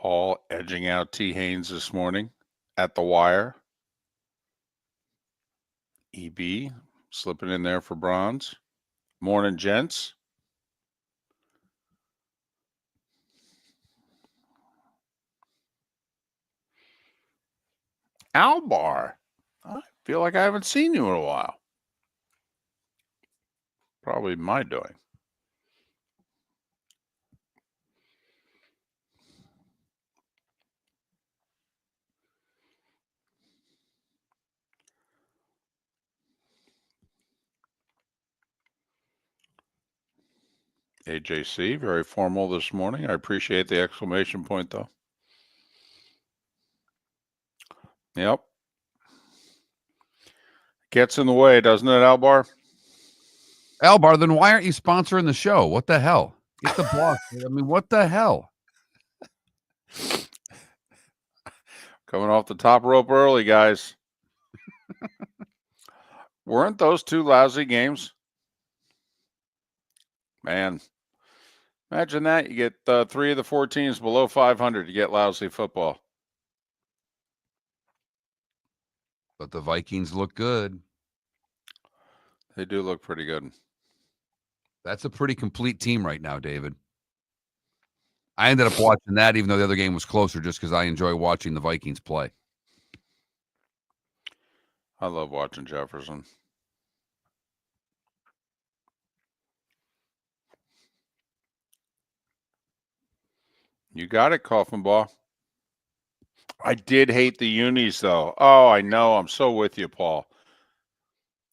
Paul edging out T. Haynes this morning at the wire. EB slipping in there for bronze. Morning, gents. Albar, I feel like I haven't seen you in a while. Probably my doing. AJC, very formal this morning. I appreciate the exclamation point, though. Yep. Gets in the way, doesn't it, Albar? Albar, then why aren't you sponsoring the show? What the hell? Get the boss. I mean, what the hell? Coming off the top rope early, guys. Weren't those two lousy games? Man, imagine that. You get 3 of the 4 teams below 500. You get lousy football. But the Vikings look good. They do look pretty good. That's a pretty complete team right now, David. I ended up watching that even though the other game was closer just because I enjoy watching the Vikings play. I love watching Jefferson. You got it, Coffin Ball. I did hate the unis, though. Oh, I know. I'm so with you, Paul.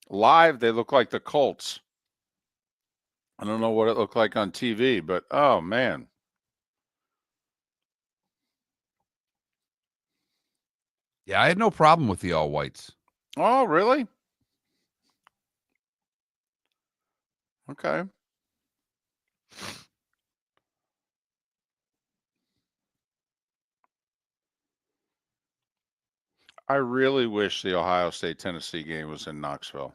Live, they look like the Colts. I don't know what it looked like on TV, but oh, man. Yeah, I had no problem with the all whites. Oh, really? Okay. I really wish the Ohio State-Tennessee game was in Knoxville.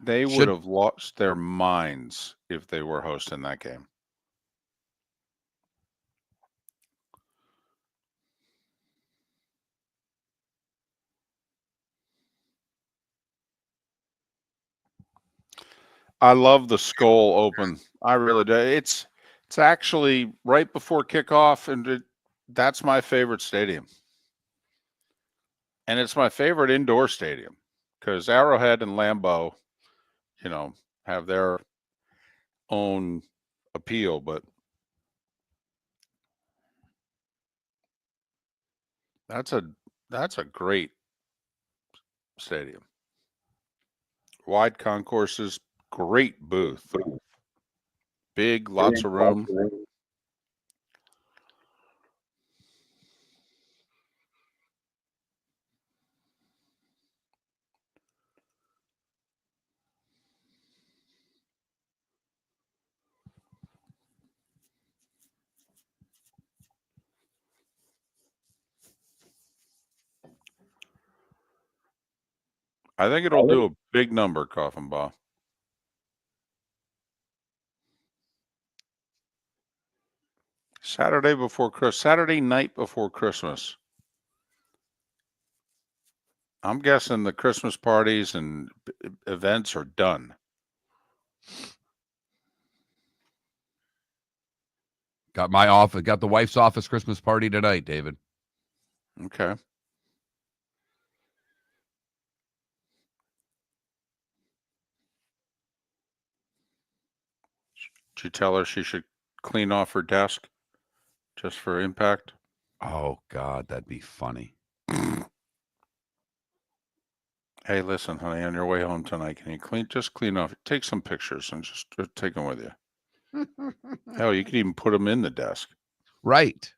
They would have lost their minds if they were hosting that game. I love the Skull Open. I really do. It's actually right before kickoff, and that's my favorite stadium. And it's my favorite indoor stadium because Arrowhead and Lambeau, have their own appeal, but that's a great stadium. Wide concourses, great booth. Big, lots of room. I think it'll do a big number, Coffin Ball. Saturday night before Christmas. I'm guessing the Christmas parties and events are done. Got the wife's office Christmas party tonight, David. Okay. Did you tell her she should clean off her desk just for impact? Oh, God, that'd be funny. Hey, listen, honey, on your way home tonight, can you just clean off, take some pictures and just take them with you. Hell, you could even put them in the desk. Right.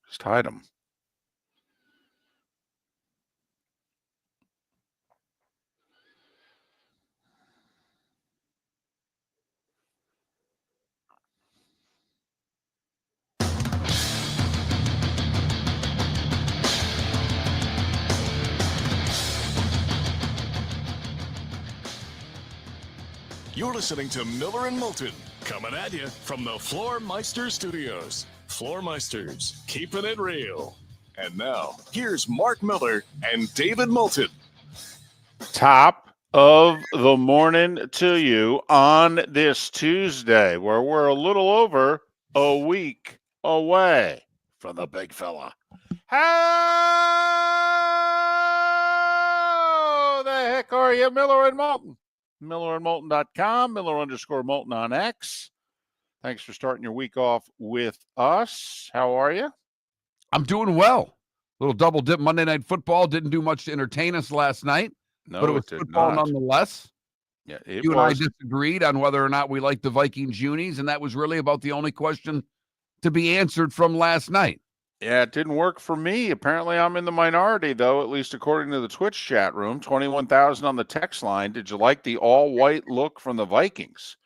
Just hide them. You're listening to Miller and Moulton, coming at you from the Floor Meister Studios. Floormeisters, keeping it real. And now, here's Mark Miller and David Moulton. Top of the morning to you on this Tuesday, where we're a little over a week away from the big fella. How the heck are you, Miller and Moulton? MillerandMoulton.com, Miller_Moulton on X. Thanks for starting your week off with us. How are you? I'm doing well. Little double dip Monday Night Football. Didn't do much to entertain us last night, No, but it was did football not. nonetheless. Yeah, it you was. and I disagreed on whether or not we liked the Vikings unis, and that was really about the only question to be answered from last night. Yeah, it didn't work for me. Apparently, I'm in the minority, though, at least according to the Twitch chat room. 21,000 on the text line. Did you like the all-white look from the Vikings?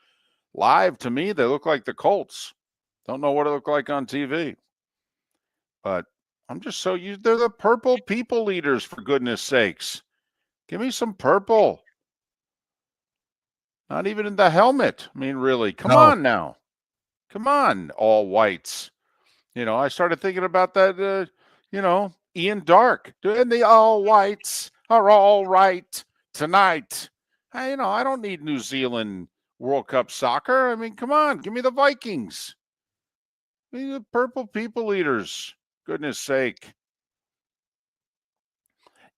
Live, to me, they look like the Colts. Don't know what it looked like on TV. But I'm just so used. They're the purple people leaders, for goodness sakes. Give me some purple. Not even in the helmet. I mean, really. Come on now. Come on, all whites. You know, I started thinking about that, Ian Dark. And the all whites are all right tonight. I don't need New Zealand World Cup soccer. I mean, come on. Give me the Vikings. Give me the purple people leaders. Goodness sake.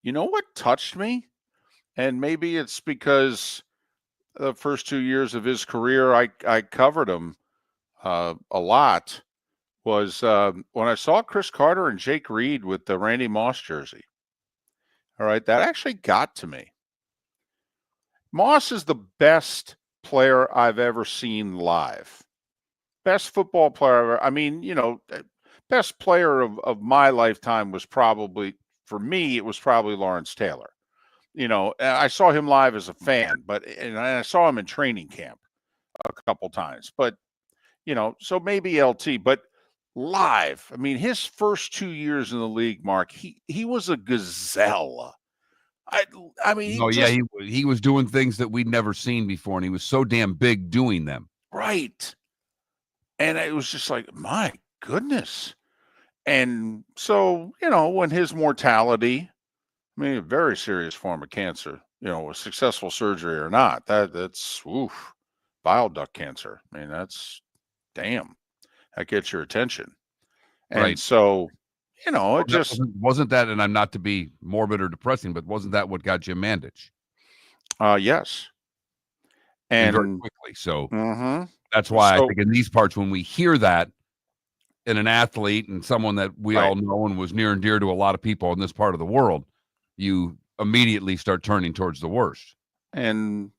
You know what touched me? And maybe it's because the first 2 years of his career, I covered him a lot, was when I saw Chris Carter and Jake Reed with the Randy Moss jersey. All right, that actually got to me. Moss is the best player I've ever seen live. Best football player ever. I mean, best player of my lifetime was probably, for me, it was probably Lawrence Taylor. I saw him live as a fan, and I saw him in training camp a couple times. But, so maybe LT, but live, I mean, his first 2 years in the league, Mark, he was a gazelle. I mean, he was doing things that we'd never seen before, and he was so damn big doing them. Right. And it was just like, my goodness. And so, when his mortality, I mean, a very serious form of cancer, a successful surgery or not, that's bile duct cancer. I mean, that's damn, that gets your attention. And right. So, it just wasn't that, and I'm not to be morbid or depressing, but wasn't that what got Jim Mandich? Yes. And very quickly. So mm-hmm. That's why I think in these parts, when we hear that in an athlete and someone that we all know and was near and dear to a lot of people in this part of the world, you immediately start turning towards the worst. And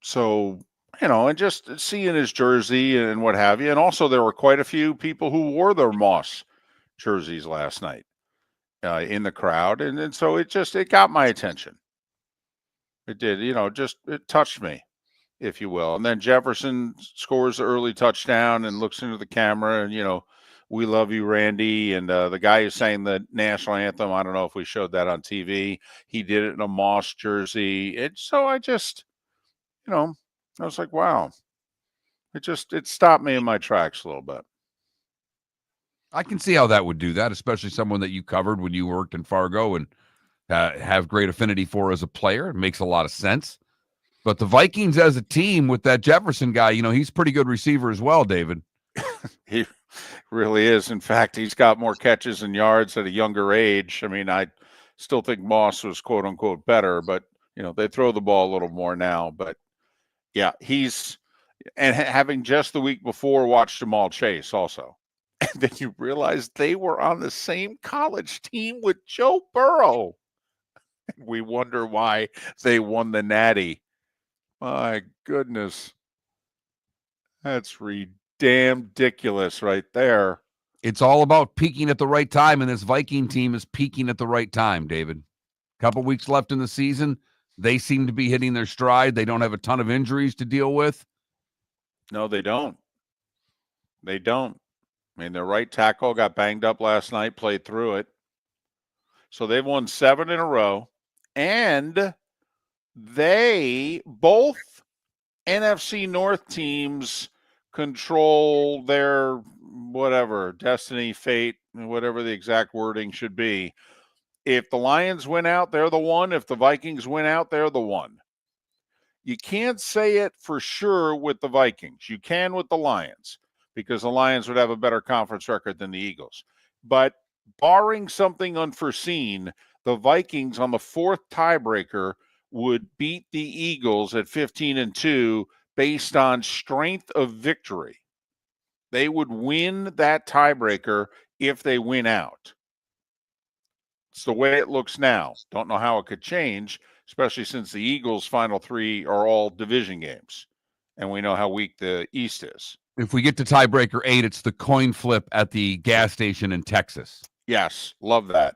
so, and just seeing his jersey and what have you. And also there were quite a few people who wore their Moss jerseys last night in the crowd. And so it got my attention. It did, it touched me, if you will. And then Jefferson scores the early touchdown and looks into the camera and, we love you, Randy. And the guy who sang the national anthem, I don't know if we showed that on TV. He did it in a Moss jersey. So I just, I was like, wow. It stopped me in my tracks a little bit. I can see how that would do that, especially someone that you covered when you worked in Fargo and have great affinity for as a player. It makes a lot of sense. But the Vikings as a team with that Jefferson guy, he's a pretty good receiver as well, David. He really is. In fact, he's got more catches and yards at a younger age. I mean, I still think Moss was quote unquote better, but they throw the ball a little more now. But yeah, having just the week before watched Jamal Chase also. And then you realize they were on the same college team with Joe Burrow. We wonder why they won the Natty. My goodness. That's damn ridiculous right there. It's all about peaking at the right time, and this Viking team is peaking at the right time, David. Couple weeks left in the season. They seem to be hitting their stride. They don't have a ton of injuries to deal with. No, they don't. They don't. I mean, their right tackle got banged up last night, played through it. So they've won 7 in a row. And both NFC North teams control their whatever, destiny, fate, whatever the exact wording should be. If the Lions win out, they're the one. If the Vikings win out, they're the one. You can't say it for sure with the Vikings. You can with the Lions because the Lions would have a better conference record than the Eagles. But barring something unforeseen, the Vikings on the fourth tiebreaker would beat the Eagles at 15-2 based on strength of victory. They would win that tiebreaker if they win out. It's the way it looks now. Don't know how it could change, especially since the Eagles' final three are all division games, and we know how weak the East is. If we get to tiebreaker 8, it's the coin flip at the gas station in Texas. Yes, love that.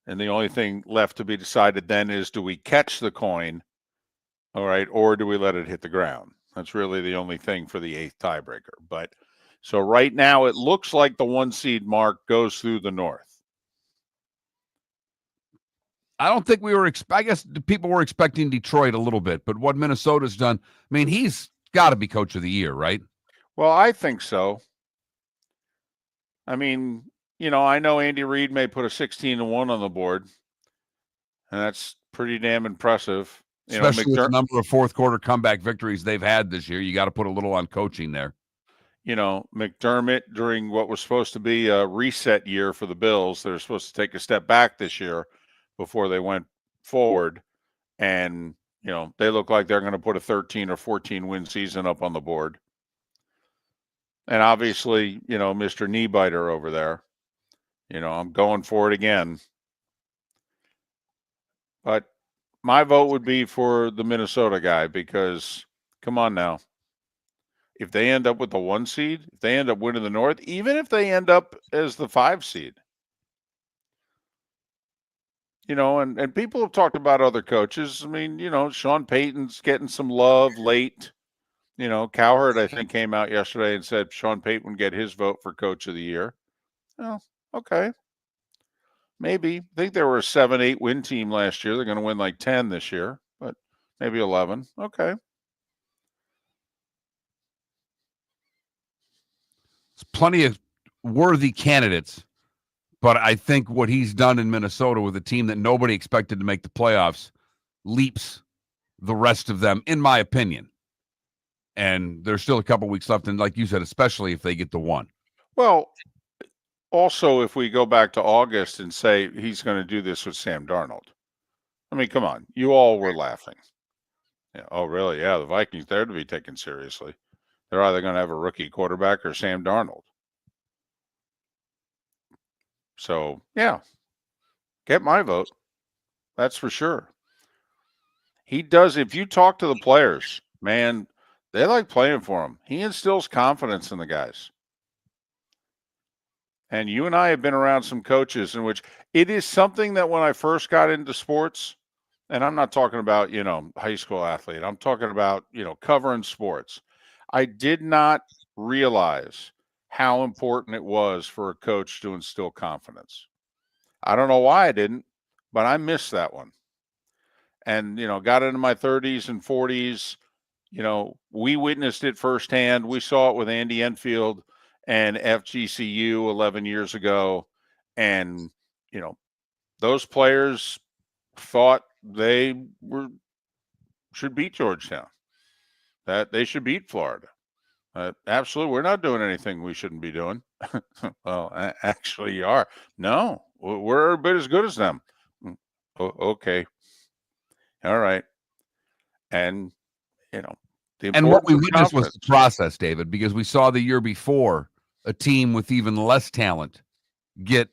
And the only thing left to be decided then is, do we catch the coin, all right, or do we let it hit the ground? That's really the only thing for the 8th tiebreaker. But so right now it looks like the 1 seed mark goes through the North. I don't think we were, I guess people were expecting Detroit a little bit, but what Minnesota's done, I mean, he's got to be coach of the year, right? Well, I think so. I mean, I know Andy Reid may put a 16-1 on the board, and that's pretty damn impressive. Especially with the number of fourth quarter comeback victories they've had this year. You got to put a little on coaching there. McDermott, during what was supposed to be a reset year for the Bills, they're supposed to take a step back this year before they went forward. And, they look like they're going to put a 13 or 14 win season up on the board. And obviously, Mr. Kneebiter over there, I'm going for it again. But my vote would be for the Minnesota guy because, come on now. If they end up with the 1 seed, if they end up winning the North, even if they end up as the 5 seed, and people have talked about other coaches. I mean, Sean Payton's getting some love late. Cowherd, I think, came out yesterday and said Sean Payton would get his vote for coach of the year. Oh, okay. Maybe. I think they were a 7-8 win team last year. They're going to win like 10 this year, but maybe 11. Okay. There's plenty of worthy candidates, but I think what he's done in Minnesota with a team that nobody expected to make the playoffs leaps the rest of them, in my opinion. And there's still a couple weeks left, and like you said, especially if they get the 1. Well, also, if we go back to August and say he's going to do this with Sam Darnold, I mean, come on, you all were laughing. Yeah, oh, really? Yeah, the Vikings, they're to be taken seriously. They're either going to have a rookie quarterback or Sam Darnold. So, yeah, get my vote. That's for sure. He does. If you talk to the players, man, they like playing for him. He instills confidence in the guys. And you and I have been around some coaches in which it is something that when I first got into sports, and I'm not talking about, high school athlete, I'm talking about, covering sports. I did not realize how important it was for a coach to instill confidence. I don't know why I didn't, but I missed that one. And, got into my 30s and 40s. We witnessed it firsthand. We saw it with Andy Enfield and FGCU 11 years ago. And, those players thought they should beat Georgetown, that they should beat Florida. Absolutely. We're not doing anything we shouldn't be doing. Well, actually you are. No, we're a bit as good as them. Okay. All right. And, and what we witnessed was the process, David, because we saw the year before a team with even less talent get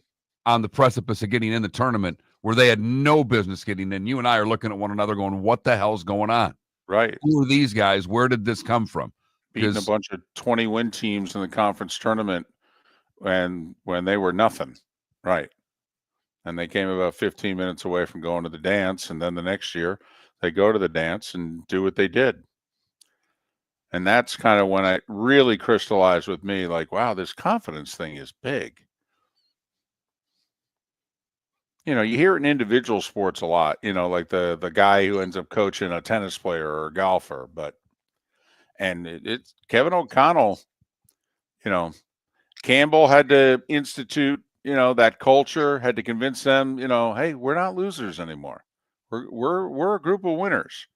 on the precipice of getting in the tournament where they had no business getting in. You and I are looking at one another going, what the hell's going on? Right. Who are these guys? Where did this come from? Beating a bunch of 20-win teams in the conference tournament when they were nothing. Right. And they came about 15 minutes away from going to the dance. And then the next year they go to the dance and do what they did. And that's kind of when I really crystallized with me, like, wow, this confidence thing is big. You hear it in individual sports a lot, like the guy who ends up coaching a tennis player or a golfer. And it's Kevin O'Connell, Campbell had to institute, that culture, had to convince them, hey, we're not losers anymore. We're a group of winners.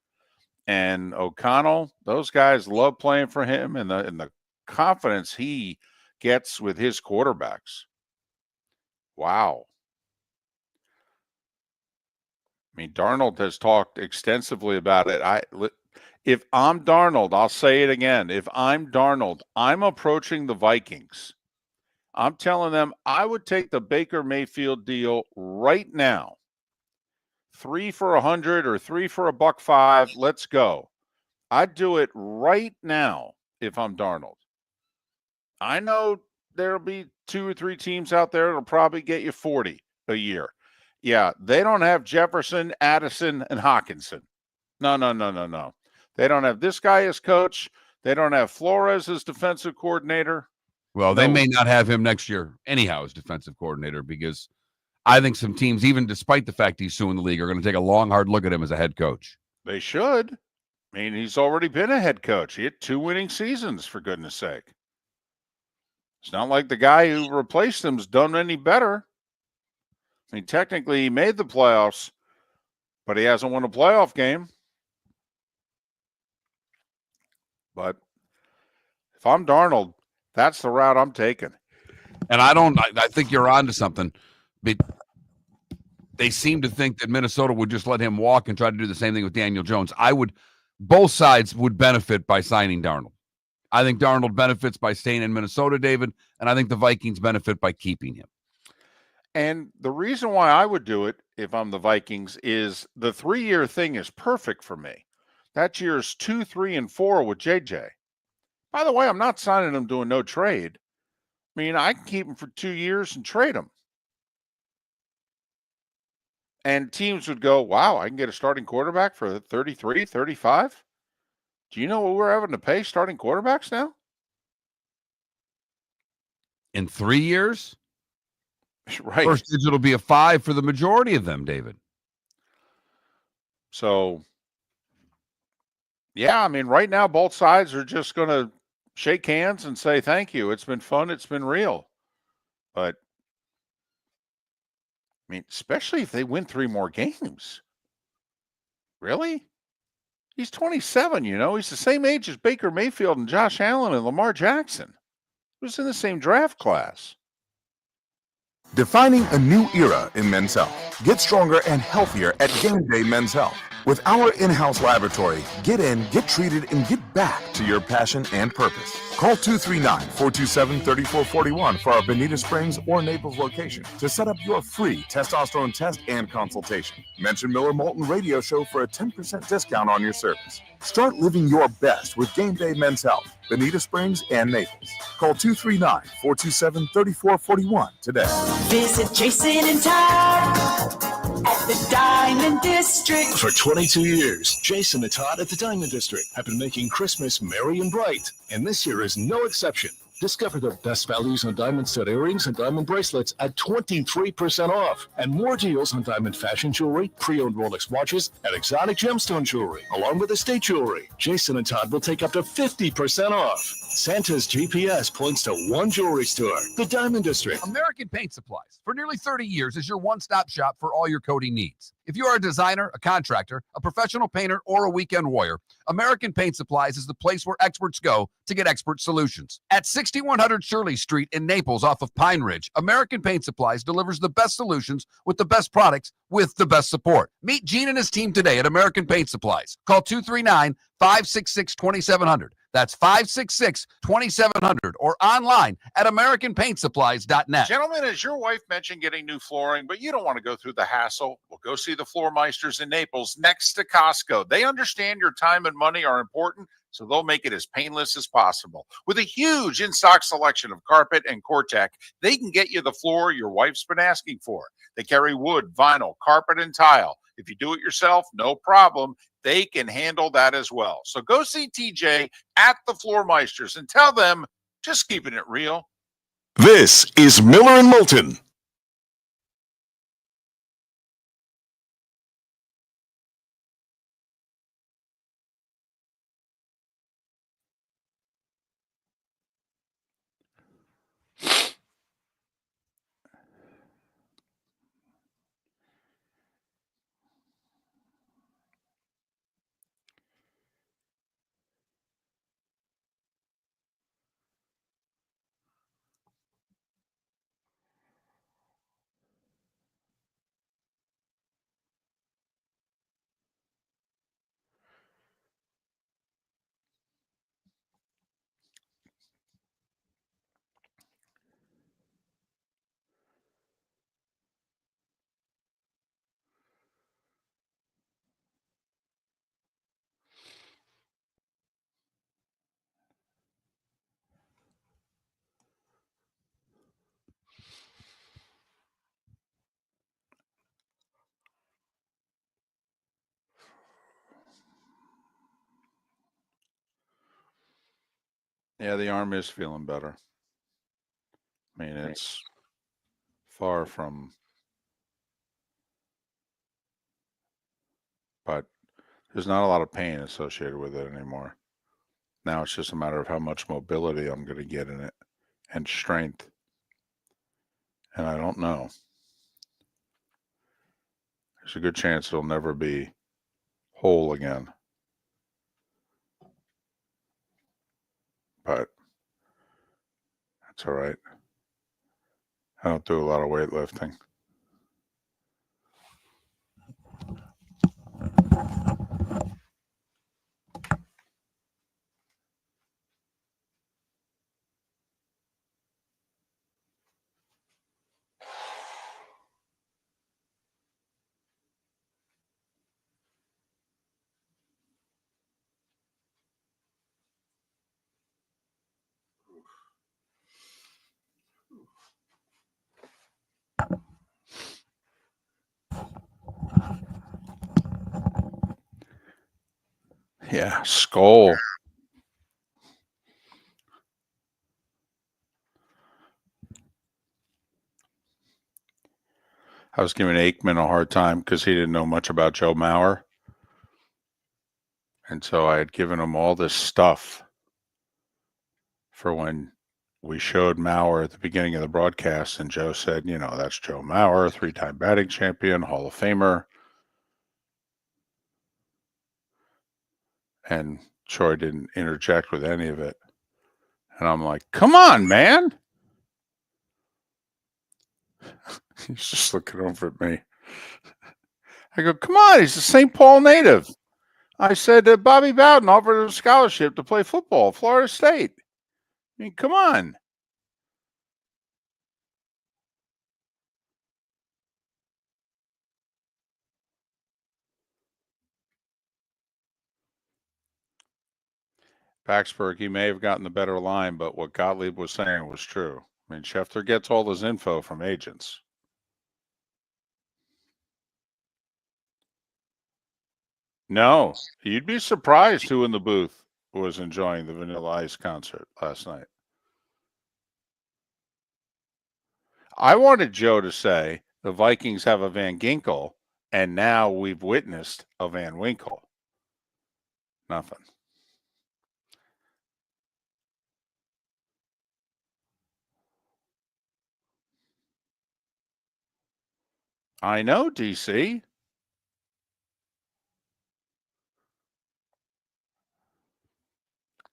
And O'Connell, those guys love playing for him, and the confidence he gets with his quarterbacks. Wow. I mean, Darnold has talked extensively about it. If I'm Darnold, I'll say it again. If I'm Darnold, I'm approaching the Vikings. I'm telling them I would take the Baker Mayfield deal right now. 3 for $100 or 3 for $1.05. Let's go. I'd do it right now if I'm Darnold. I know there'll be 2 or 3 teams out there that'll probably get you 40 a year. Yeah, they don't have Jefferson, Addison, and Hawkinson. No. They don't have this guy as coach. They don't have Flores as defensive coordinator. Well, they may not have him next year anyhow as defensive coordinator, because I think some teams, even despite the fact he's suing the league, are going to take a long, hard look at him as a head coach. They should. I mean, he's already been a head coach. He had 2 winning seasons, for goodness sake. It's not like the guy who replaced him's done any better. I mean, technically, he made the playoffs, but he hasn't won a playoff game. But if I'm Darnold, that's the route I'm taking. And I think you're on to something. But they seem to think that Minnesota would just let him walk and try to do the same thing with Daniel Jones. Both sides would benefit by signing Darnold. I think Darnold benefits by staying in Minnesota, David, and I think the Vikings benefit by keeping him. And the reason why I would do it if I'm the Vikings is the 3-year thing is perfect for me. That year's 2, 3, and 4 with JJ. By the way, I'm not signing him to a no trade. I mean, I can keep him for 2 years and trade him. And teams would go, wow, I can get a starting quarterback for 33, 35. Do you know what we're having to pay starting quarterbacks now? In 3 years? Right. First digit will be a 5 for the majority of them, David. So, yeah, I mean, right now, both sides are just going to shake hands and say, thank you. It's been fun. It's been real. But, I mean, especially if they win 3 more games. Really? He's 27, He's the same age as Baker Mayfield and Josh Allen and Lamar Jackson. He was in the same draft class. Defining a new era in men's health. Get stronger and healthier at Game Day Men's Health. With our in-house laboratory, get in, get treated, and get back to your passion and purpose. Call 239-427-3441 for our Bonita Springs or Naples location to set up your free testosterone test and consultation. Mention Miller Moulton Radio Show for a 10% discount on your service. Start living your best with Game Day Men's Health, Bonita Springs and Naples. Call 239-427-3441 today. Visit Jason and Todd at the Diamond District. For 22 years, Jason and Todd at the Diamond District have been making Christmas merry and bright, and this year is no exception. Discover the best values on diamond stud earrings and diamond bracelets at 23% off, and more deals on diamond fashion jewelry, pre-owned Rolex watches, and exotic gemstone jewelry, along with estate jewelry. Jason and Todd will take up to 50% off. Santa's GPS points to one jewelry store, the Diamond District. American Paint Supplies, for nearly 30 years, is your one-stop shop for all your coating needs. If you are a designer, a contractor, a professional painter, or a weekend warrior, American Paint Supplies is the place where experts go to get expert solutions. At 6100 Shirley Street in Naples off of Pine Ridge, American Paint Supplies delivers the best solutions with the best products with the best support. Meet Gene and his team today at American Paint Supplies. Call 239-566-2700. That's 566-2700 or online at AmericanPaintSupplies.net. Gentlemen, as your wife mentioned getting new flooring, but you don't want to go through the hassle, well, go see the Floor Meisters in Naples next to Costco. They understand your time and money are important, so they'll make it as painless as possible. With a huge in-stock selection of carpet and Cortec, they can get you the floor your wife's been asking for. They carry wood, vinyl, carpet, and tile. If you do it yourself, no problem. They can handle that as well. So go see TJ at the Floor Meisters and tell them, just keeping it real. This is Miller and Moulton. Yeah, the arm is feeling better. I mean, it's far from, but there's not a lot of pain associated with it anymore. Now it's just a matter of how much mobility I'm going to get in it and strength. And I don't know. There's a good chance it'll never be whole again. But that's all right. I don't do a lot of weightlifting. Yeah, skull. I was giving Aikman a hard time because he didn't know much about Joe Mauer. And so I had given him all this stuff for when we showed Mauer at the beginning of the broadcast. And Joe said, you know, that's Joe Mauer, 3-time batting champion, Hall of Famer. And Troy didn't interject with any of it. And I'm like, come on, man. He's just looking over at me. I go, come on, he's a St. Paul native. I said that Bobby Bowden offered him a scholarship to play football at Florida State. I mean, come on. Backsburg, he may have gotten the better line, but what Gottlieb was saying was true. I mean, Schefter gets all his info from agents. No, you'd be surprised who in the booth was enjoying the Vanilla Ice concert last night. I wanted Joe to say the Vikings have a Van Ginkel, and now we've witnessed a Van Winkle. Nothing. I know, DC.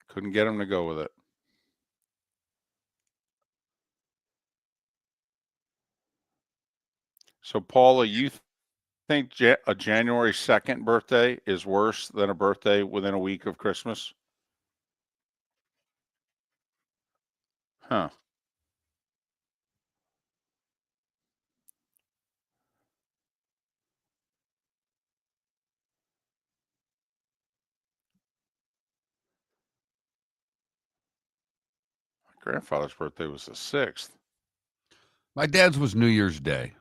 Couldn't get him to go with it. So, Paula, you think a January 2nd birthday is worse than a birthday within a week of Christmas? Huh. My grandfather's birthday was the 6th. My dad's was New Year's Day.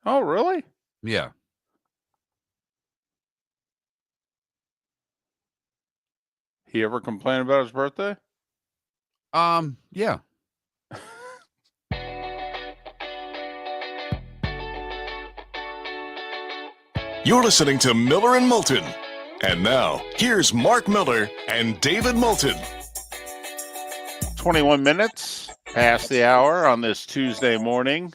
Oh, really? Yeah. He ever complain about his birthday? Yeah. You're listening to Miller and Moulton. And now, here's Mark Miller and David Moulton. 21 minutes past the hour on this Tuesday morning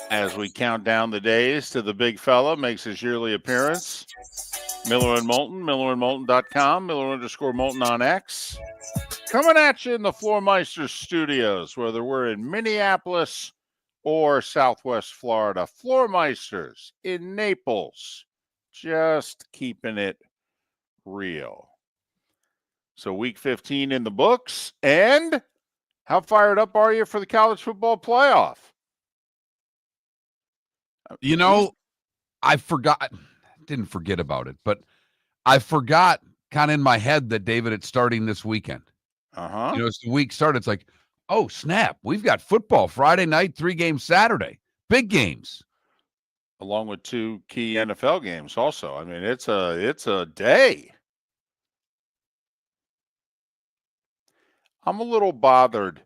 as we count down the days to the big fella makes his yearly appearance. Miller and Moulton, millerandmoulton.com, Miller_Moulton on X. Coming at you in the Floormeister studios, whether we're in Minneapolis or Southwest Florida. Floormeisters in Naples, just keeping it real. So week 15 in the books, and how fired up are you for the college football playoff? You know, didn't forget about it, but I forgot kind of in my head that, David, it's starting this weekend. Uh-huh. You know, as the week started, it's like, oh, snap, we've got football Friday night, 3 games Saturday. Big games. Along with 2 key NFL games also. I mean, it's a day. I'm a little bothered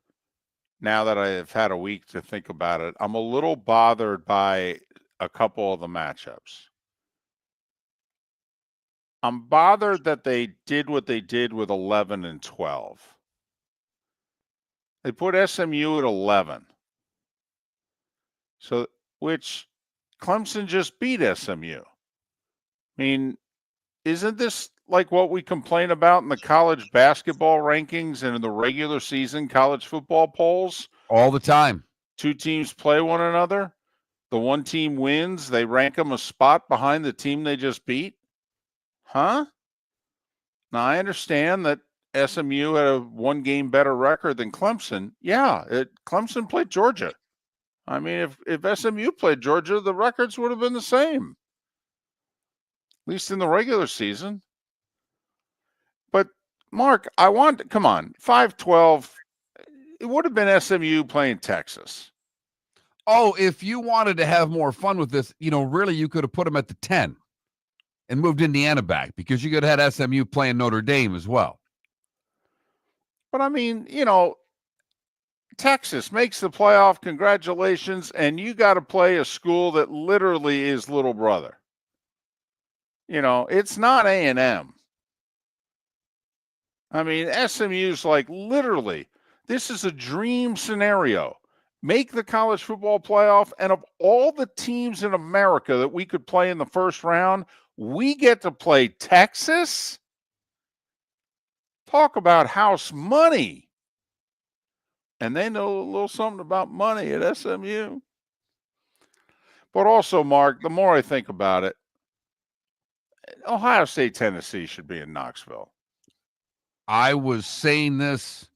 now that I have had a week to think about it. I'm a little bothered by a couple of the matchups. I'm bothered that they did what they did with 11 and 12. They put SMU at 11. So, which Clemson just beat SMU. I mean, isn't this like what we complain about in the college basketball rankings and in the regular season college football polls? All the time. Two teams play one another. The one team wins. They rank them a spot behind the team they just beat. Huh? Now, I understand that SMU had a one-game better record than Clemson. Yeah, Clemson played Georgia. I mean, if SMU played Georgia, the records would have been the same, at least in the regular season. But, Mark, come on, 5-12, it would have been SMU playing Texas. Oh, if you wanted to have more fun with this, really you could have put them at the 10 and moved Indiana back because you could have had SMU playing Notre Dame as well. But, I mean, Texas makes the playoff. Congratulations. And you got to play a school that literally is little brother. It's not A&M. I mean, SMU's like literally, this is a dream scenario. Make the college football playoff, and of all the teams in America that we could play in the first round, we get to play Texas? Talk about house money. And they know a little something about money at SMU. But also, Mark, the more I think about it, Ohio State, Tennessee should be in Knoxville. I was saying this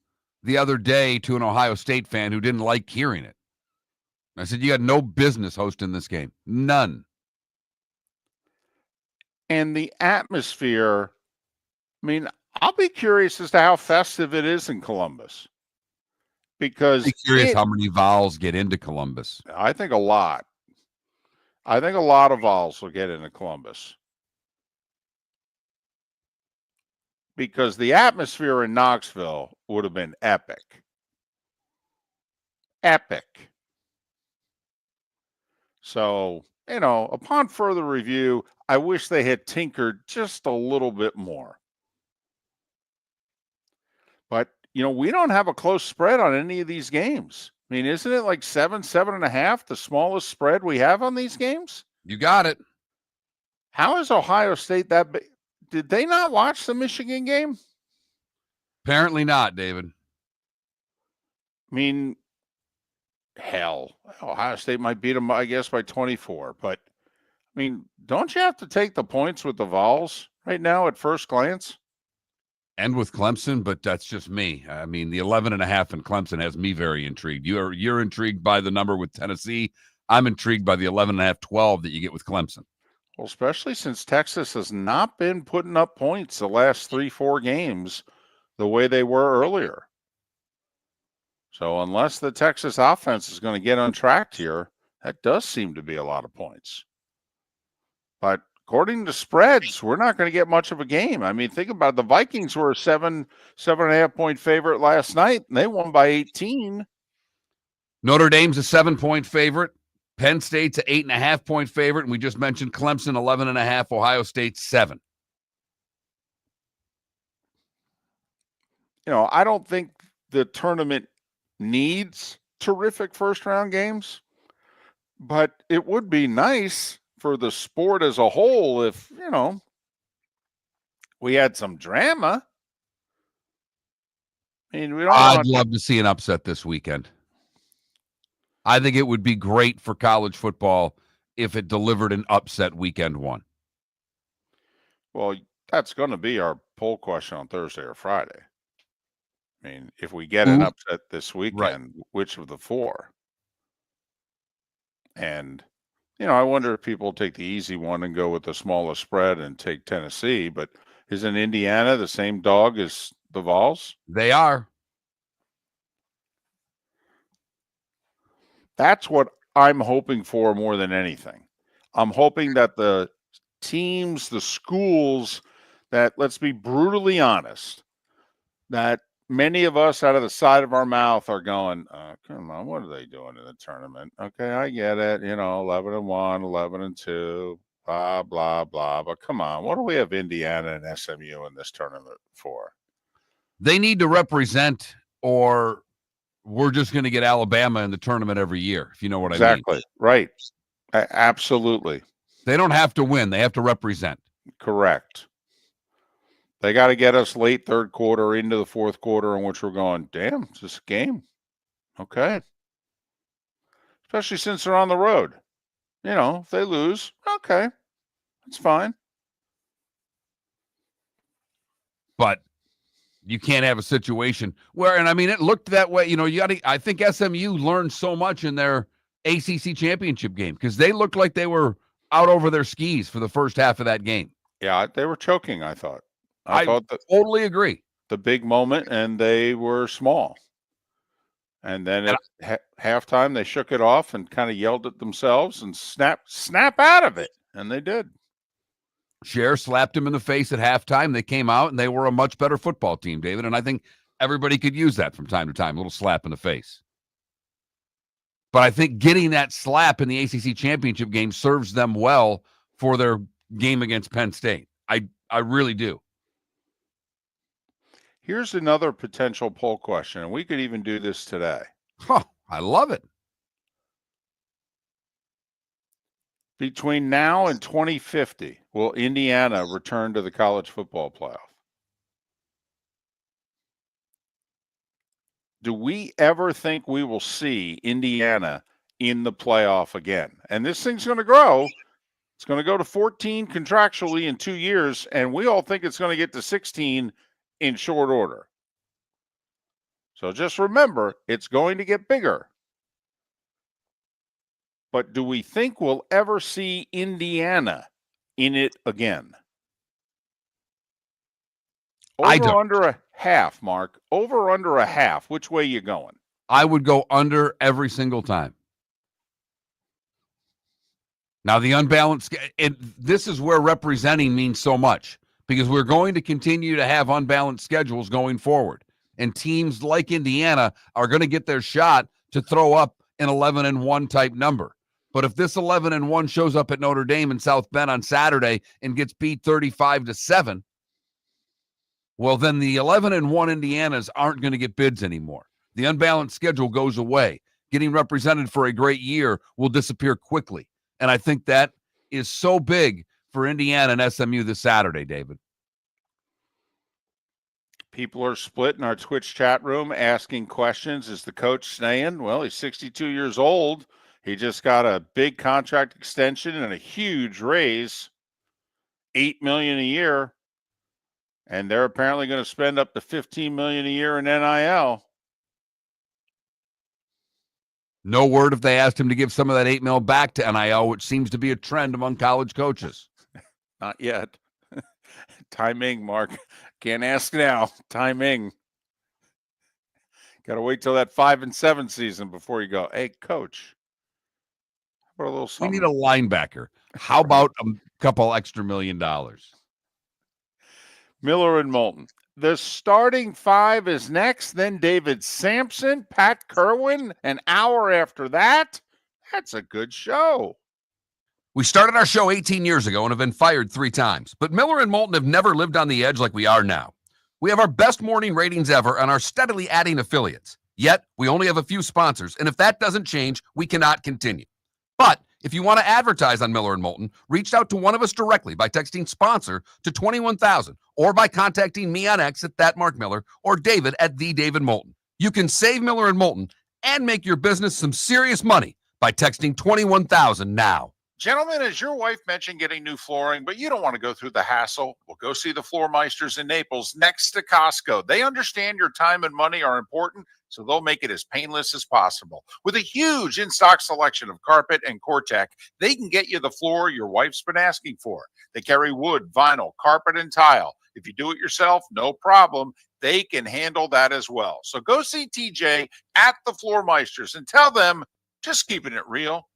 the other day to an Ohio State fan who didn't like hearing it. I said, you got no business hosting this game. None. And the atmosphere, I mean, I'll be curious as to how festive it is in Columbus. Because I'm curious how many Vols get into Columbus. I think a lot. I think a lot of Vols will get into Columbus. Because the atmosphere in Knoxville would have been epic. Epic. So, upon further review, I wish they had tinkered just a little bit more. But, we don't have a close spread on any of these games. I mean, isn't it like 7.5, the smallest spread we have on these games? You got it. How is Ohio State that big? Did they not watch the Michigan game? Apparently not, David. I mean, hell, Ohio State might beat them, I guess, by 24. But, I mean, don't you have to take the points with the Vols right now at first glance? And with Clemson, but that's just me. I mean, the 11.5 in Clemson has me very intrigued. You're intrigued by the number with Tennessee. I'm intrigued by the 11.5, 12 that you get with Clemson. Well, especially since Texas has not been putting up points the last 3-4 games the way they were earlier. So unless the Texas offense is going to get untracked here, that does seem to be a lot of points. But according to spreads, we're not going to get much of a game. I mean, think about it. The Vikings were a 7.5 point favorite last night, and they won by 18. Notre Dame's a 7-point favorite. Penn State's an 8.5 point favorite. And we just mentioned Clemson, 11.5, Ohio State, 7. I don't think the tournament needs terrific first round games, but it would be nice for the sport as a whole if, we had some drama. I mean, I'd love to see an upset this weekend. I think it would be great for college football if it delivered an upset weekend one. Well, that's going to be our poll question on Thursday or Friday. I mean, if we get an upset this weekend, right, which of the four? And, I wonder if people take the easy one and go with the smallest spread and take Tennessee, but isn't Indiana the same dog as the Vols? They are. That's what I'm hoping for more than anything. I'm hoping that the teams, the schools that, let's be brutally honest, that many of us out of the side of our mouth are going, come on, what are they doing in the tournament? Okay, I get it. 11-1, 11-2, blah, blah, blah. But come on, what do we have Indiana and SMU in this tournament for? They need to represent, or we're just going to get Alabama in the tournament every year, if you know what I mean. Exactly. Right. Absolutely. They don't have to win. They have to represent. Correct. They got to get us late third quarter into the fourth quarter in which we're going, damn, it's just a game. Okay. Especially since they're on the road. If they lose, okay, that's fine. But you can't have a situation where, and I mean, it looked that way. I think SMU learned so much in their ACC championship game because they looked like they were out over their skis for the first half of that game. Yeah, they were choking, I thought. I thought that totally agree. the big moment, and they were small. And then at halftime, they shook it off and kind of yelled at themselves and snap out of it. And they did. Cher slapped him in the face at halftime. They came out, and they were a much better football team, David. And I think everybody could use that from time to time, a little slap in the face. But I think getting that slap in the ACC championship game serves them well for their game against Penn State. I really do. Here's another potential poll question, and we could even do this today. I love it. Between now and 2050, will Indiana return to the college football playoff? Do we ever think we will see Indiana in the playoff again? And this thing's going to grow. It's going to go to 14 contractually in 2 years, and we all think it's going to get to 16 in short order. So just remember, it's going to get bigger. But do we think we'll ever see Indiana in it again? I don't. Under a half, Mark. Over under a half. Which way you going? I would go under every single time. Now, the unbalanced, this is where representing means so much because we're going to continue to have unbalanced schedules going forward. And teams like Indiana are going to get their shot to throw up an 11-1 type number. But if this 11-1 shows up at Notre Dame and South Bend on Saturday and gets beat 35-7, well, then the 11-1 Indianas aren't going to get bids anymore. The unbalanced schedule goes away. Getting represented for a great year will disappear quickly. And I think that is so big for Indiana and SMU this Saturday, David. People are split in our Twitch chat room asking questions. Is the coach staying? Well, he's 62 years old. He just got a big contract extension and a huge raise, $8 million a year. And they're apparently going to spend up to $15 million a year in NIL. No word if they asked him to give some of that $8 million back to NIL, which seems to be a trend among college coaches. Not yet. Timing, Mark. Can't ask now. Timing. Got to wait till that 5-7 season before you go, hey, coach. How about a little something? We need a linebacker. How about a couple extra $1 million? Miller and Moulton. The starting five is next. Then David Samson, Pat Kirwan, an hour after that. That's a good show. We started our show 18 years ago and have been fired 3 times. But Miller and Moulton have never lived on the edge like we are now. We have our best morning ratings ever and are steadily adding affiliates. Yet, we only have a few sponsors. And if that doesn't change, we cannot continue. But if you want to advertise on Miller and Moulton, reach out to one of us directly by texting sponsor to 21,000 or by contacting me on X at @MarkMiller or David at @TheDavidMoulton. You can save Miller and Moulton and make your business some serious money by texting 21,000 now. Gentlemen, as your wife mentioned getting new flooring, but you don't want to go through the hassle, well, go see the Floor Meisters in Naples next to Costco. They understand your time and money are important, so they'll make it as painless as possible. With a huge in-stock selection of carpet and Cortec, they can get you the floor your wife's been asking for. They carry wood, vinyl, carpet, and tile. If you do it yourself, no problem. They can handle that as well. So go see TJ at the Floor Meisters and tell them, just keeping it real.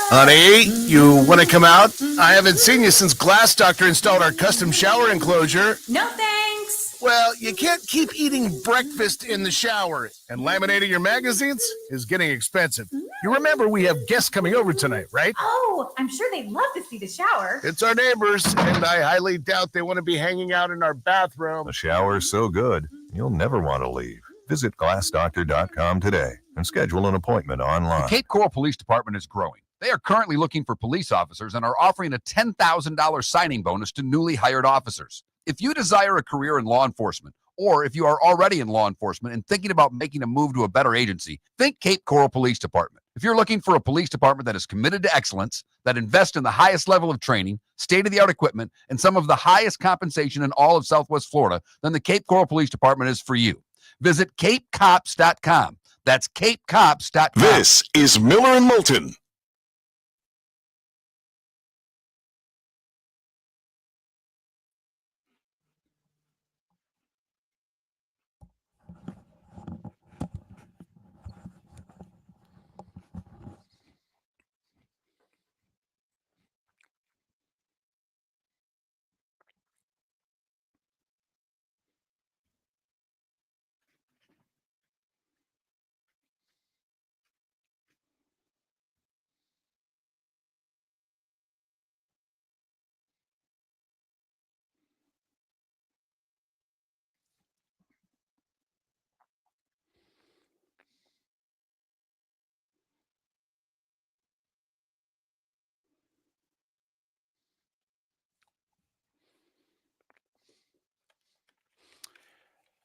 Honey, you want to come out? I haven't seen you since Glass Doctor installed our custom shower enclosure. No thanks. Well, you can't keep eating breakfast in the shower. And laminating your magazines is getting expensive. You remember we have guests coming over tonight, right? Oh, I'm sure they'd love to see the shower. It's our neighbors, and I highly doubt they want to be hanging out in our bathroom. The shower's so good, you'll never want to leave. Visit glassdoctor.com today and schedule an appointment online. The Cape Coral Police Department is growing. They are currently looking for police officers and are offering a $10,000 signing bonus to newly hired officers. If you desire a career in law enforcement, or if you are already in law enforcement and thinking about making a move to a better agency, think Cape Coral Police Department. If you're looking for a police department that is committed to excellence, that invests in the highest level of training, state-of-the-art equipment, and some of the highest compensation in all of Southwest Florida, then the Cape Coral Police Department is for you. Visit capecops.com. That's capecops.com. This is Miller and Moulton.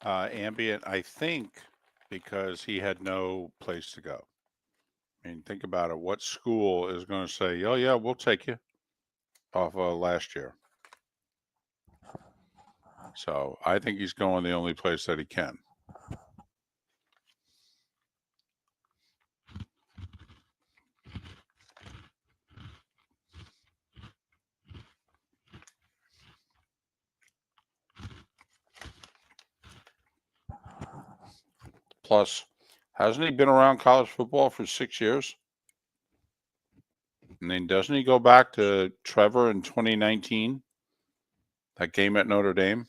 Ambient, I think, because he had no place to go. I mean, think about it. What school is going to say, "Oh yeah, we'll take you," off last year? So I think he's going the only place that he can. Plus, hasn't he been around college football for 6 years? And then doesn't he go back to Trevor in 2019? That game at Notre Dame?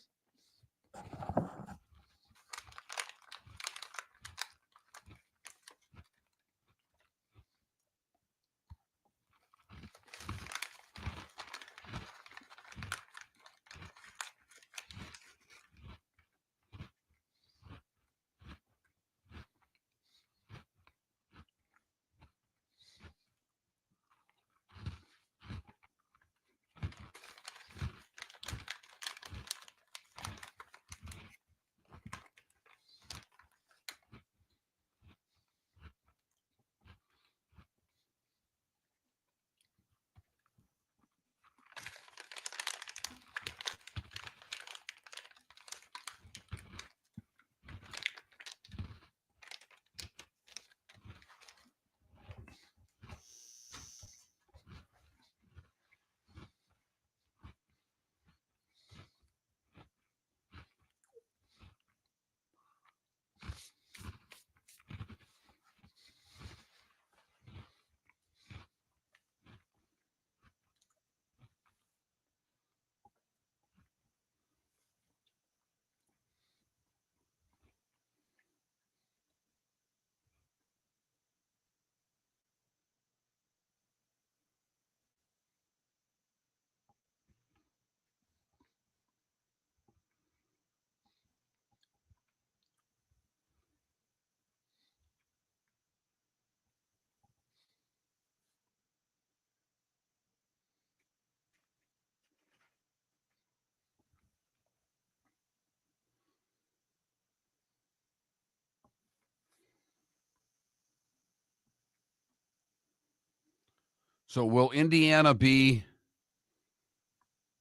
So will Indiana be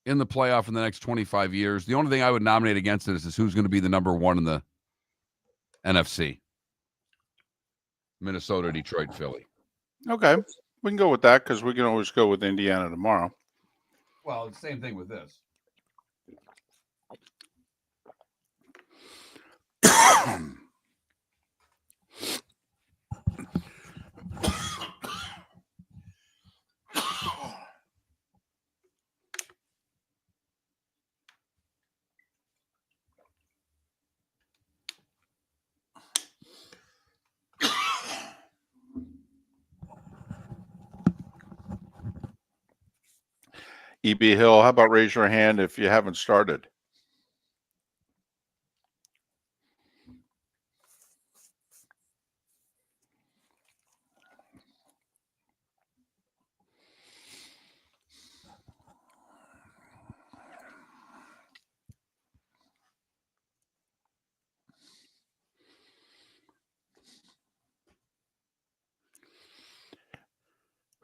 in the playoff in the next 25 years? The only thing I would nominate against it is who's going to be the number one in the NFC. Minnesota, Detroit, Philly. Okay. We can go with that because we can always go with Indiana tomorrow. Well, it's the same thing with this. EB Hill, how about raise your hand if you haven't started?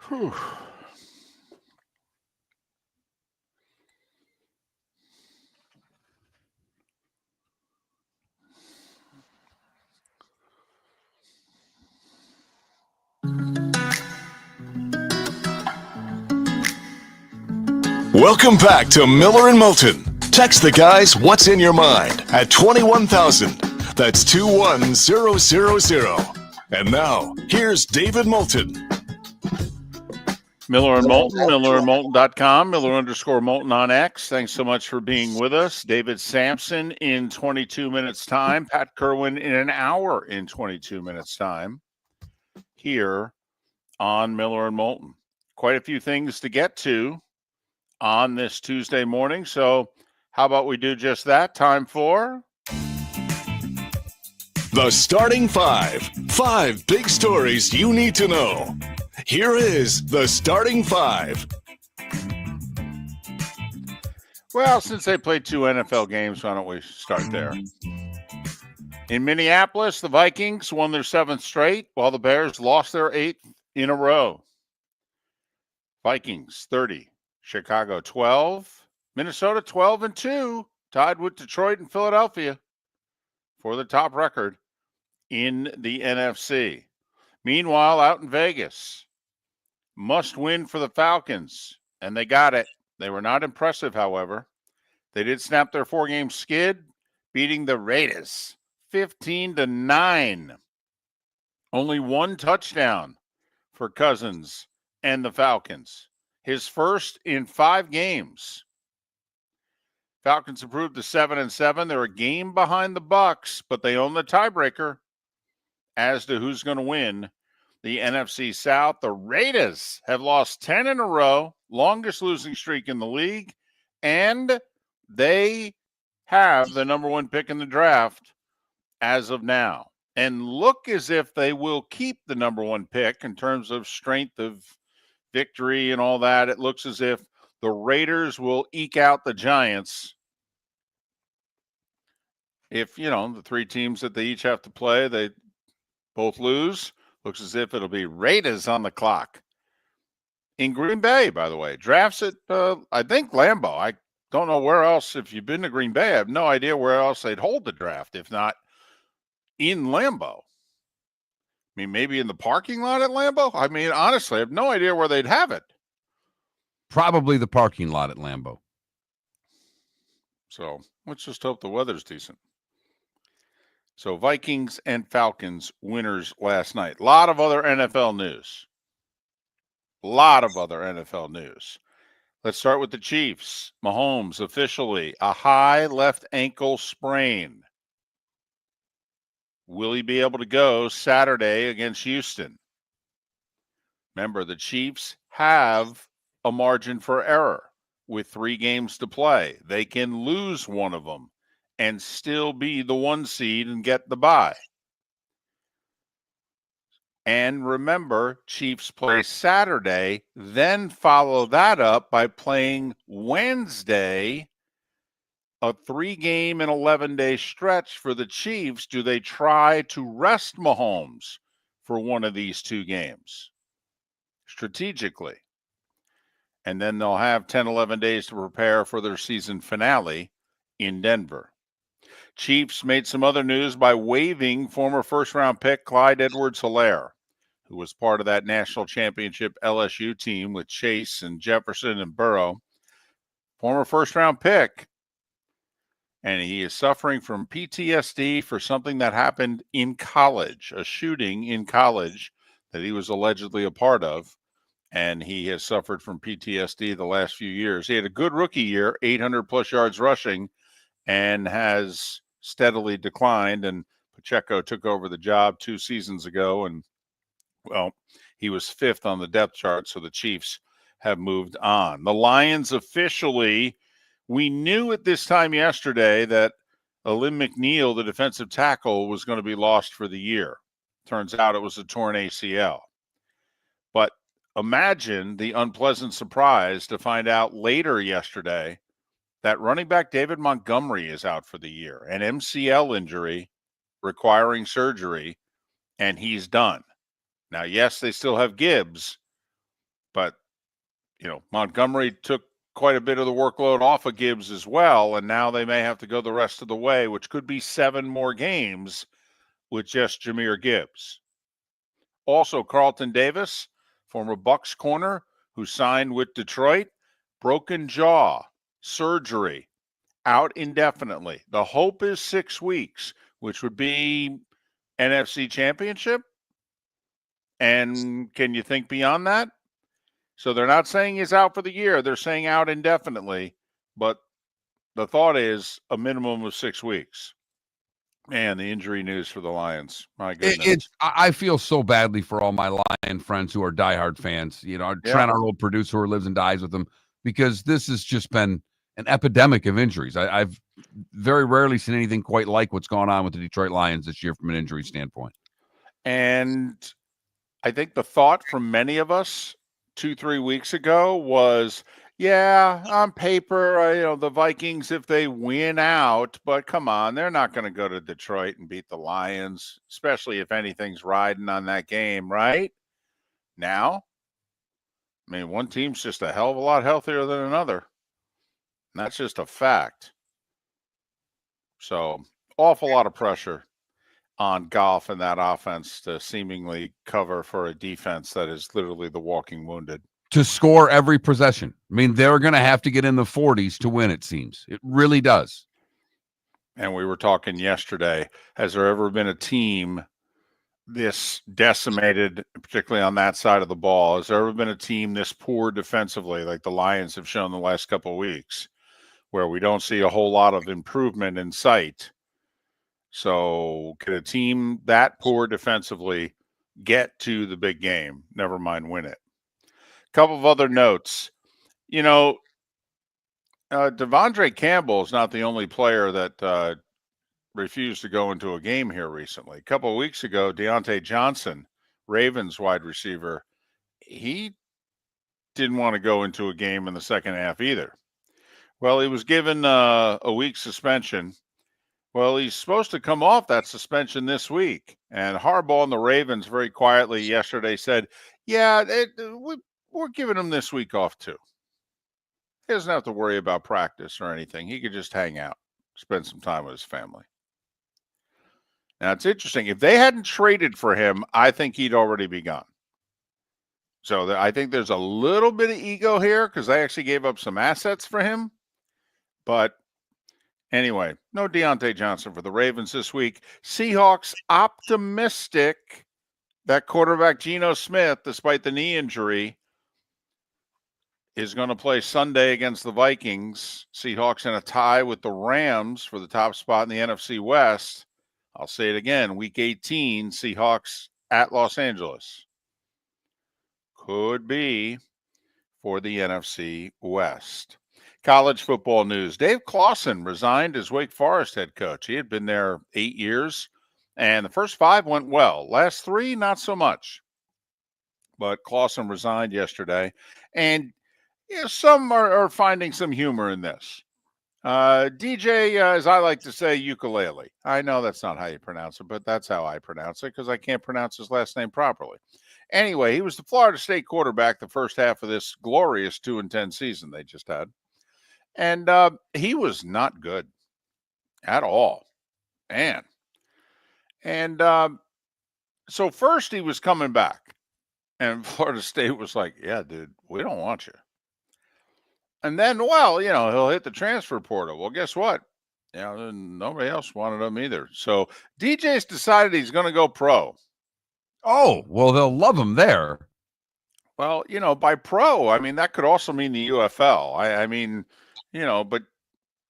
Whew. Welcome back to Miller and Moulton. Text the guys what's in your mind at 21,000. That's 21000. And now, here's David Moulton. Miller and Moulton, millerandmoulton.com, Miller_Moulton on X. Thanks so much for being with us. David Samson in 22 minutes time. Pat Kirwan in an hour in 22 minutes time here on Miller and Moulton. Quite a few things to get to on this Tuesday morning. So how about we do just that? Time for The Starting Five. 5 big stories you need to know. Here is the Starting Five. Well, since they played 2 NFL games, why don't we start there? In Minneapolis, the Vikings won their 7th straight, while the Bears lost their 8th in a row. Vikings 30, Chicago 12, Minnesota 12-2, tied with Detroit and Philadelphia for the top record in the NFC. Meanwhile, out in Vegas, must win for the Falcons, and they got it. They were not impressive, however. They did snap their 4-game skid, beating the Raiders 15-9. Only 1 touchdown for Cousins and the Falcons. His first in 5 games. Falcons improved to 7-7. They're a game behind the Bucs, but they own the tiebreaker as to who's going to win the NFC South. The Raiders have lost 10 in a row, longest losing streak in the league, and they have the number 1 pick in the draft as of now, and look as if they will keep the number 1 pick in terms of strength of victory and all that. It looks as if the Raiders will eke out the Giants. If, the 3 teams that they each have to play, they both lose, looks as if it'll be Raiders on the clock. In Green Bay, by the way, drafts at, I think, Lambeau. I don't know where else. If you've been to Green Bay, I have no idea where else they'd hold the draft, if not in Lambeau. I mean, maybe in the parking lot at Lambeau? I mean, honestly, I have no idea where they'd have it. Probably the parking lot at Lambeau. So let's just hope the weather's decent. So Vikings and Falcons winners last night. A lot of other NFL news. Let's start with the Chiefs. Mahomes officially a high left ankle sprain. Will he be able to go Saturday against Houston? Remember, the Chiefs have a margin for error with 3 games to play. They can lose one of them and still be the 1 seed and get the bye. And remember, Chiefs play Saturday, then follow that up by playing Wednesday, a 3-game and 11-day stretch for the Chiefs. Do they try to rest Mahomes for one of these 2 games strategically? And then they'll have 10, 11 days to prepare for their season finale in Denver. Chiefs made some other news by waiving former first-round pick Clyde Edwards-Helaire, who was part of that national championship LSU team with Chase and Jefferson and Burrow. Former first-round pick. And he is suffering from PTSD for something that happened in college, a shooting in college that he was allegedly a part of. And he has suffered from PTSD the last few years. He had a good rookie year, 800-plus yards rushing, and has steadily declined. And Pacheco took over the job 2 seasons ago. And, well, he was 5th on the depth chart. So the Chiefs have moved on. The Lions officially, we knew at this time yesterday that Alim McNeil, the defensive tackle, was going to be lost for the year. Turns out it was a torn ACL. But imagine the unpleasant surprise to find out later yesterday that running back David Montgomery is out for the year, an MCL injury requiring surgery, and he's done. Now, yes, they still have Gibbs, but, Montgomery took quite a bit of the workload off of Gibbs as well, and now they may have to go the rest of the way, which could be 7 more games with just Jahmyr Gibbs. Also, Carlton Davis, former Bucks corner, who signed with Detroit, broken jaw, surgery, out indefinitely. The hope is 6 weeks, which would be NFC Championship. And can you think beyond that? So they're not saying he's out for the year. They're saying out indefinitely. But the thought is a minimum of 6 weeks. Man, the injury news for the Lions. My goodness. I feel so badly for all my Lion friends who are diehard fans. Trent, our old producer who lives and dies with them, because this has just been an epidemic of injuries. I've very rarely seen anything quite like what's gone on with the Detroit Lions this year from an injury standpoint. And I think the thought from many of us 2-3 weeks ago was, yeah, on paper, the Vikings, if they win out, but come on, they're not going to go to Detroit and beat the Lions, especially if anything's riding on that game, right? Now, one team's just a hell of a lot healthier than another. And that's just a fact. So, awful lot of pressure on Goff and that offense to seemingly cover for a defense that is literally the walking wounded. To score every possession. They're going to have to get in the 40s to win, it seems. It really does. And we were talking yesterday, has there ever been a team this decimated, particularly on that side of the ball? Has there ever been a team this poor defensively, like the Lions have shown the last couple of weeks, where we don't see a whole lot of improvement in sight? So could a team that poor defensively get to the big game, never mind win it? Couple of other notes. Devondre Campbell is not the only player that refused to go into a game here recently. A couple of weeks ago, Deontay Johnson, Ravens wide receiver, he didn't want to go into a game in the second half either. Well, he was given a week suspension. Well, he's supposed to come off that suspension this week. And Harbaugh and the Ravens very quietly yesterday said, yeah, we're giving him this week off too. He doesn't have to worry about practice or anything. He could just hang out, spend some time with his family. Now, it's interesting. If they hadn't traded for him, I think he'd already be gone. So I think there's a little bit of ego here because they actually gave up some assets for him. But anyway, no Deontay Johnson for the Ravens this week. Seahawks optimistic that quarterback Geno Smith, despite the knee injury, is going to play Sunday against the Vikings. Seahawks in a tie with the Rams for the top spot in the NFC West. I'll say it again, Week 18, Seahawks at Los Angeles. Could be for the NFC West. College football news. Dave Clawson resigned as Wake Forest head coach. He had been there 8 years, and the first 5 went well. Last 3, not so much. But Clawson resigned yesterday, and some are finding some humor in this. DJ, as I like to say, ukulele. I know that's not how you pronounce it, but that's how I pronounce it because I can't pronounce his last name properly. Anyway, he was the Florida State quarterback the first half of this glorious 2-10 season they just had. And he was not good at all. Man. And so first he was coming back. And Florida State was like, yeah, dude, we don't want you. And then, he'll hit the transfer portal. Well, guess what? Nobody else wanted him either. So DJ's decided he's going to go pro. Oh, well, they'll love him there. Well, by pro, that could also mean the UFL. But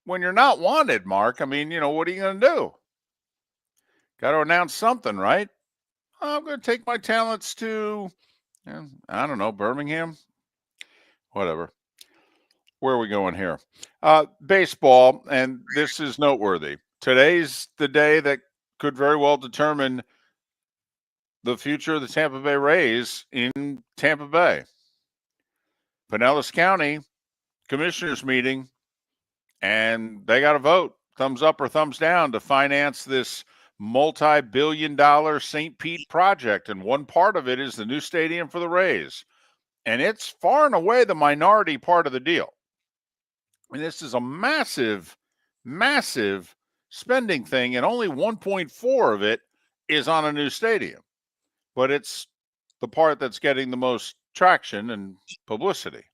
when you're not wanted, Mark, what are you going to do? Got to announce something, right? I'm going to take my talents to, I don't know, Birmingham. whatever. Where are we going here? Baseball, and this is noteworthy. Today's the day that could very well determine the future of the Tampa Bay Rays in Tampa Bay. Pinellas County Commissioners meeting, and they got to vote, thumbs up or thumbs down, to finance this multi-billion-dollar St. Pete project. And one part of it is the new stadium for the Rays. And it's far and away the minority part of the deal. I mean, this is a massive, massive spending thing, and only 1.4 of it is on a new stadium. But it's the part that's getting the most traction and publicity.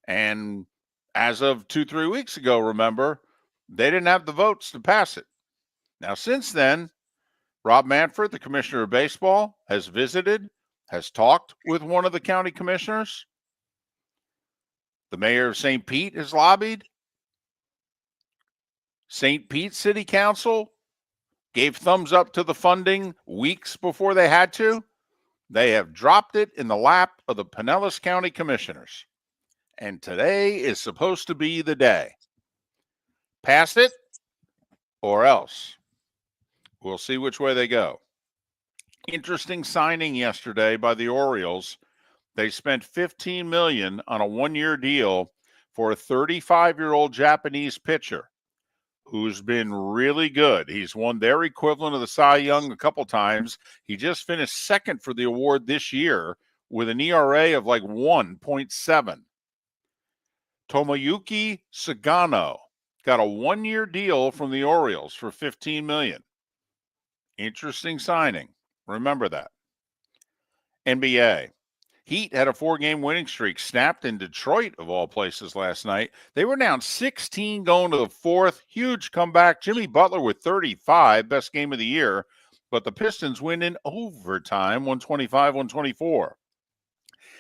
And as of 2-3 weeks ago, remember, they didn't have the votes to pass it. Now, since then, Rob Manfred, the commissioner of baseball, has visited, has talked with one of the county commissioners. The mayor of St. Pete has lobbied. St. Pete City Council gave thumbs up to the funding weeks before they had to. They have dropped it in the lap of the Pinellas County Commissioners. And today is supposed to be the day. Pass it or else. We'll see which way they go. Interesting signing yesterday by the Orioles. They spent $15 million on a one-year deal for a 35-year-old Japanese pitcher who's been really good. He's won their equivalent of the Cy Young a couple times. He just finished second for the award this year with an ERA of like 1.7. Tomoyuki Sagano got a one-year deal from the Orioles for $15 million. Interesting signing. Remember that. NBA. Heat had a 4-game winning streak snapped in Detroit, of all places, last night. They were down 16 going to the fourth. Huge comeback. Jimmy Butler with 35, best game of the year. But the Pistons win in overtime, 125-124.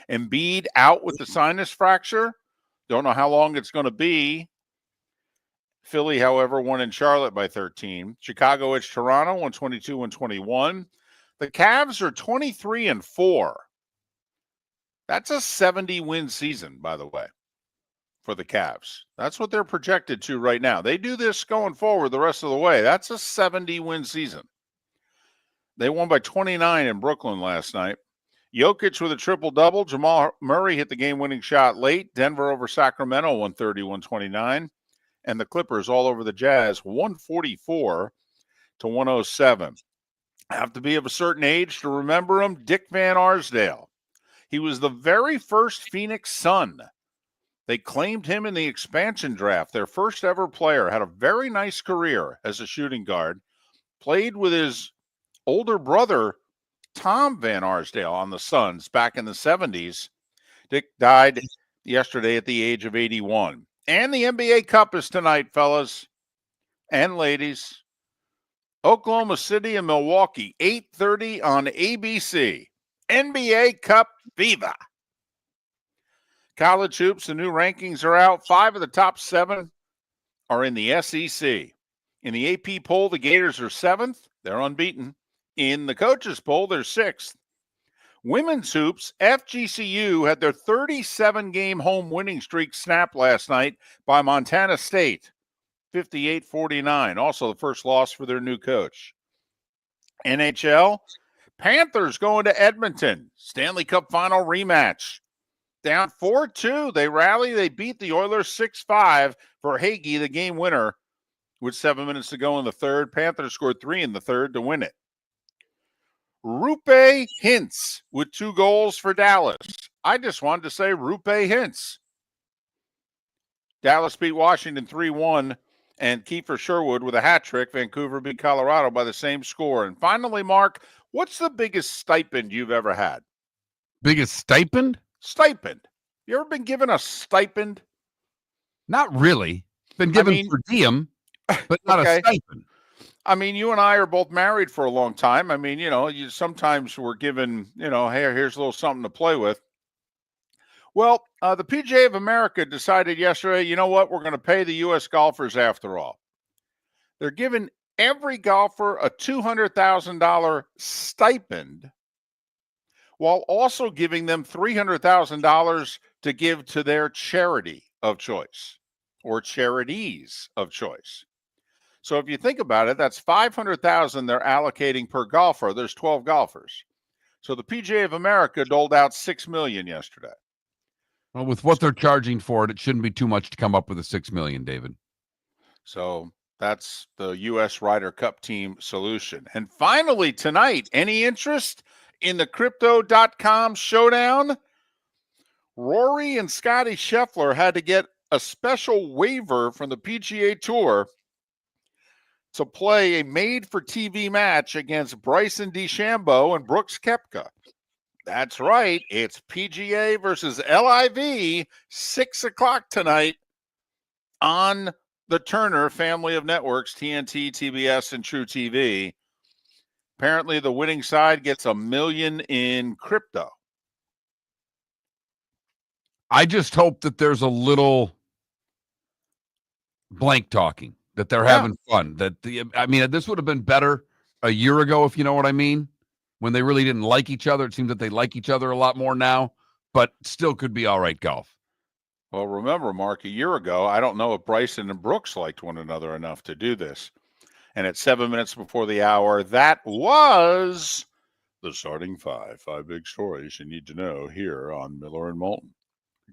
Embiid out with the sinus fracture. Don't know how long it's going to be. Philly, however, won in Charlotte by 13. Chicago edged Toronto, 122-121. The Cavs are 23-4. That's a 70-win season, by the way, for the Cavs. That's what they're projected to right now. They do this going forward the rest of the way. That's a 70-win season. They won by 29 in Brooklyn last night. Jokic with a triple-double. Jamal Murray hit the game-winning shot late. Denver over Sacramento, 130-129. And the Clippers all over the Jazz, 144-107. Have to be of a certain age to remember him. Dick Van Arsdale. He was the very first Phoenix Sun. They claimed him in the expansion draft. Their first ever player. Had a very nice career as a shooting guard. Played with his older brother, Tom Van Arsdale, on the Suns back in the 70s. Dick died yesterday at the age of 81. And the NBA Cup is tonight, fellas and ladies. Oklahoma City and Milwaukee, 8:30 on ABC. NBA Cup Viva. College hoops, the new rankings are out. 5 of the top 7 are in the SEC. In the AP poll, the Gators are 7th. They're unbeaten. In the coaches poll, they're 6th. Women's hoops, FGCU had their 37-game home winning streak snapped last night by Montana State, 58-49. Also the first loss for their new coach. NHL, Panthers going to Edmonton. Stanley Cup final rematch. Down 4-2. They rally. They beat the Oilers 6-5 for Hagee, the game winner, with 7 minutes to go in the third. Panthers scored 3 in the third to win it. Rupe Hintz with 2 goals for Dallas. I just wanted to say Rupe Hintz. Dallas beat Washington 3-1, and Kiefer Sherwood with a hat trick. Vancouver beat Colorado by the same score. And finally, Mark, what's the biggest stipend you've ever had? Biggest stipend? Stipend. You ever been given a stipend? Not really. Been given per diem, but not okay. a stipend. I mean, you and I are both married for a long time. I mean, you sometimes we're given, hey, here's a little something to play with. Well, the PGA of America decided yesterday, you know what? We're going to pay the U.S. golfers after all. They're giving every golfer a $200,000 stipend while also giving them $300,000 to give to their charity of choice or charities of choice. So if you think about it, that's $500,000 they're allocating per golfer. There's 12 golfers. So the PGA of America doled out $6 million yesterday. Well, with what they're charging for it shouldn't be too much to come up with a $6 million, David. So that's the U.S. Ryder Cup team solution. And finally tonight, any interest in the Crypto.com showdown? Rory and Scotty Scheffler had to get a special waiver from the PGA Tour to play a made-for-TV match against Bryson DeChambeau and Brooks Koepka. That's right. It's PGA versus LIV, 6 o'clock tonight on the Turner family of networks, TNT, TBS, and True TV. Apparently, the winning side gets $1 million in crypto. I just hope that there's a little blank talking, that they're having fun. This would have been better a year ago, if you know what I mean, when they really didn't like each other. It seems that they like each other a lot more now, but still could be all right golf. Well, remember, Mark, a year ago, I don't know if Bryson and Brooks liked one another enough to do this. And at 7 minutes before the hour, that was the starting five big stories you need to know here on Miller and Moulton.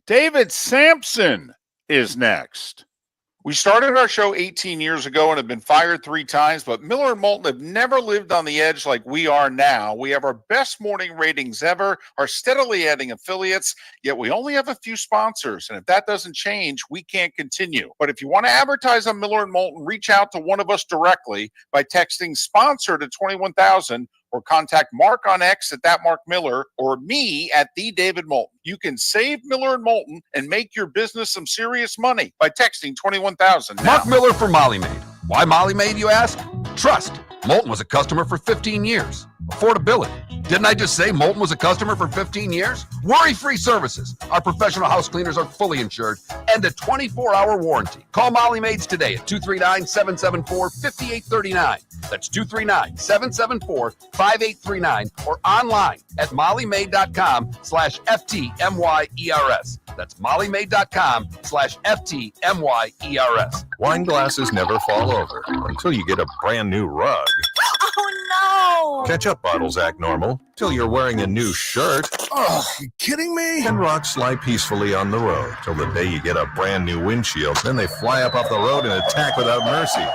David Samson is next. We started our show 18 years ago and have been fired 3 times, but Miller and Moulton have never lived on the edge like we are now. We have our best morning ratings ever, are steadily adding affiliates, yet we only have a few sponsors. And if that doesn't change, we can't continue. But if you want to advertise on Miller and Moulton, reach out to one of us directly by texting sponsor to 21,000 or contact Mark on X at that Mark Miller or me at the David Moulton. You can save Miller and Moulton and make your business some serious money by texting 21,000 now. Mark Miller for Molly Maid. Why Molly Maid, you ask? Trust. Moulton was a customer for 15 years. Affordability. Didn't I just say Moulton was a customer for 15 years? Worry-free services. Our professional house cleaners are fully insured and a 24-hour warranty. Call Molly Maids today at 239-774-5839. That's 239-774-5839 or online at mollymaid.com/FTMYERS. That's mollymaid.com/FTMYERS. Wine glasses never fall over until you get a brand new rug. Oh, no! Ketchup bottles act normal till you're wearing a new shirt. Oh, you kidding me? And rocks slide peacefully on the road till the day you get a brand new windshield. Then they fly up off the road and attack without mercy.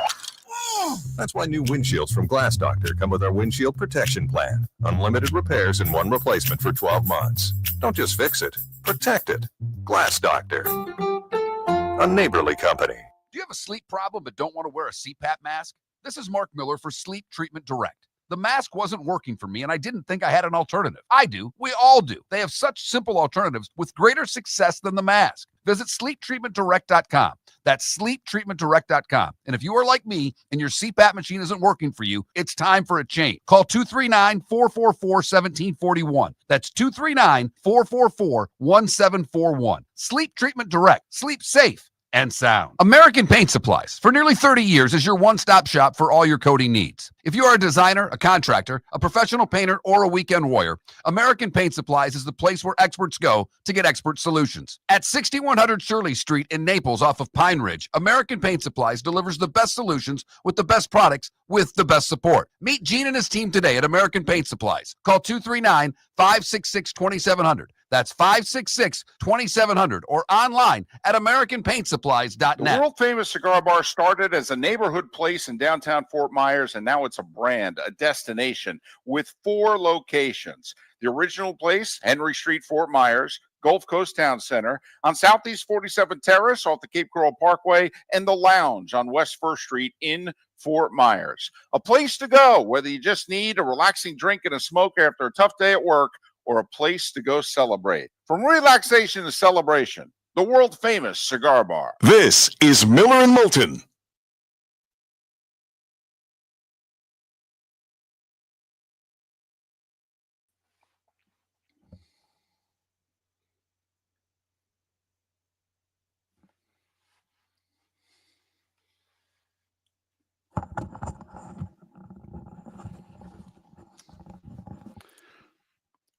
That's why new windshields from Glass Doctor come with our windshield protection plan. Unlimited repairs and 1 replacement for 12 months. Don't just fix it, protect it. Glass Doctor, a neighborly company. Do you have a sleep problem but don't want to wear a CPAP mask? This is Mark Miller for Sleep Treatment Direct. The mask wasn't working for me, and I didn't think I had an alternative. I do. We all do. They have such simple alternatives with greater success than the mask. Visit sleeptreatmentdirect.com. That's sleeptreatmentdirect.com. And if you are like me and your CPAP machine isn't working for you, it's time for a change. Call 239-444-1741. That's 239-444-1741. Sleep Treatment Direct. Sleep safe and sound. American Paint Supplies, for nearly 30 years, is your one-stop shop for all your coating needs. If you are a designer, a contractor, a professional painter, or a weekend warrior, American Paint Supplies is the place where experts go to get expert solutions. At 6100 Shirley Street in Naples off of Pine Ridge, American Paint Supplies delivers the best solutions with the best products with the best support. Meet Gene and his team today at American Paint Supplies. Call 239-566-2700. That's 566-2700 or online at AmericanPaintSupplies.net. The world-famous cigar bar started as a neighborhood place in downtown Fort Myers, and now it's a brand, a destination with 4 locations. The original place, Henry Street, Fort Myers, Gulf Coast Town Center, on Southeast 47th Terrace off the Cape Coral Parkway, and the Lounge on West 1st Street in Fort Myers. A place to go, whether you just need a relaxing drink and a smoke after a tough day at work, or a place to go celebrate. From relaxation to celebration, the world-famous cigar bar. This is Miller and Moulton.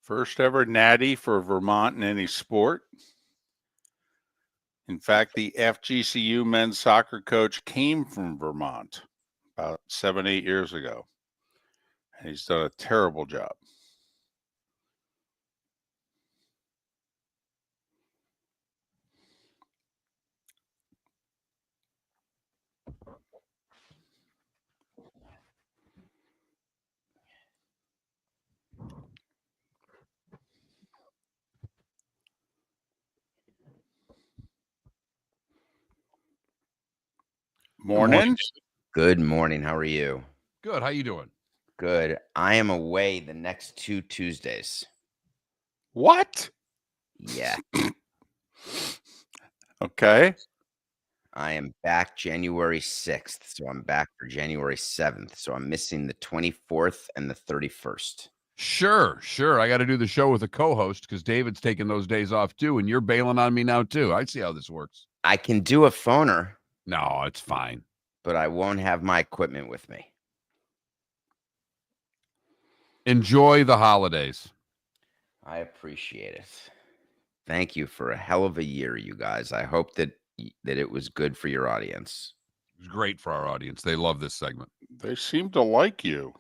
First ever natty for Vermont in any sport. In fact, the FGCU men's soccer coach came from Vermont about 7-8 years ago. And he's done a terrible job. Morning. Good morning. How are you? Good. How you doing? Good. I am away the next 2 Tuesdays. What? Yeah. Okay. I am back January 6th. So I'm back for January 7th. So I'm missing the 24th and the 31st. Sure. I got to do the show with a co-host because David's taking those days off too, and you're bailing on me now too. I see how this works. I can do a phoner. No, it's fine. But I won't have my equipment with me. Enjoy the holidays. I appreciate it. Thank you for a hell of a year, you guys. I hope that it was good for your audience. It was great for our audience. They love this segment. They seem to like you.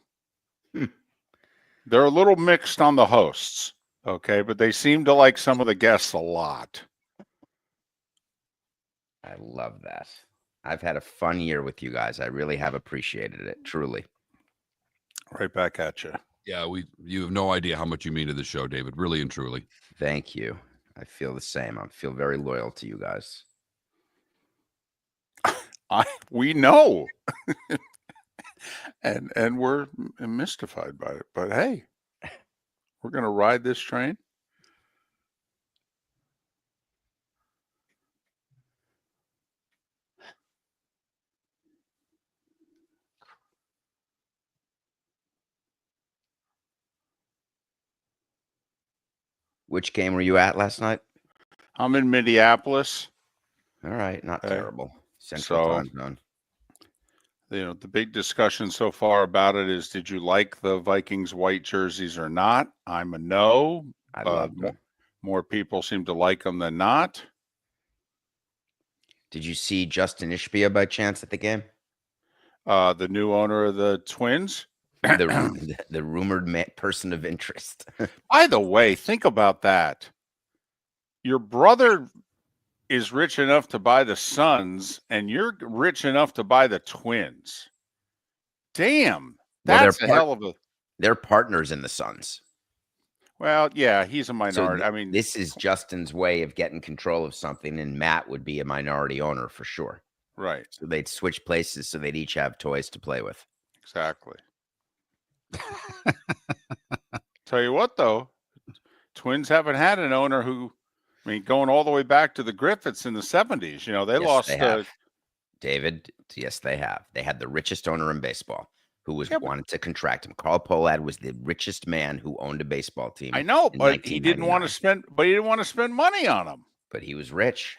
They're a little mixed on the hosts, okay, but they seem to like some of the guests a lot. I love that. I've had a fun year with you guys. I really have appreciated it, truly. Right back at you. Yeah, you have no idea how much you mean to the show, David. Really and truly. Thank you. I feel the same. I feel very loyal to you guys. We know. and we're mystified by it. But hey, we're going to ride this train. Which game were you at last night? I'm in Minneapolis. All right, not Okay. terrible. Central time zone. You know, the big discussion so far about it is, did you like the Vikings white jerseys or not? I'm a no. I love them. More people seem to like them than not. Did you see Justin Ishbia by chance at the game? The new owner of the Twins. The rumored person of interest. By the way, think about that. Your brother is rich enough to buy the Suns, and you're rich enough to buy the Twins. Damn, that's a hell of a. They're partners in the Suns. Well, yeah, he's a minority. So I mean, this is Justin's way of getting control of something, and Matt would be a minority owner for sure. Right. So they'd switch places so they'd each have toys to play with. Exactly. Tell you what, though, Twins haven't had an owner who, I mean, going all the way back to the Griffiths in the 70s, you know, they lost. David, yes, they have. They had the richest owner in baseball who wanted to contract him. Carl Pohlad was the richest man who owned a baseball team. I know, but he didn't want to spend. But he didn't want to spend money on them. But he was rich.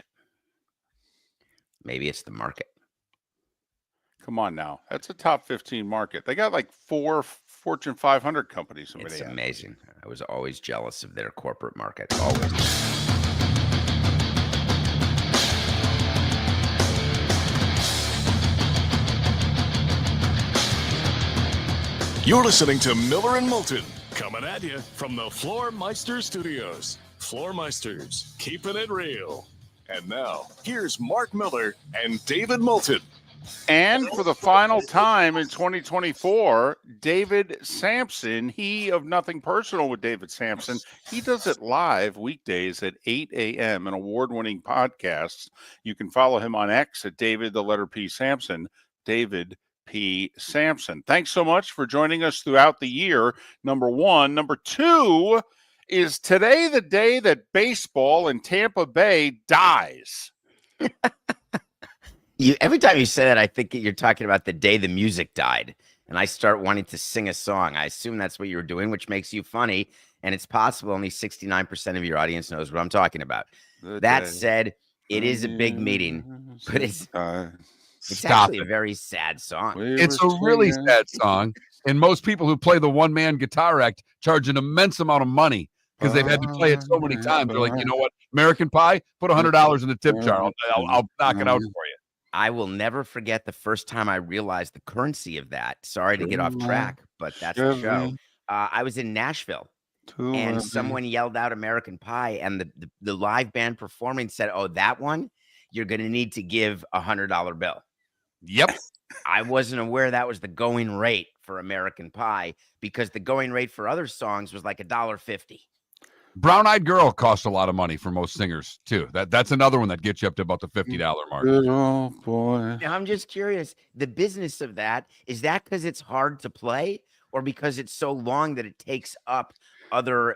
Maybe it's the market. Come on now, that's a top 15 market. They got like 4 Fortune 500 companies. It's amazing. I was always jealous of their corporate market. Always. You're listening to Miller and Moulton, coming at you from the Floor Meister Studios. Floor Meisters, keeping it real. And now, here's Mark Miller and David Moulton. And for the final time in 2024, David Samson, he of Nothing Personal with David Samson, he does it live weekdays at 8 a.m., an award-winning podcast. You can follow him on X at David, the letter P. Samson, David P. Samson. Thanks so much for joining us throughout the year, number one. Number two, is today the day that baseball in Tampa Bay dies? Every time you say that, I think you're talking about the day the music died, and I start wanting to sing a song. I assume that's what you're doing, which makes you funny, and it's possible only 69% of your audience knows what I'm talking about. That said, it is a big meeting, but it's actually a very sad song. It's a really sad song, and most people who play the one-man guitar act charge an immense amount of money because they've had to play it so many times. They're like, you know what, American Pie, put $100 in the tip jar. I'll knock it out for you. I will never forget the first time I realized the currency of that. Sorry to get off track, but that's the show. I was in Nashville, and someone yelled out American Pie, and the live band performing said, "Oh, that one, you're going to need to give $100 bill." Yep. I wasn't aware that was the going rate for American Pie, because the going rate for other songs was like $1.50. Brown Eyed Girl costs a lot of money for most singers too. That's another one that gets you up to about the $50 mark. Good old boy. Now, I'm just curious, the business of that, is that because it's hard to play, or because it's so long that it takes up other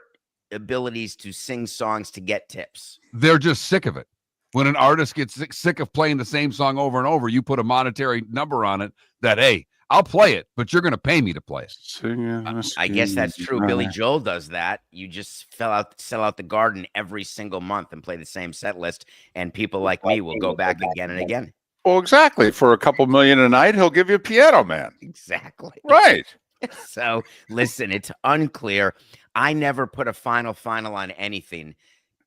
abilities to sing songs to get tips? They're just sick of it. When an artist gets sick of playing the same song over and over, you put a monetary number on it that, hey, I'll play it, but you're going to pay me to play it. I guess that's true. Billy Joel does that. You just sell out the Garden every single month and play the same set list, and people like me will go back again and again. Well, exactly. For a couple million a night, he'll give you a Piano Man. Exactly. Right. So, listen, it's unclear. I never put a final on anything.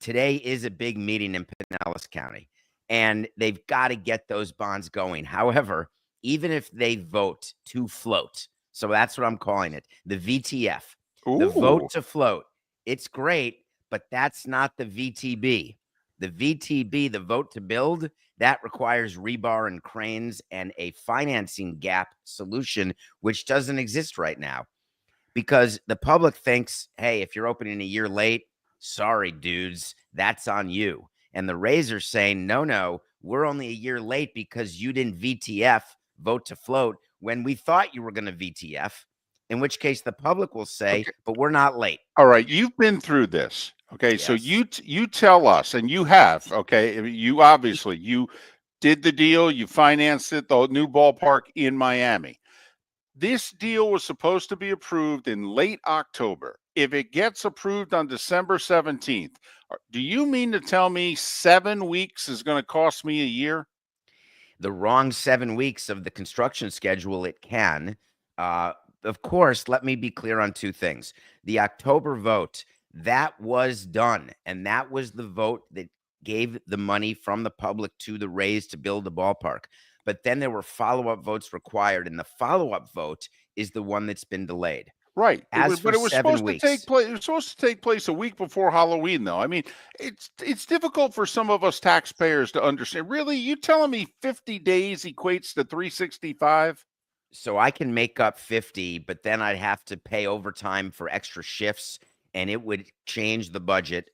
Today is a big meeting in Pinellas County, and they've got to get those bonds going. However, even if they vote to float, so that's what I'm calling it, the VTF, the vote to float, it's great, but that's not the VTB. The VTB, the vote to build, that requires rebar and cranes and a financing gap solution, which doesn't exist right now, because the public thinks, hey, if you're opening a year late, sorry, dudes, that's on you. And the Rays are saying, no, we're only a year late because you didn't VTF, vote to float, when we thought you were going to VTF, in which case the public will say, okay, but we're not late. All right, you've been through this. Okay, yes. So you tell us, and you have, okay, you obviously, you did the deal, you financed it, the new ballpark in Miami. This deal was supposed to be approved in late October. If it gets approved on December 17th, do you mean to tell me 7 weeks is going to cost me a year? The wrong 7 weeks of the construction schedule, it can. Of course, let me be clear on two things. The October vote, that was done, and that was the vote that gave the money from the public to the Rays to build the ballpark. But then there were follow-up votes required, and the follow-up vote is the one that's been delayed. Right. But it was supposed to take place. It was supposed to take place a week before Halloween, though. I mean, it's difficult for some of us taxpayers to understand. Really, you telling me 50 days equates to 365? So I can make up 50, but then I'd have to pay overtime for extra shifts, and it would change the budget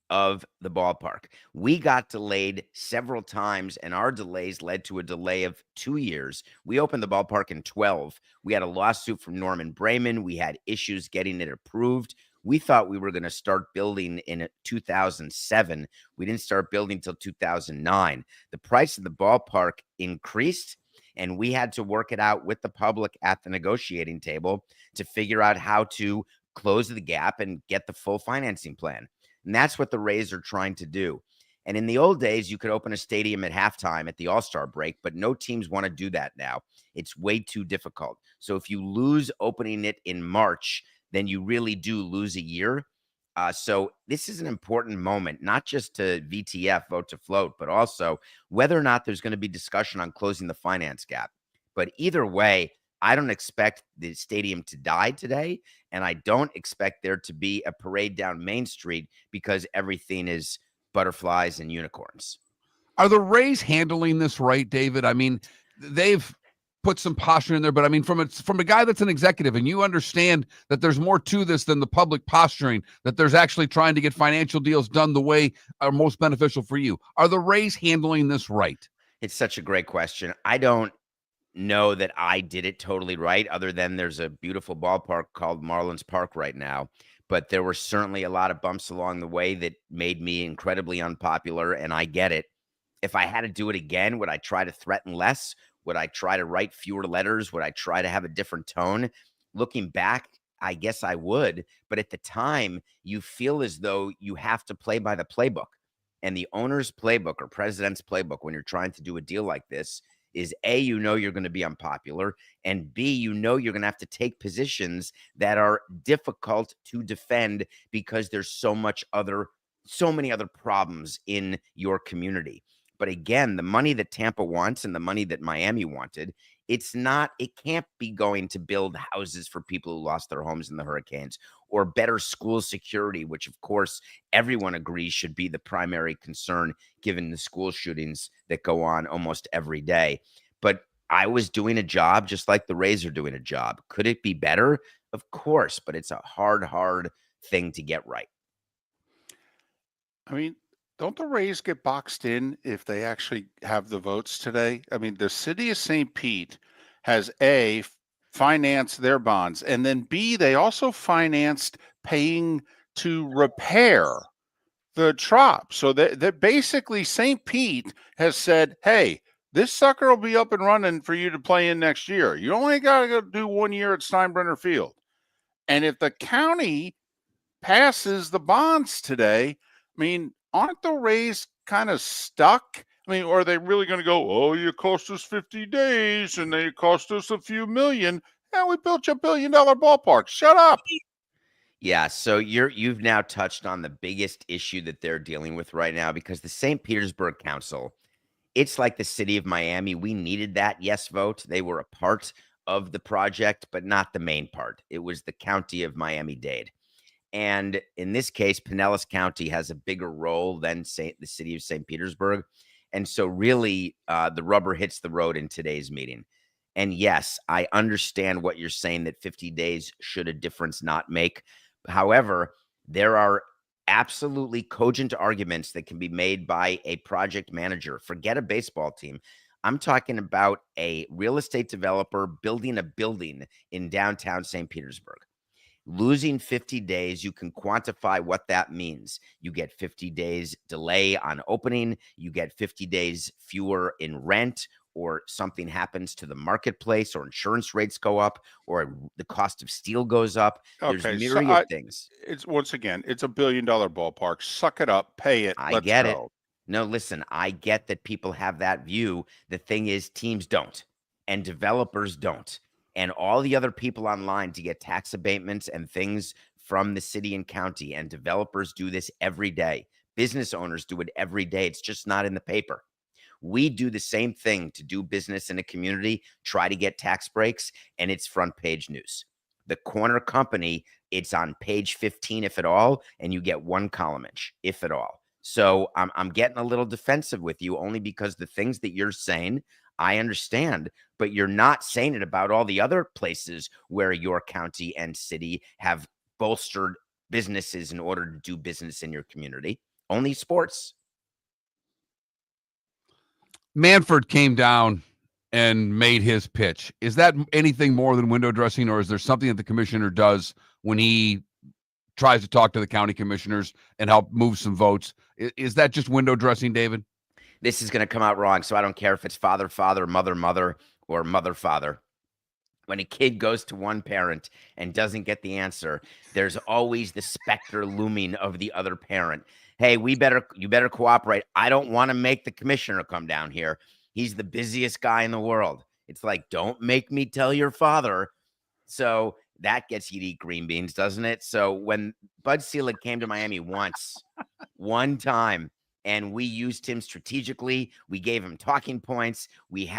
of the ballpark. We got delayed several times, and our delays led to a delay of 2 years. We opened the ballpark in 12. We had a lawsuit from Norman Brayman. We had issues getting it approved. We thought we were going to start building in 2007. We didn't start building until 2009. The price of the ballpark increased, and we had to work it out with the public at the negotiating table to figure out how to close the gap and get the full financing plan. And that's what the Rays are trying to do. And in the old days, you could open a stadium at halftime at the All-Star break, but no teams want to do that now. It's way too difficult. So if you lose opening it in March, then you really do lose a year. So this is an important moment, not just to VTF, vote to float, but also whether or not there's going to be discussion on closing the finance gap. But either way, I don't expect the stadium to die today, and I don't expect there to be a parade down Main Street because everything is butterflies and unicorns. Are the Rays handling this right, David? I mean, they've put some posture in there, but I mean, from a guy that's an executive, and you understand that there's more to this than the public posturing, that there's actually trying to get financial deals done the way are most beneficial for you. Are the Rays handling this right? It's such a great question. I don't know that I did it totally right, other than there's a beautiful ballpark called Marlins Park right now. But there were certainly a lot of bumps along the way that made me incredibly unpopular, and I get it. If I had to do it again, would I try to threaten less? Would I try to write fewer letters? Would I try to have a different tone? Looking back, I guess I would. But at the time, you feel as though you have to play by the playbook. And the owner's playbook or president's playbook when you're trying to do a deal like this is A, you know you're going to be unpopular, and B, you know you're going to have to take positions that are difficult to defend because there's so many other problems in your community. But again, the money that Tampa wants and the money that Miami wanted, it can't be going to build houses for people who lost their homes in the hurricanes, or better school security, which of course everyone agrees should be the primary concern given the school shootings that go on almost every day. But I was doing a job just like the Rays are doing a job. Could it be better? Of course, but it's a hard thing to get right. I mean, don't the Rays get boxed in if they actually have the votes today? I mean, the city of St. Pete has A, financed their bonds, and then B, they also financed paying to repair the Trop. So that basically St. Pete has said, hey, this sucker will be up and running for you to play in next year. You only got to go do 1 year at Steinbrenner Field. And if the county passes the bonds today, I mean, aren't the Rays kind of stuck? I mean, are they really going to go, oh, you cost us 50 days and they cost us a few million? Yeah, we built you $1 billion ballpark. Shut up. Yeah, so you've now touched on the biggest issue that they're dealing with right now, because the St. Petersburg Council, it's like the city of Miami. We needed that yes vote. They were a part of the project, but not the main part. It was the county of Miami-Dade. And in this case, Pinellas County has a bigger role than the city of St. Petersburg. And so really the rubber hits the road in today's meeting. And yes, I understand what you're saying, that 50 days should a difference not make. However, there are absolutely cogent arguments that can be made by a project manager. Forget a baseball team. I'm talking about a real estate developer building a building in downtown St. Petersburg. Losing 50 days, you can quantify what that means. You get 50 days delay on opening. You get 50 days fewer in rent, or something happens to the marketplace, or insurance rates go up, or the cost of steel goes up. There's myriad things. It's once again, it's $1 billion ballpark. Suck it up, pay it. I get it. No, listen, I get that people have that view. The thing is, teams don't, and developers don't. And all the other people online to get tax abatements and things from the city and county, and developers do this every day. Business owners do it every day. It's just not in the paper. We do the same thing to do business in a community, try to get tax breaks, and it's front page news. The corner company, it's on page 15, if at all, and you get one column inch, if at all. So I'm getting a little defensive with you, only because the things that you're saying, I understand, but you're not saying it about all the other places where your county and city have bolstered businesses in order to do business in your community. Only sports. Manfred came down and made his pitch. Is that anything more than window dressing, or is there something that the commissioner does when he tries to talk to the county commissioners and help move some votes? Is that just window dressing, David? This is going to come out wrong, so I don't care if it's father, mother, or mother, father. When a kid goes to one parent and doesn't get the answer, there's always the specter looming of the other parent. Hey, you better cooperate. I don't want to make the commissioner come down here. He's the busiest guy in the world. It's like, don't make me tell your father. So that gets you to eat green beans, doesn't it? So when Bud Selig came to Miami one time, and we used him strategically, we gave him talking points. We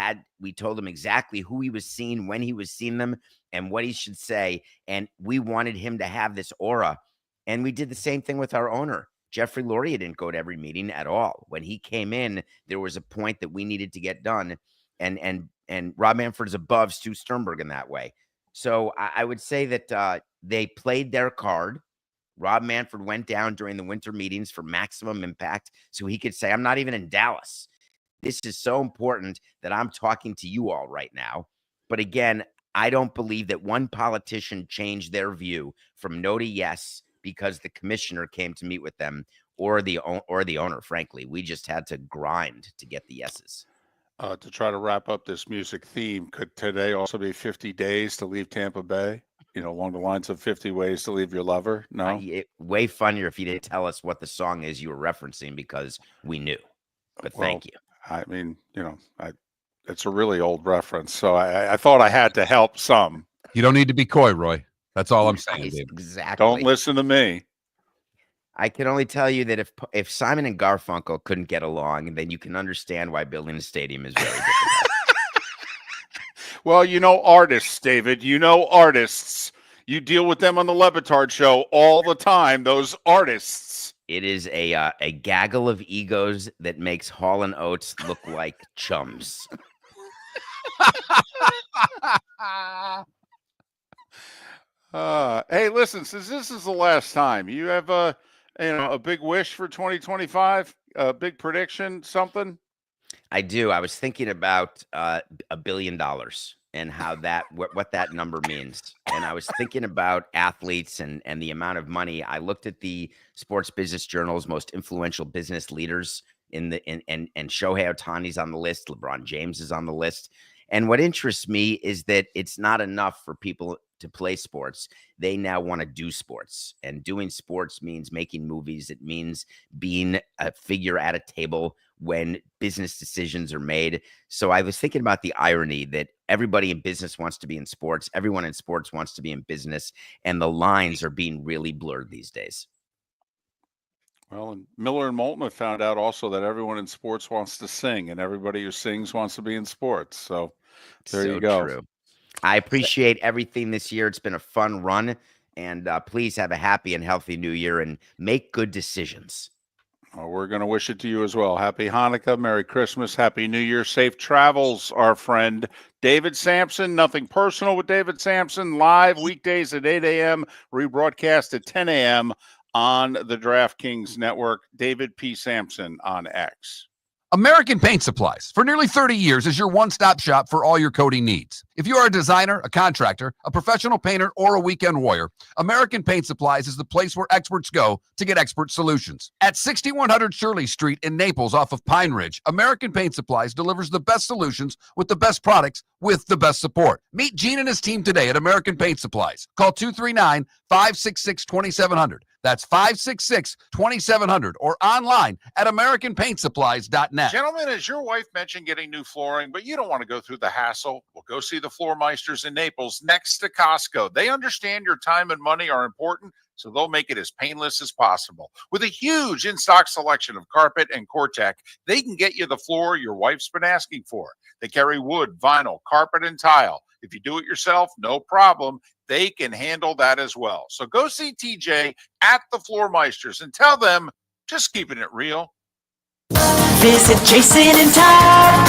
told him exactly who he was seeing, when he was seeing them, and what he should say. And we wanted him to have this aura. And we did the same thing with our owner. Jeffrey Loria didn't go to every meeting at all. When he came in, there was a point that we needed to get done. And Rob Manfred is above Stu Sternberg in that way. So I would say that they played their card. Rob Manfred went down during the winter meetings for maximum impact, so he could say, I'm not even in Dallas. This is so important that I'm talking to you all right now. But again, I don't believe that one politician changed their view from no to yes because the commissioner came to meet with them, or the owner. Frankly, we just had to grind to get the yeses. To try to wrap up this music theme, could today also be 50 days to leave Tampa Bay? Along the lines of 50 ways to leave your lover? No? Way funnier if you didn't tell us what the song is you were referencing, because we knew. But thank you. I mean, It's a really old reference, so I thought I had to help some. You don't need to be coy, Roy. That's all I'm saying, Nice, David. exactly. Don't listen to me. I can only tell you that if Simon and Garfunkel couldn't get along, then you can understand why building a stadium is very difficult. Well, you know artists, David. You know artists. You deal with them on the Levitard show all the time, those artists. It is a gaggle of egos that makes Hall & Oates look like chums. Hey, listen, since this is the last time, you have a big wish for 2025, a big prediction, something? I do. I was thinking about $1 billion and how what that number means. And I was thinking about athletes and the amount of money. I looked at the Sports Business Journal's most influential business leaders and Shohei Ohtani's on the list. LeBron James is on the list. And what interests me is that it's not enough for people to play sports. They now want to do sports, and doing sports means making movies. It means being a figure at a table when business decisions are made. So I was thinking about the irony that everybody in business wants to be in sports. Everyone in sports wants to be in business, and the lines are being really blurred these days. Well, and Miller and Moulton have found out also that everyone in sports wants to sing, and everybody who sings wants to be in sports. So there you go. True. I appreciate everything this year. It's been a fun run, and please have a happy and healthy new year and make good decisions. We're going to wish it to you as well. Happy Hanukkah, Merry Christmas, Happy New Year, safe travels, our friend David Samson. Nothing personal with David Samson. Live weekdays at 8 a.m., rebroadcast at 10 a.m. on the DraftKings Network. David P. Samson on X. American Paint Supplies, for nearly 30 years, is your one-stop shop for all your coating needs. If you are a designer, a contractor, a professional painter, or a weekend warrior, American Paint Supplies is the place where experts go to get expert solutions. At 6100 Shirley Street in Naples off of Pine Ridge, American Paint Supplies delivers the best solutions with the best products with the best support. Meet Gene and his team today at American Paint Supplies. Call 239-566-2700. That's 566-2700 or online at AmericanPaintSupplies.net. Gentlemen, as your wife mentioned getting new flooring, but you don't want to go through the hassle, well, go see the Floor Meisters in Naples next to Costco. They understand your time and money are important, so they'll make it as painless as possible. With a huge in-stock selection of carpet and Cortec, they can get you the floor your wife's been asking for. They carry wood, vinyl, carpet, and tile. If you do it yourself, no problem. They can handle that as well. So go see TJ at the Floor Meisters and tell them, just keeping it real. Visit Jason and Todd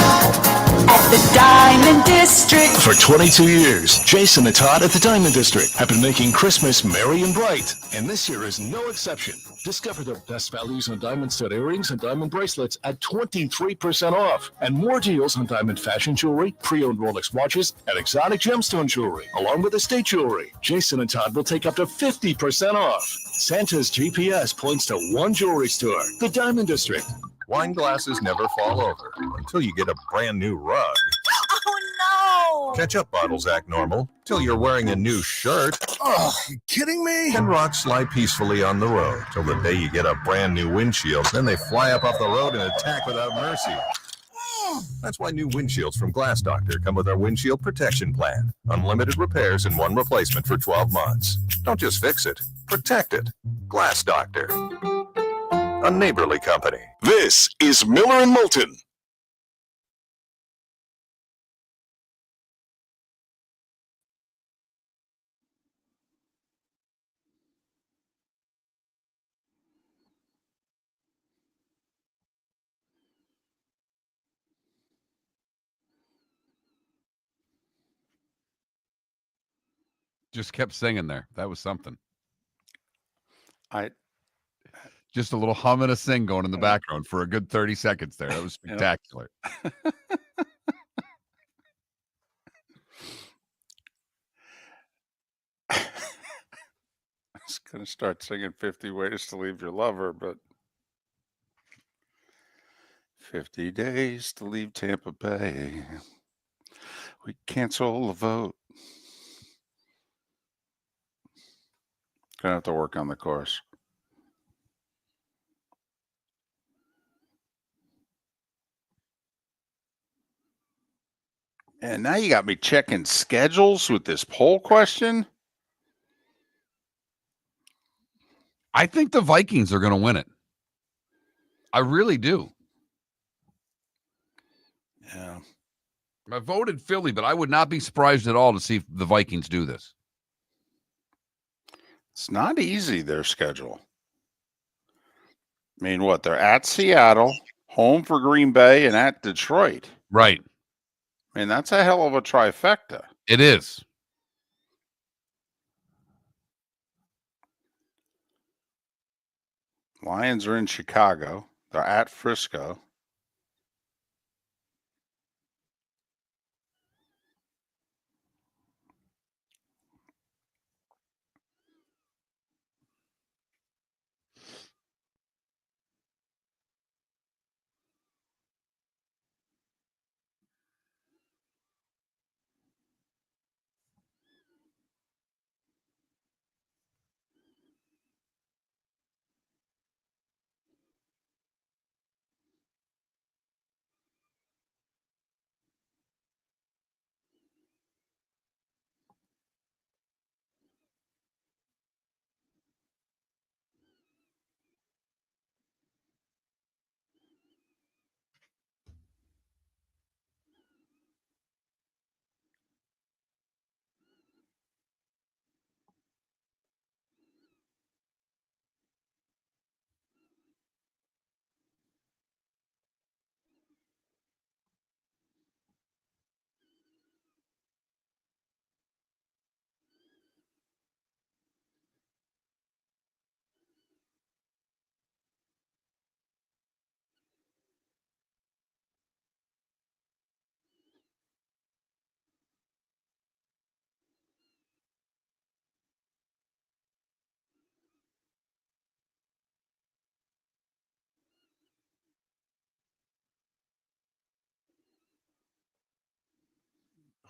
at the Diamond District. For 22 years, Jason and Todd at the Diamond District have been making Christmas merry and bright, and this year is no exception. Discover the best values on diamond stud earrings and diamond bracelets at 23% off, and more deals on diamond fashion jewelry, pre-owned Rolex watches, and exotic gemstone jewelry, along with estate jewelry. Jason and Todd will take up to 50% off. Santa's GPS points to one jewelry store, the Diamond District. Wine glasses never fall over until you get a brand new rug. Oh, Ketchup bottles act normal till you're wearing a new shirt. Oh, you kidding me? And rocks slide peacefully on the road till the day you get a brand new windshield. Then they fly up off the road and attack without mercy. That's why new windshields from Glass Doctor come with our windshield protection plan. Unlimited repairs and one replacement for 12 months. Don't just fix it, protect it. Glass Doctor, a neighborly company. This is Miller and Moulton. Just kept singing there. That was something. I Just a little hum and a sing going in the background for a good 30 seconds there. That was spectacular. I was going to start singing 50 Ways to Leave Your Lover, but 50 Days to Leave Tampa Bay. We cancel the vote. Gonna have to work on the chorus. And now you got me checking schedules with this poll question. I think the Vikings are going to win it. I really do. Yeah. I voted Philly, but I would not be surprised at all to see the Vikings do this. It's not easy, their schedule. I mean, what? They're at Seattle, home for Green Bay, and at Detroit. Right. I mean, that's a hell of a trifecta. It is. Lions are in Chicago. They're at Frisco.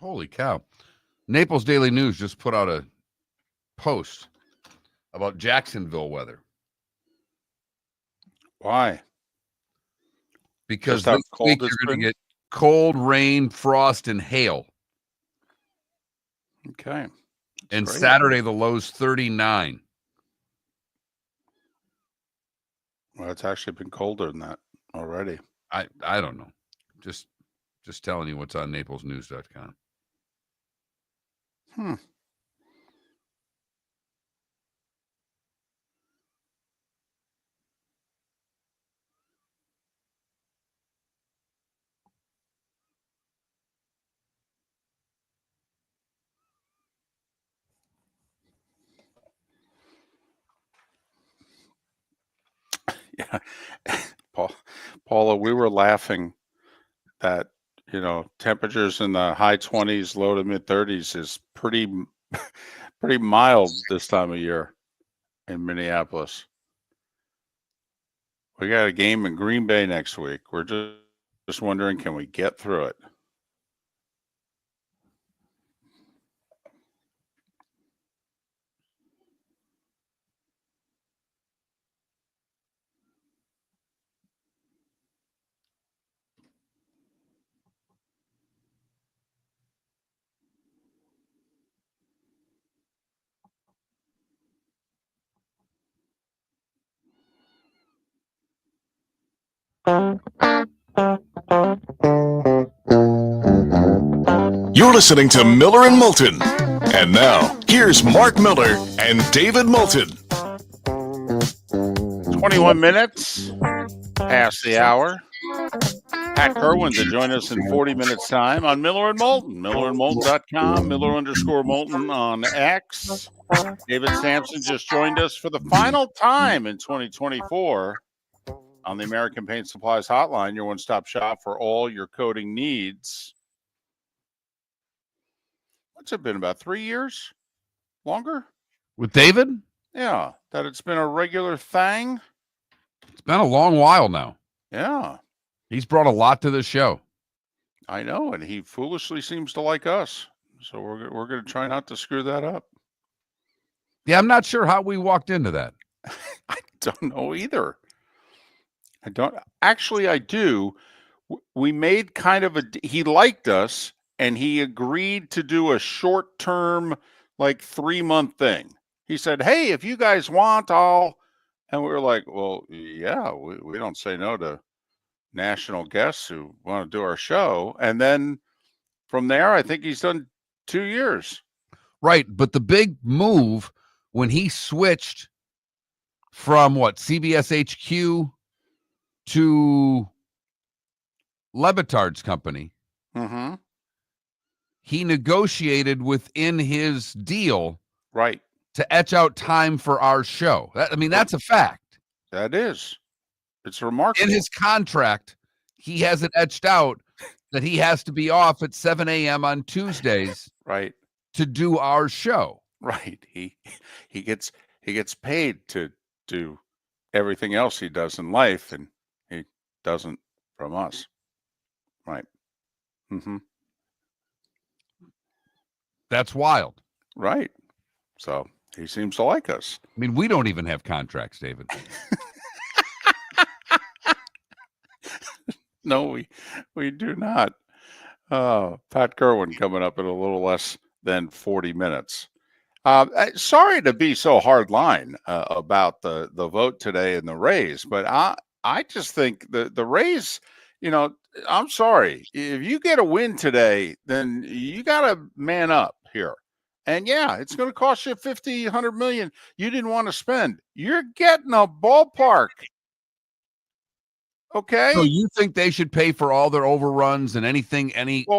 Holy cow. Naples Daily News just put out a post about Jacksonville weather. Why? Because Just how this cold week it's you're going been? to get cold, rain, frost, and hail. Okay. And great. Saturday, the low's 39. Well, it's actually been colder than that already. I don't know. Just telling you what's on naplesnews.com. Yeah. Paula, we were laughing that, temperatures in the high 20s, low to mid 30s is pretty mild this time of year in Minneapolis. We got a game in Green Bay next week. We're just wondering, can we get through it? You're listening to Miller and Moulton. And now, here's Mark Miller and David Moulton. 21 minutes past the hour. Pat Kirwan to join us in 40 minutes time on Miller and Moulton. MillerandMoulton.com, Miller_Moulton on X. David Samson just joined us for the final time in 2024 on the American Paint Supplies Hotline, your one-stop shop for all your coating needs. What's it been, about 3 years? Longer? With David? Yeah, that it's been a regular thing. It's been a long while now. Yeah. He's brought a lot to this show. I know, and he foolishly seems to like us. So we're going to try not to screw that up. Yeah, I'm not sure how we walked into that. I don't know either. I do. We made kind of he liked us, and he agreed to do a short-term, like 3-month thing. He said, "Hey, if you guys want, I'll," and we were like, "Well, yeah, we don't say no to national guests who want to do our show." And then from there, I think he's done 2 years. Right. But the big move when he switched from CBS HQ to Lebitard's company, Mm-hmm. he negotiated within his deal Right. to etch out time for our show. That's a fact. That is. It's remarkable. In his contract, he has it etched out that he has to be off at 7 a.m. on Tuesdays Right. to do our show. Right. He gets paid to do everything else he does in life, and he doesn't from us. Right. Mm-hmm. That's wild. Right. So he seems to like us. I mean, we don't even have contracts, David. No, we do not. Pat Kirwan coming up in a little less than 40 minutes. Sorry to be so hard line about the vote today in the Rays, but I just think the Rays, I'm sorry. If you get a win today, then you got to man up here. And yeah, it's going to cost you $50, $100 million you didn't want to spend. You're getting a ballpark. Okay. So you think they should pay for all their overruns and any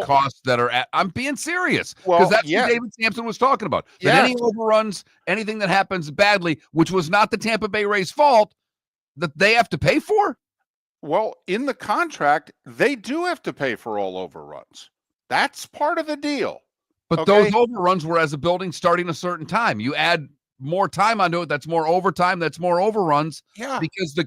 costs that are at? I'm being serious because that's what David Samson was talking about. That any overruns, anything that happens badly, which was not the Tampa Bay Rays' fault, that they have to pay for? Well, in the contract, they do have to pay for all overruns. That's part of the deal. But those overruns were as a building starting a certain time. You add more time onto it. That's more overtime. That's more overruns. Yeah. Because the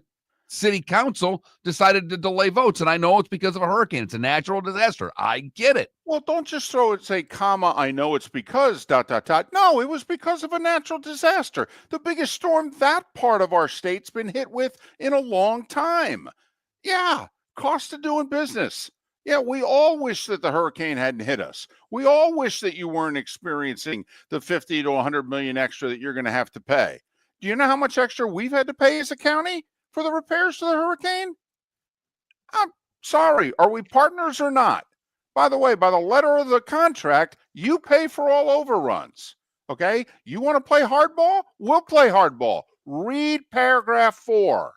city council decided to delay votes. And I know it's because of a hurricane. It's a natural disaster. I get it. Well, don't just throw it, say, comma, I know it's because, ... No, it was because of a natural disaster. The biggest storm that part of our state's been hit with in a long time. Yeah, cost of doing business. Yeah, we all wish that the hurricane hadn't hit us. We all wish that you weren't experiencing the 50 to 100 million extra that you're going to have to pay. Do you know how much extra we've had to pay as a county for the repairs to the hurricane? I'm sorry. Are we partners or not? By the way, by the letter of the contract, you pay for all overruns. Okay? You want to play hardball? We'll play hardball. Read paragraph 4.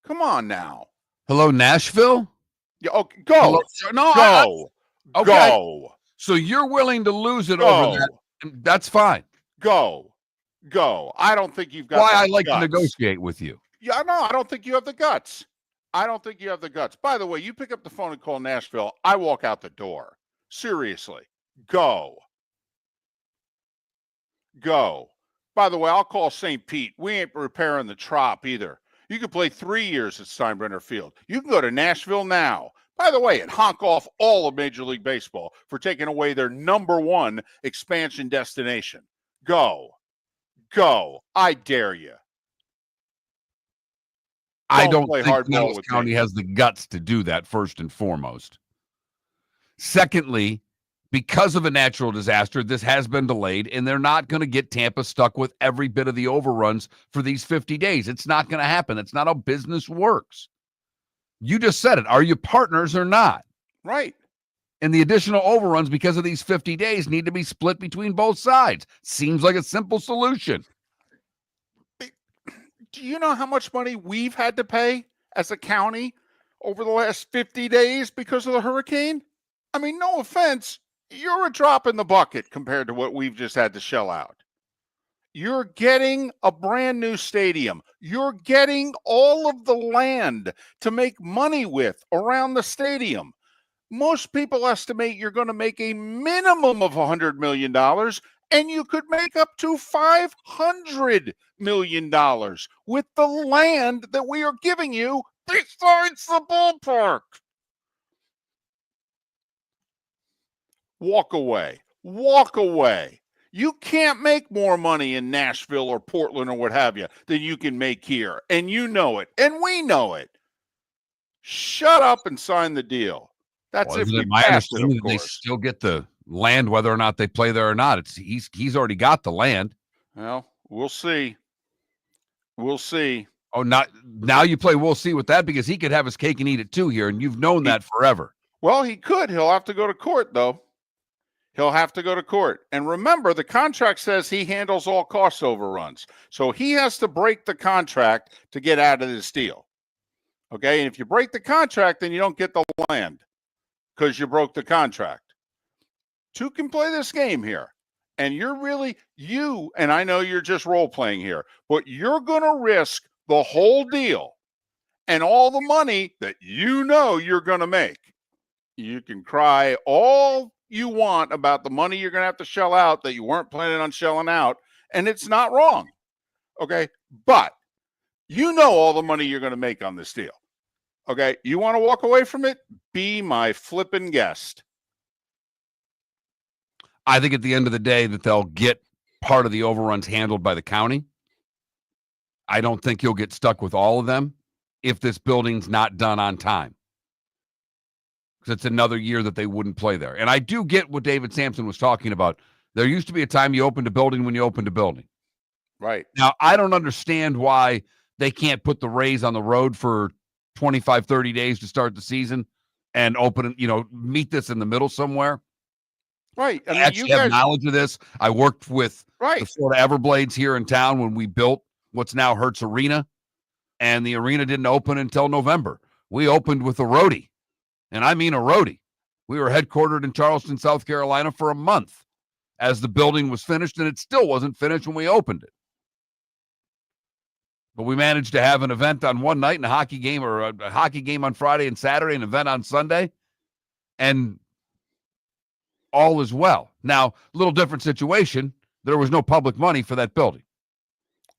Come on now. Hello, Nashville? Yeah, okay, go. Hello, no, go. Okay. Go. So you're willing to lose it over that. That's fine. Go. I don't think you've got why the I like guts to negotiate with you. Yeah, no, I don't think you have the guts. By the way, you pick up the phone and call Nashville, I walk out the door. Seriously. Go. By the way, I'll call St. Pete. We ain't repairing the Trop either. You can play 3 years at Steinbrenner Field. You can go to Nashville now. By the way, and honk off all of Major League Baseball for taking away their #1 expansion destination. Go. I dare you. I don't think Pinellas County has the guts to do that, first and foremost. Secondly, because of a natural disaster, this has been delayed, and they're not going to get Tampa stuck with every bit of the overruns for these 50 days. It's not going to happen. That's not how business works. You just said it. Are you partners or not? Right. And the additional overruns because of these 50 days need to be split between both sides. Seems like a simple solution. Do you know how much money we've had to pay as a county over the last 50 days because of the hurricane? I mean, no offense, you're a drop in the bucket compared to what we've just had to shell out. You're getting a brand new stadium. You're getting all of the land to make money with around the stadium. Most people estimate you're going to make a minimum of $100 million, and you could make up to $500 million with the land that we are giving you besides the ballpark. Walk away. You can't make more money in Nashville or Portland or what have you than you can make here. And you know it. And we know it. Shut up and sign the deal. That's if Isn't we it my passed it, of understanding that they course. still get the land whether or not they play there or not? He's already got the land. Well, we'll see. We'll see. Oh, now you play we'll see with that because he could have his cake and eat it too here, and you've known that forever. Well, he could. He'll have to go to court, though. He'll have to go to court. And remember, the contract says he handles all cost overruns. So he has to break the contract to get out of this deal. Okay? And if you break the contract, then you don't get the land because you broke the contract. Two can play this game here. And and I know you're just role-playing here, but you're going to risk the whole deal and all the money that you know you're going to make. You can cry all you want about the money you're going to have to shell out that you weren't planning on shelling out, and it's not wrong. Okay? But you know all the money you're going to make on this deal. Okay? You want to walk away from it? Be my flippin' guest. I think at the end of the day that they'll get part of the overruns handled by the county. I don't think you'll get stuck with all of them if this building's not done on time. Because it's another year that they wouldn't play there. And I do get what David Samson was talking about. There used to be a time you opened a building when you opened a building. Right. Now, I don't understand why they can't put the Rays on the road for 25, 30 days to start the season and open, meet this in the middle somewhere. Right. I actually have knowledge of this. I worked with the Florida Everblades here in town when we built what's now Hertz Arena, and the arena didn't open until November. We opened with a roadie, and I mean a roadie. We were headquartered in Charleston, South Carolina for a month as the building was finished, and it still wasn't finished when we opened it. But we managed to have an event on one night and a hockey game on Friday and Saturday, an event on Sunday, and all is well. Now, a little different situation. There was no public money for that building.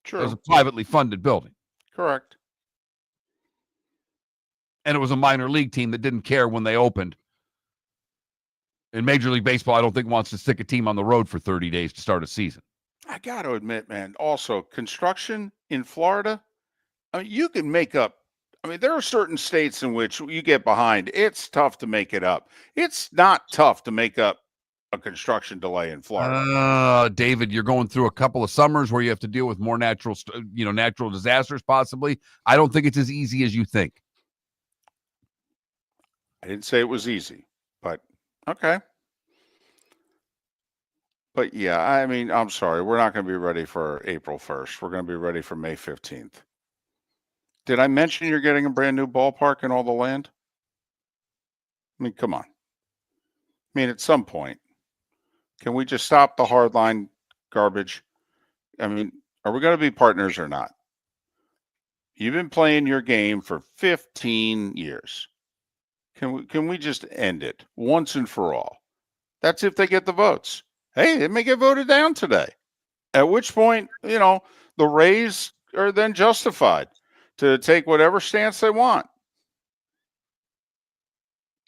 True. It was a privately funded building. Correct. And it was a minor league team that didn't care when they opened. In Major League Baseball, I don't think wants to stick a team on the road for 30 days to start a season. I got to admit, man, also construction in Florida, I mean, you can make up. I mean, there are certain states in which you get behind. It's tough to make it up. It's not tough to make up a construction delay in Florida. David, you're going through a couple of summers where you have to deal with more natural disasters possibly. I don't think it's as easy as you think. I didn't say it was easy, but okay. But yeah, I mean, I'm sorry. We're not going to be ready for April 1st. We're going to be ready for May 15th. Did I mention you're getting a brand new ballpark and all the land? I mean, come on. I mean, at some point, can we just stop the hardline garbage? I mean, are we going to be partners or not? You've been playing your game for 15 years. Can we just end it once and for all? That's if they get the votes. Hey, they may get voted down today. At which point, the Rays are then justified to take whatever stance they want.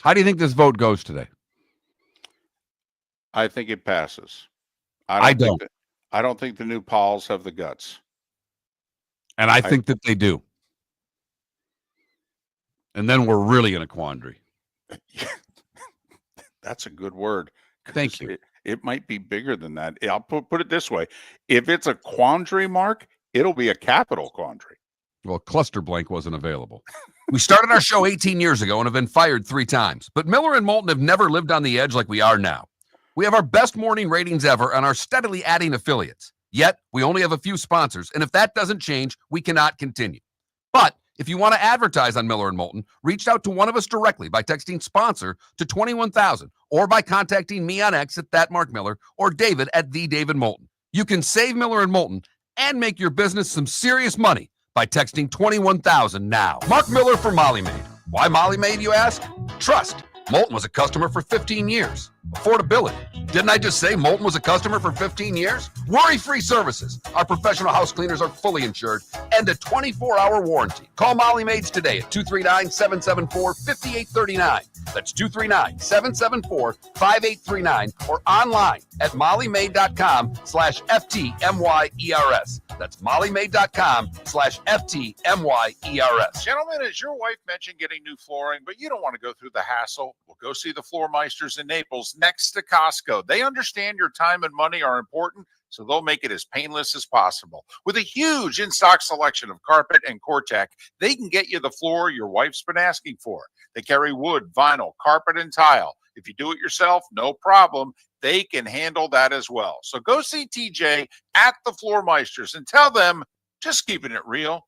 How do you think this vote goes today? I think it passes. I don't. I don't think the new Pauls have the guts. And I think that they do. And then we're really in a quandary. That's a good word. Thank you. It might be bigger than that. I'll put it this way. If it's a quandary, Mark, it'll be a capital quandary. Well, cluster blank wasn't available. We started our show 18 years ago and have been fired 3 times. But Miller and Moulton have never lived on the edge like we are now. We have our best morning ratings ever and are steadily adding affiliates. Yet, we only have a few sponsors, and if that doesn't change, we cannot continue. But if you want to advertise on Miller and Moulton, reach out to one of us directly by texting sponsor to 21,000 or by contacting me on X at @MarkMiller or David at @TheDavidMoulton. You can save Miller and Moulton and make your business some serious money by texting 21,000 now. Mark Miller for Molly Maid. Why Molly Maid, you ask? Trust. Moulton was a customer for 15 years. Affordability. Didn't I just say Moulton was a customer for 15 years? Worry-free services. Our professional house cleaners are fully insured and a 24-hour warranty. Call Molly Maids today at 239-774-5839. That's 239-774-5839 or online at mollymaid.com/FTMYERS. That's mollymaid.com/FTMYERS. Gentlemen, as your wife mentioned getting new flooring, but you don't want to go through the hassle, well, go see the Floor Meisters in Naples next to Costco. They understand your time and money are important, so they'll make it as painless as possible. With a huge in-stock selection of carpet and Cortec, they can get you the floor your wife's been asking for. They carry wood, vinyl, carpet, and tile. If you do it yourself, no problem. They can handle that as well. So go see TJ at the Floor Meisters and tell them, just keeping it real.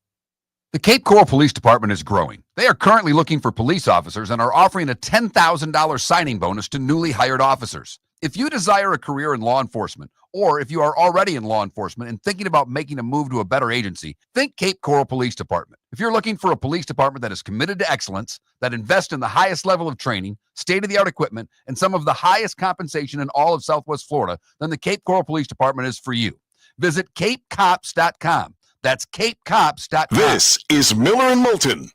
The Cape Coral Police Department is growing. They are currently looking for police officers and are offering a $10,000 signing bonus to newly hired officers. If you desire a career in law enforcement, or if you are already in law enforcement and thinking about making a move to a better agency, think Cape Coral Police Department. If you're looking for a police department that is committed to excellence, that invests in the highest level of training, state-of-the-art equipment, and some of the highest compensation in all of Southwest Florida, then the Cape Coral Police Department is for you. Visit capecops.com. That's capecops.com. This is Miller and Moulton.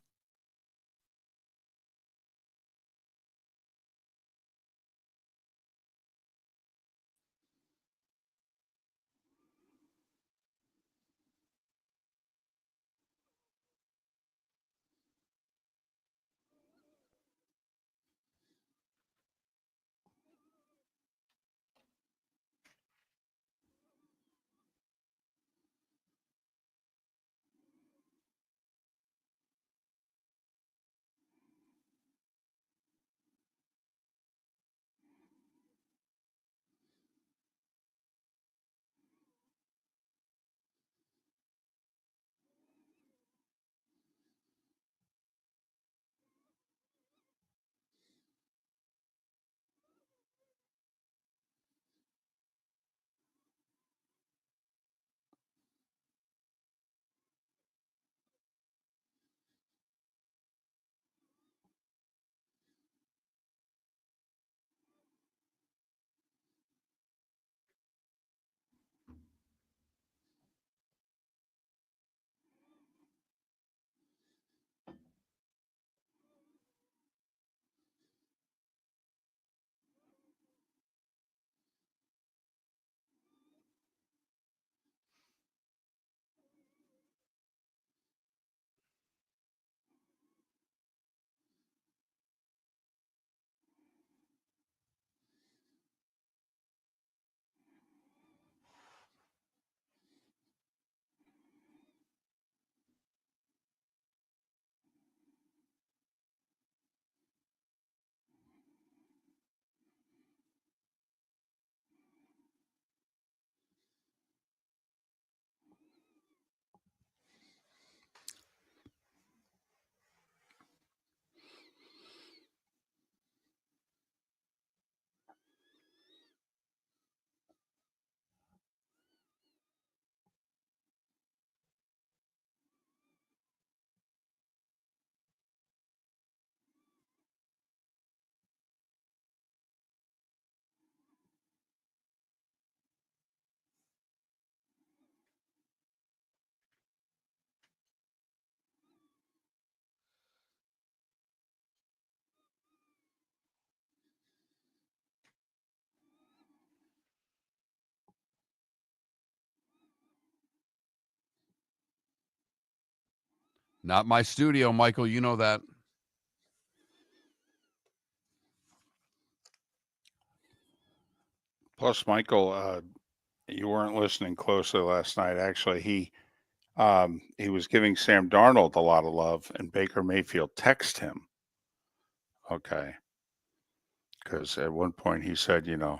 Not my studio, Michael. You know that. Plus, Michael, you weren't listening closely last night. Actually, he was giving Sam Darnold a lot of love, and Baker Mayfield texted him. Okay, because at one point he said, I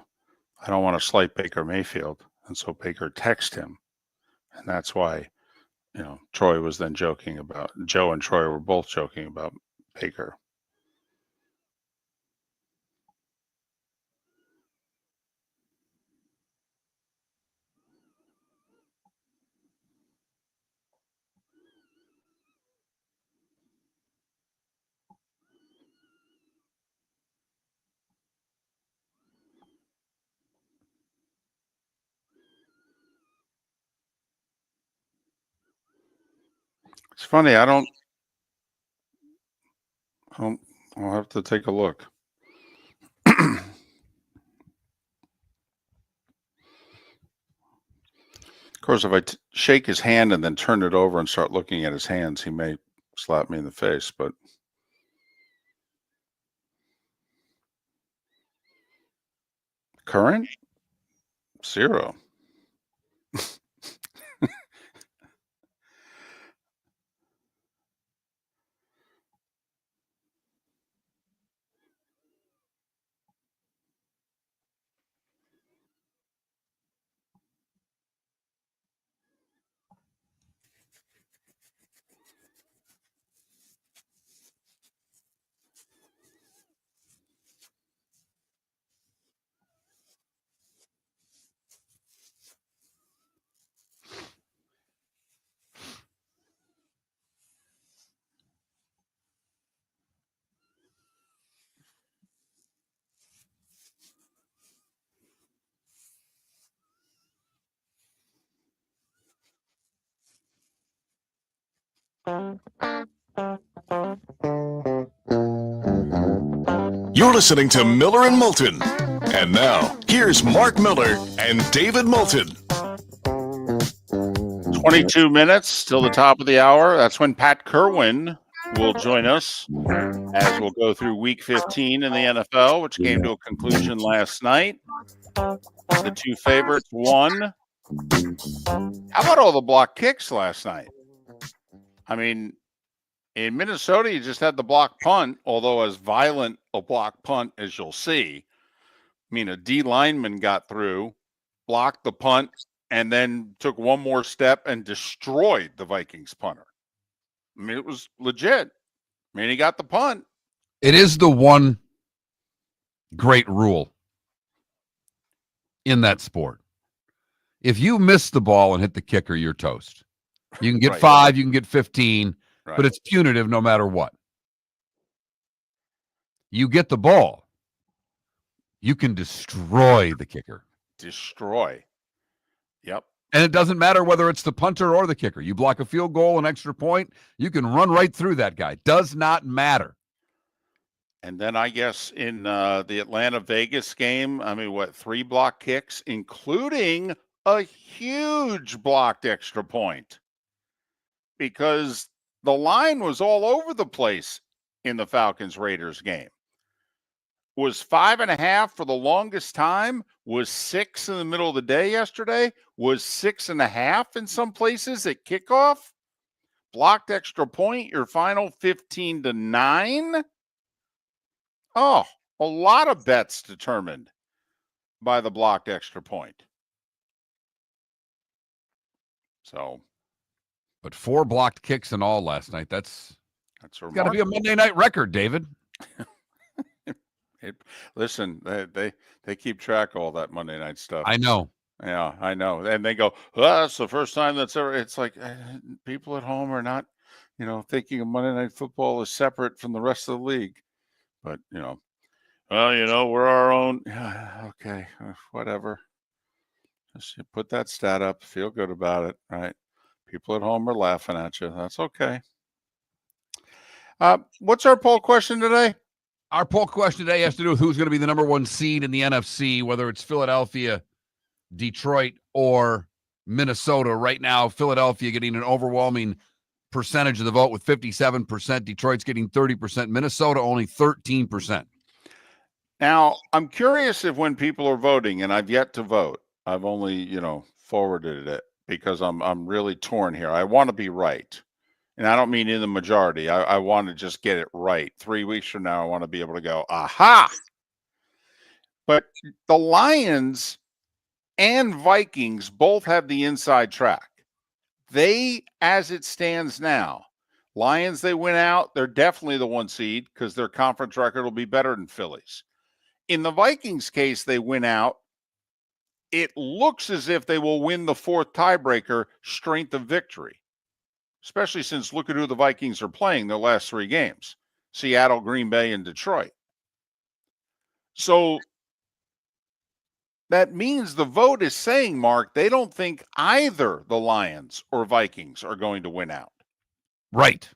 don't want to slight Baker Mayfield, and so Baker texted him, and that's why Troy was then joking about Joe and Troy were both joking about Baker. It's funny. I'll have to take a look. Of course, if I shake his hand and then turn it over and start looking at his hands, he may slap me in the face. But current 0. You're listening to Miller and Moulton. And now, here's Mark Miller and David Moulton. 22 minutes till the top of the hour. That's when Pat Kirwan will join us as we'll go through week 15 in the NFL, which came to a conclusion last night. The two favorites won. How about all the block kicks last night? I mean, in Minnesota, you just had the block punt, although as violent a block punt as you'll see. I mean, a D lineman got through, blocked the punt, and then took one more step and destroyed the Vikings punter. I mean, it was legit. I mean, he got the punt. It is the one great rule in that sport. If you miss the ball and hit the kicker, you're toast. You can get Right. 5, you can get 15, Right. but it's punitive no matter what. You get the ball, you can destroy the kicker. Destroy. Yep. And it doesn't matter whether it's the punter or the kicker. You block a field goal, an extra point, you can run right through that guy. Does not matter. And then I guess in the Atlanta-Vegas game, I mean, 3 block kicks, including a huge blocked extra point, because the line was all over the place in the Falcons-Raiders game. Was 5.5 for the longest time, was 6 in the middle of the day yesterday, was 6.5 in some places at kickoff. Blocked extra point, your final 15-9. Oh, a lot of bets determined by the blocked extra point. So, But 4 blocked kicks in all last night. That's got to be a Monday night record, David. Listen, they keep track of all that Monday night stuff. I know. Yeah, I know. And they go, well, that's the first time that's ever. It's like people at home are not, thinking of Monday Night Football as separate from the rest of the league. But, we're our own. Okay, whatever. Just put that stat up. Feel good about it, right? People at home are laughing at you. That's okay. What's our poll question today? Our poll question today has to do with who's going to be the number 1 seed in the NFC, whether it's Philadelphia, Detroit, or Minnesota. Right now, Philadelphia getting an overwhelming percentage of the vote with 57%. Detroit's getting 30%. Minnesota only 13%. Now, I'm curious if when people are voting, and I've yet to vote, I've only, forwarded it because I'm really torn here. I want to be right. And I don't mean in the majority. I want to just get it right. 3 weeks from now, I want to be able to go, aha. But the Lions and Vikings both have the inside track. They, as it stands now, Lions, they win out. They're definitely the 1 seed because their conference record will be better than Philly's. In the Vikings case, they win out. It looks as if they will win the 4th tiebreaker, strength of victory. Especially since look at who the Vikings are playing their last 3 games. Seattle, Green Bay, and Detroit. So that means the vote is saying, Mark, they don't think either the Lions or Vikings are going to win out. Right.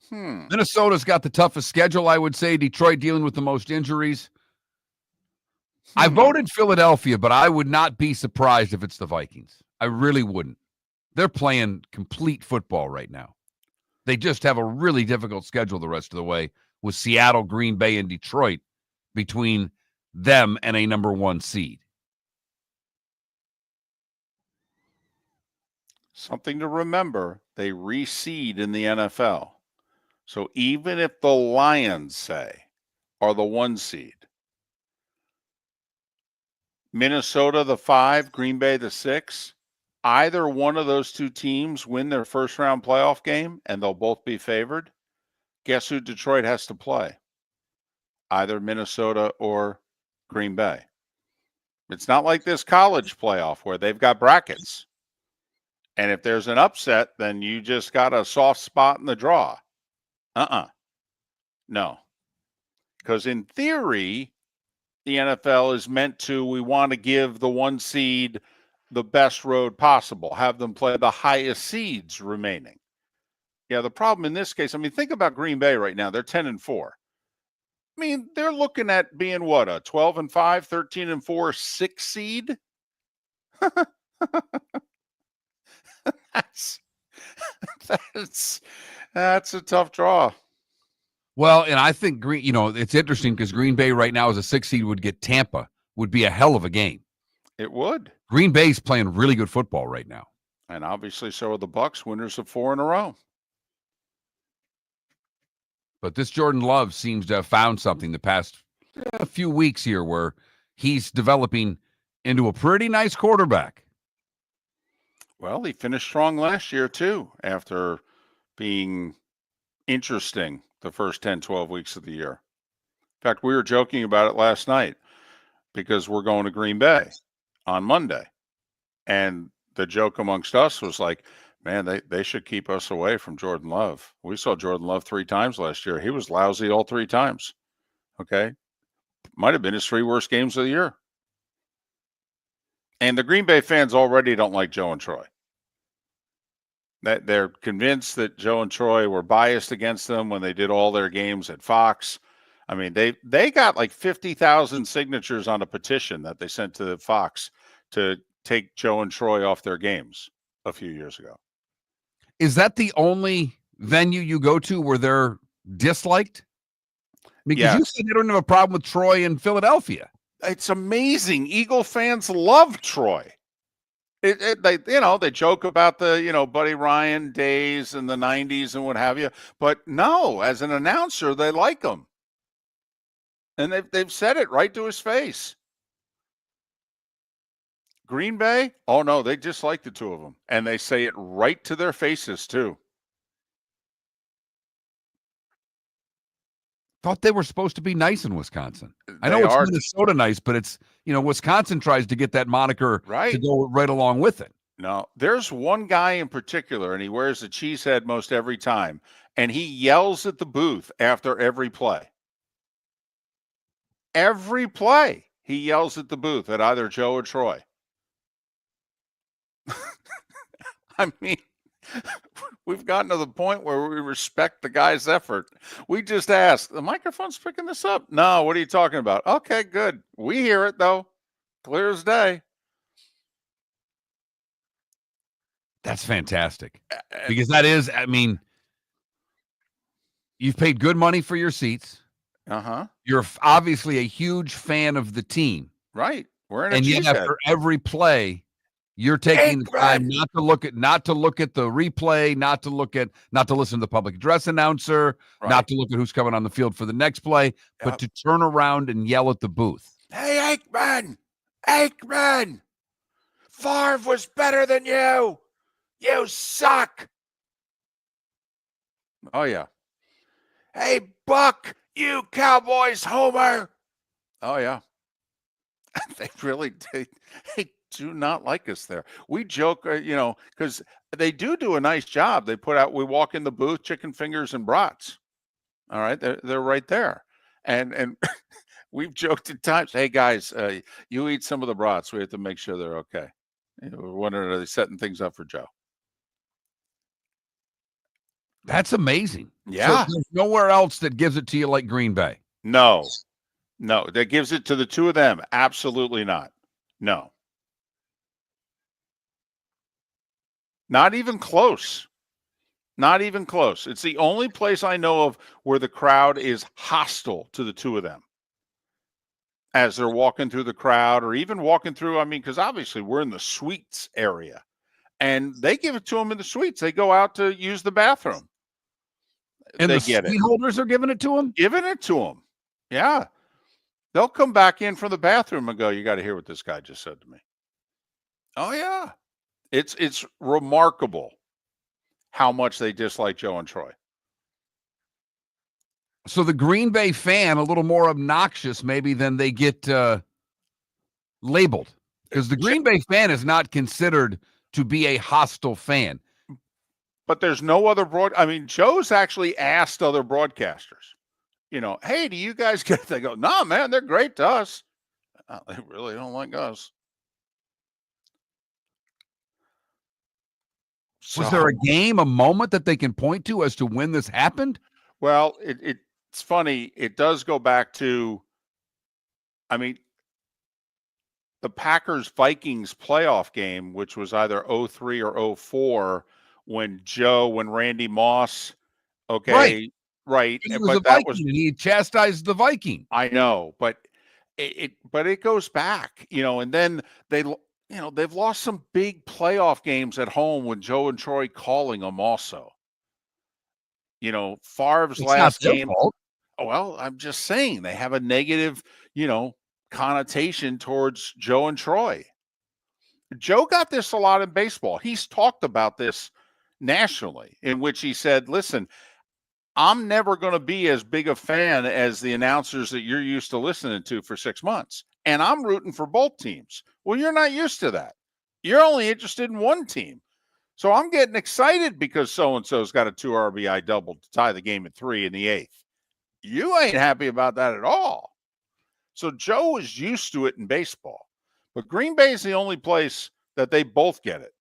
Hmm. Minnesota's got the toughest schedule, I would say. Detroit dealing with the most injuries. I voted Philadelphia, but I would not be surprised if it's the Vikings. I really wouldn't. They're playing complete football right now. They just have a really difficult schedule the rest of the way with Seattle, Green Bay, and Detroit between them and a number 1 seed. Something to remember, they reseed in the NFL. So even if the Lions, say, are the 1 seed, Minnesota the 5, Green Bay the 6, either one of those 2 teams win their first round playoff game and they'll both be favored. Guess who Detroit has to play? Either Minnesota or Green Bay. It's not like this college playoff where they've got brackets. And if there's an upset, then you just got a soft spot in the draw. No. Because in theory, the NFL is meant to, we want to give the 1 seed the best road possible, have them play the highest seeds remaining. Yeah, the problem in this case, I mean, think about Green Bay right now. They're 10-4. I mean, they're looking at being what, a 12-5, 13-4, 6 seed? That's a tough draw. Well, and I think it's interesting because Green Bay right now as a 6 seed would get Tampa, would be a hell of a game. It would. Green Bay's playing really good football right now. And obviously so are the Bucs, winners of 4 in a row. But this Jordan Love seems to have found something the past few weeks here where he's developing into a pretty nice quarterback. Well, he finished strong last year, too, after being interesting the first 10, 12 weeks of the year. In fact, we were joking about it last night because we're going to Green Bay on Monday. And the joke amongst us was like, man, they should keep us away from Jordan Love. We saw Jordan Love 3 times last year. He was lousy all 3 times. Okay? Might have been his 3 worst games of the year. And the Green Bay fans already don't like Joe and Troy. That they're convinced that Joe and Troy were biased against them when they did all their games at Fox. I mean, they got like 50,000 signatures on a petition that they sent to Fox to take Joe and Troy off their games a few years ago. Is that the only venue you go to where they're disliked? Because you said they don't have a problem with Troy in Philadelphia. It's amazing. Eagle fans love Troy. They joke about the, Buddy Ryan days in the 90s and what have you. But no, as an announcer, they like him. And they've said it right to his face. Green Bay? Oh, no, they dislike the 2 of them. And they say it right to their faces, too. Thought they were supposed to be nice in Wisconsin. I know it's Minnesota nice, but it's, Wisconsin tries to get that moniker to go right along with it. No, there's one guy in particular, and he wears a cheese head most every time, and he yells at the booth after every play. Every play, he yells at the booth at either Joe or Troy. I mean, we've gotten to the point where we respect the guy's effort. We just ask, the microphone's picking this up? No, what are you talking about? Okay, good. We hear it, though. Clear as day. That's fantastic. Because that is, I mean, you've paid good money for your seats. Uh-huh. You're obviously a huge fan of the team. Right. We're in a and yet after every play, you're taking the time not to look at the replay, not to listen to the public address announcer, not to look at who's coming on the field for the next play, but to turn around and yell at the booth. Hey, Aikman, Favre was better than you. You suck. Oh, yeah. Hey, Buck, you Cowboys homer. Oh, yeah. They really did. They do not like us there. We joke, because they do a nice job. We walk in the booth, chicken fingers and brats. All right. They're right there. And we've joked at times, hey, guys, you eat some of the brats. We have to make sure they're okay. We're wondering, are they setting things up for Joe? That's amazing. Yeah. So there's nowhere else that gives it to you like Green Bay. No, that gives it to the two of them. Absolutely not. No. Not even close. Not even close. It's the only place I know of where the crowd is hostile to the two of them as they're walking through the crowd or even walking through. I mean, because obviously we're in the suites area and they give it to them in the suites. They go out to use the bathroom. And they the get suite it. holders are giving it to them? Giving it to them. Yeah. They'll come back in from the bathroom and go, you got to hear what this guy just said to me. Oh, yeah. It's remarkable how much they dislike Joe and Troy. So the Green Bay fan, a little more obnoxious maybe than they get labeled. Because the Green Bay fan is not considered to be a hostile fan. But there's no other I mean, Joe's actually asked other broadcasters, hey, do you guys get it? They go, no, man, they're great to us. They really don't like us. Was there a game, a moment that they can point to as to when this happened? Well, it's funny. It does go back to, I mean, the Packers-Vikings playoff game, which was either 03 or 04, when Randy Moss, okay, right. He was a Viking, and he chastised the Viking. I know, but it goes back, and then they've lost some big playoff games at home with Joe and Troy calling them also. Favre's last game. Oh, well, I'm just saying they have a negative, connotation towards Joe and Troy. Joe got this a lot in baseball. He's talked about this nationally, in which he said, listen, I'm never going to be as big a fan as the announcers that you're used to listening to for 6 months. And I'm rooting for both teams. Well, you're not used to that. You're only interested in one team. So I'm getting excited because so-and-so's got a 2 RBI double to tie the game at 3 in the 8th. You ain't happy about that at all. So Joe is used to it in baseball. But Green Bay is the only place that they both get it.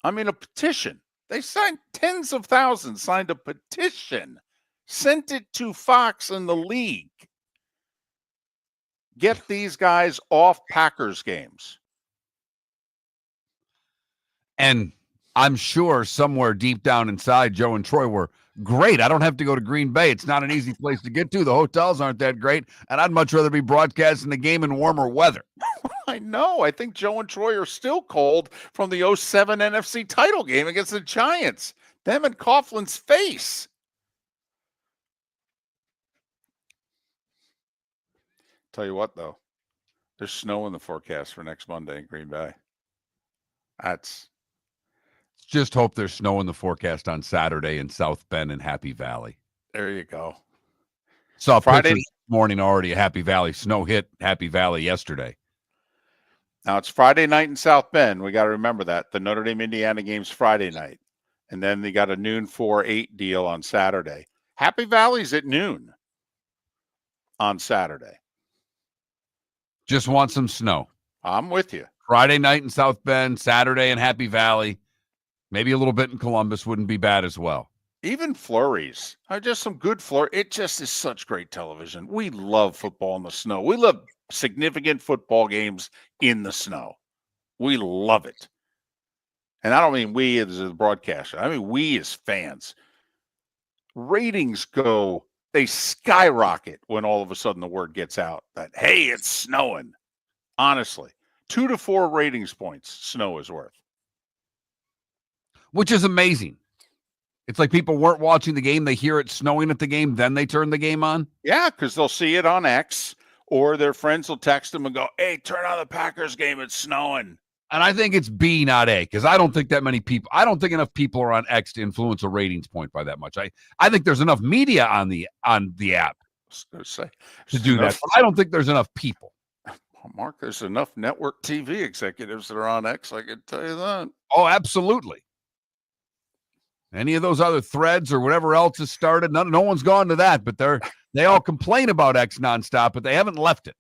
I mean, a petition. They signed tens of thousands, signed a petition, sent it to Fox and the league. Get these guys off Packers games. And I'm sure somewhere deep down inside, Joe and Troy were great. I don't have to go to Green Bay. It's not an easy place to get to. The hotels aren't that great. And I'd much rather be broadcasting the game in warmer weather. I know. I think Joe and Troy are still cold from the 07 NFC title game against the Giants. Them and Coughlin's face. Tell you what, though. There's snow in the forecast for next Monday in Green Bay. Just hope there's snow in the forecast on Saturday in South Bend and Happy Valley. There you go. Saw Friday this morning already. Happy Valley snow hit Happy Valley yesterday. Now it's Friday night in South Bend. We got to remember that the Notre Dame Indiana game's Friday night, and then they got a noon 4-8 deal on Saturday. Happy Valley's at noon on Saturday. Just want some snow. I'm with you. Friday night in South Bend, Saturday in Happy Valley. Maybe a little bit in Columbus wouldn't be bad as well. Even flurries. Just some good flurry. It just is such great television. We love football in the snow. We love significant football games in the snow. We love it. And I don't mean we as a broadcaster. I mean we as fans. Ratings they skyrocket when all of a sudden the word gets out that, hey, it's snowing. Honestly, 2 to 4 ratings points snow is worth. Which is amazing. It's like people weren't watching the game. They hear it snowing at the game. Then they turn the game on. Yeah, because they'll see it on X or their friends will text them and go, hey, turn on the Packers game. It's snowing. And I think it's B, not A, because I don't think that many people, I don't think enough people are on X to influence a ratings point by that much. I think there's enough media on the app to do that. But I don't think there's enough people. Mark, there's enough network TV executives that are on X. I can tell you that. Oh, absolutely. Any of those other threads or whatever else has started, no one's gone to that, but they all complain about X nonstop, but they haven't left it.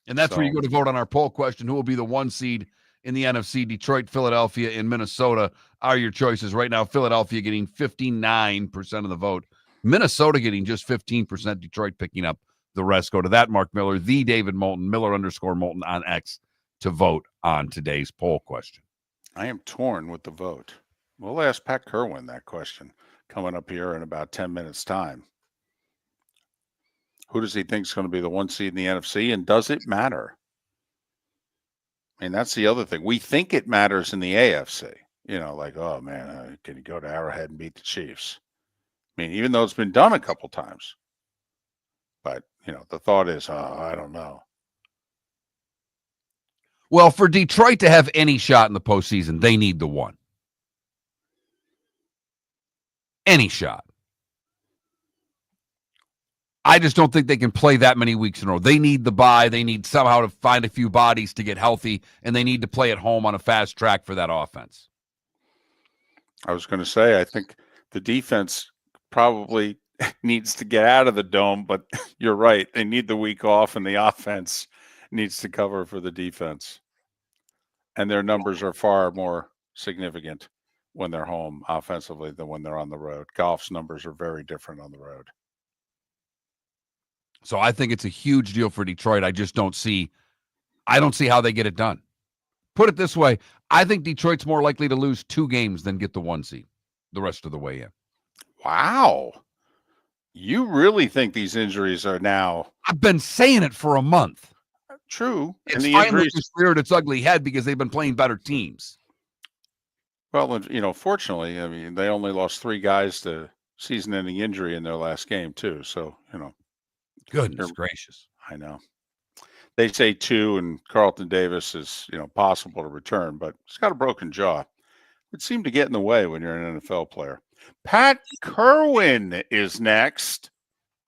And that's where you go to vote on our poll question. Who will be the 1 seed in the NFC. Detroit, Philadelphia, and Minnesota are your choices. Right now, Philadelphia getting 59% of the vote. Minnesota getting just 15%. Detroit picking up the rest. Go to that Mark Miller, the David Moulton, Miller_Moulton on X to vote on today's poll question. I am torn with the vote. We'll ask Pat Kirwan that question coming up here in about 10 minutes' time. Who does he think is going to be the 1 seed in the NFC, and does it matter? I mean, that's the other thing. We think it matters in the AFC. You know, like, oh, man, can you go to Arrowhead and beat the Chiefs? I mean, even though it's been done a couple times. But, you know, the thought is, I don't know. Well, for Detroit to have any shot in the postseason, they need the 1. Any shot. I just don't think they can play that many weeks in a row. They need the bye. They need somehow to find a few bodies to get healthy, and they need to play at home on a fast track for that offense. I was going to say, I think the defense probably needs to get out of the dome, but you're right. They need the week off, and the offense needs to cover for the defense. And their numbers are far more significant when they're home offensively than when they're on the road. Goff's numbers are very different on the road. So I think it's a huge deal for Detroit. I don't see how they get it done. Put it this way, I think Detroit's more likely to lose 2 games than get the 1 seed the rest of the way in. Wow. You really think these injuries are now... I've been saying it for a month. True. It's and the finally injuries just reared its ugly head because they've been playing better teams. Well, you know, fortunately, I mean, they only lost 3 guys to season-ending injury in their last game, too. So, you know. Goodness gracious. I know. They say 2, and Carlton Davis is, you know, possible to return, but he's got a broken jaw. It seemed to get in the way when you're an NFL player. Pat Kirwan is next.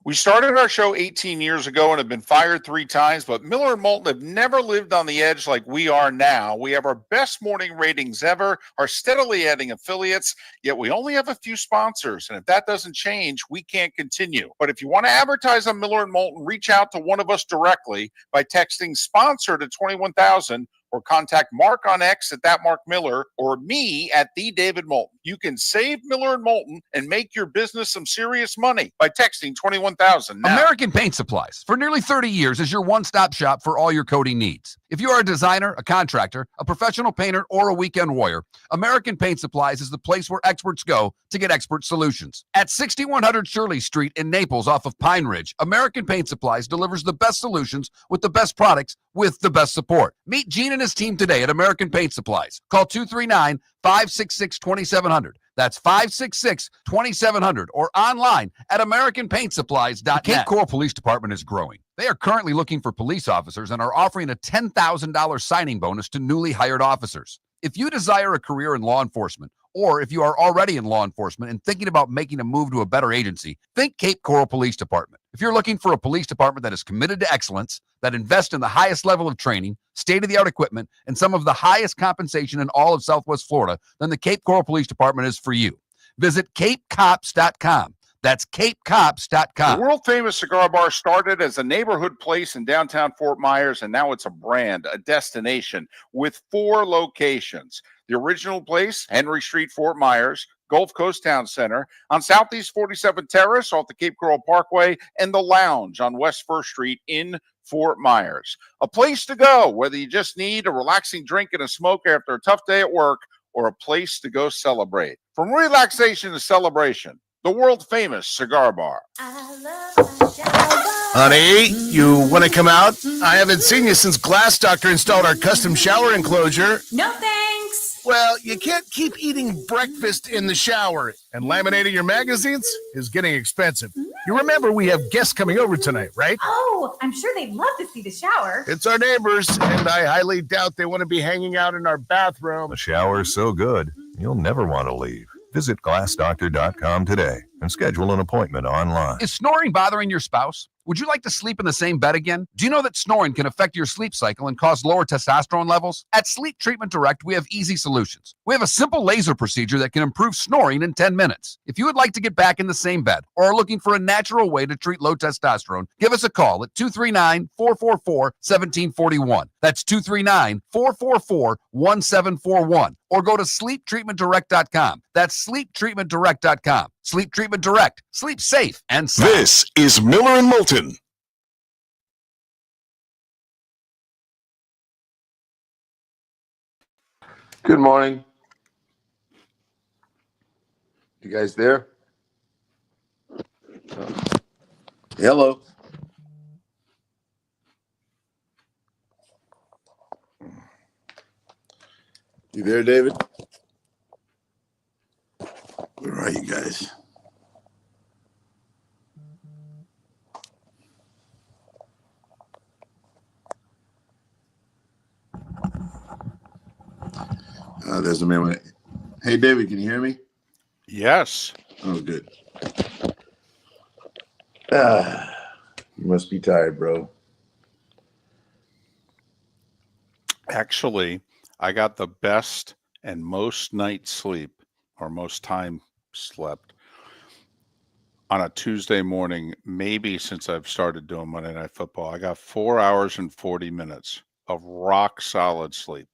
We started our show 18 years ago and have been fired 3 times, but Miller and Moulton have never lived on the edge like we are now. We have our best morning ratings ever, are steadily adding affiliates, yet we only have a few sponsors. And if that doesn't change, we can't continue. But if you want to advertise on Miller and Moulton, reach out to one of us directly by texting sponsor to 21,000 or contact Mark on X at that Mark Miller or me at the David Moulton. You can save Miller and Moulton and make your business some serious money by texting 21,000 now. American Paint Supplies, for nearly 30 years, is your one-stop shop for all your coating needs. If you are a designer, a contractor, a professional painter, or a weekend warrior, American Paint Supplies is the place where experts go to get expert solutions. At 6100 Shirley Street in Naples off of Pine Ridge, American Paint Supplies delivers the best solutions with the best products with the best support. Meet Gene and his team today at American Paint Supplies. Call 239-566-2700. That's 566-2700 or online at AmericanPaintSupplies.net. The Cape Coral Police Department is growing. They are currently looking for police officers and are offering a $10,000 signing bonus to newly hired officers. If you desire a career in law enforcement, or if you are already in law enforcement and thinking about making a move to a better agency, think Cape Coral Police Department. If you're looking for a police department that is committed to excellence, that invests in the highest level of training, state-of-the-art equipment, and some of the highest compensation in all of Southwest Florida, then the Cape Coral Police Department is for you. Visit CapeCops.com. That's CapeCops.com. The world-famous cigar bar started as a neighborhood place in downtown Fort Myers, and now it's a brand, a destination, with 4 locations. The original place, Henry Street, Fort Myers, Gulf Coast Town Center, on Southeast 47th Terrace off the Cape Coral Parkway, and the Lounge on West 1st Street in Fort Myers. A place to go, whether you just need a relaxing drink and a smoke after a tough day at work, or a place to go celebrate. From relaxation to celebration, the world-famous cigar bar. Honey, you want to come out? I haven't seen you since Glass Doctor installed our custom shower enclosure. No thanks. Well, you can't keep eating breakfast in the shower, and laminating your magazines is getting expensive. You remember we have guests coming over tonight, right? Oh, I'm sure they'd love to see the shower. It's our neighbors, and I highly doubt they want to be hanging out in our bathroom. The shower's so good, you'll never want to leave. Visit glassdoctor.com today and schedule an appointment online. Is snoring bothering your spouse? Would you like to sleep in the same bed again? Do you know that snoring can affect your sleep cycle and cause lower testosterone levels? At Sleep Treatment Direct, we have easy solutions. We have a simple laser procedure that can improve snoring in 10 minutes. If you would like to get back in the same bed or are looking for a natural way to treat low testosterone, give us a call at 239-444-1741. That's 239-444-1741. Or go to sleeptreatmentdirect.com. That's sleeptreatmentdirect.com. Sleep Treatment Direct. Sleep safe and sound. This is Miller and Moulton. Good morning. You guys there? Hello. You there, David? Where are you guys? There's a man. Hey, David, can you hear me? Yes. Oh, good. You must be tired, bro. Actually, I got the best and most night sleep, or most time slept, on a Tuesday morning, maybe since I've started doing Monday Night Football. I got 4 hours and 40 minutes of rock solid sleep.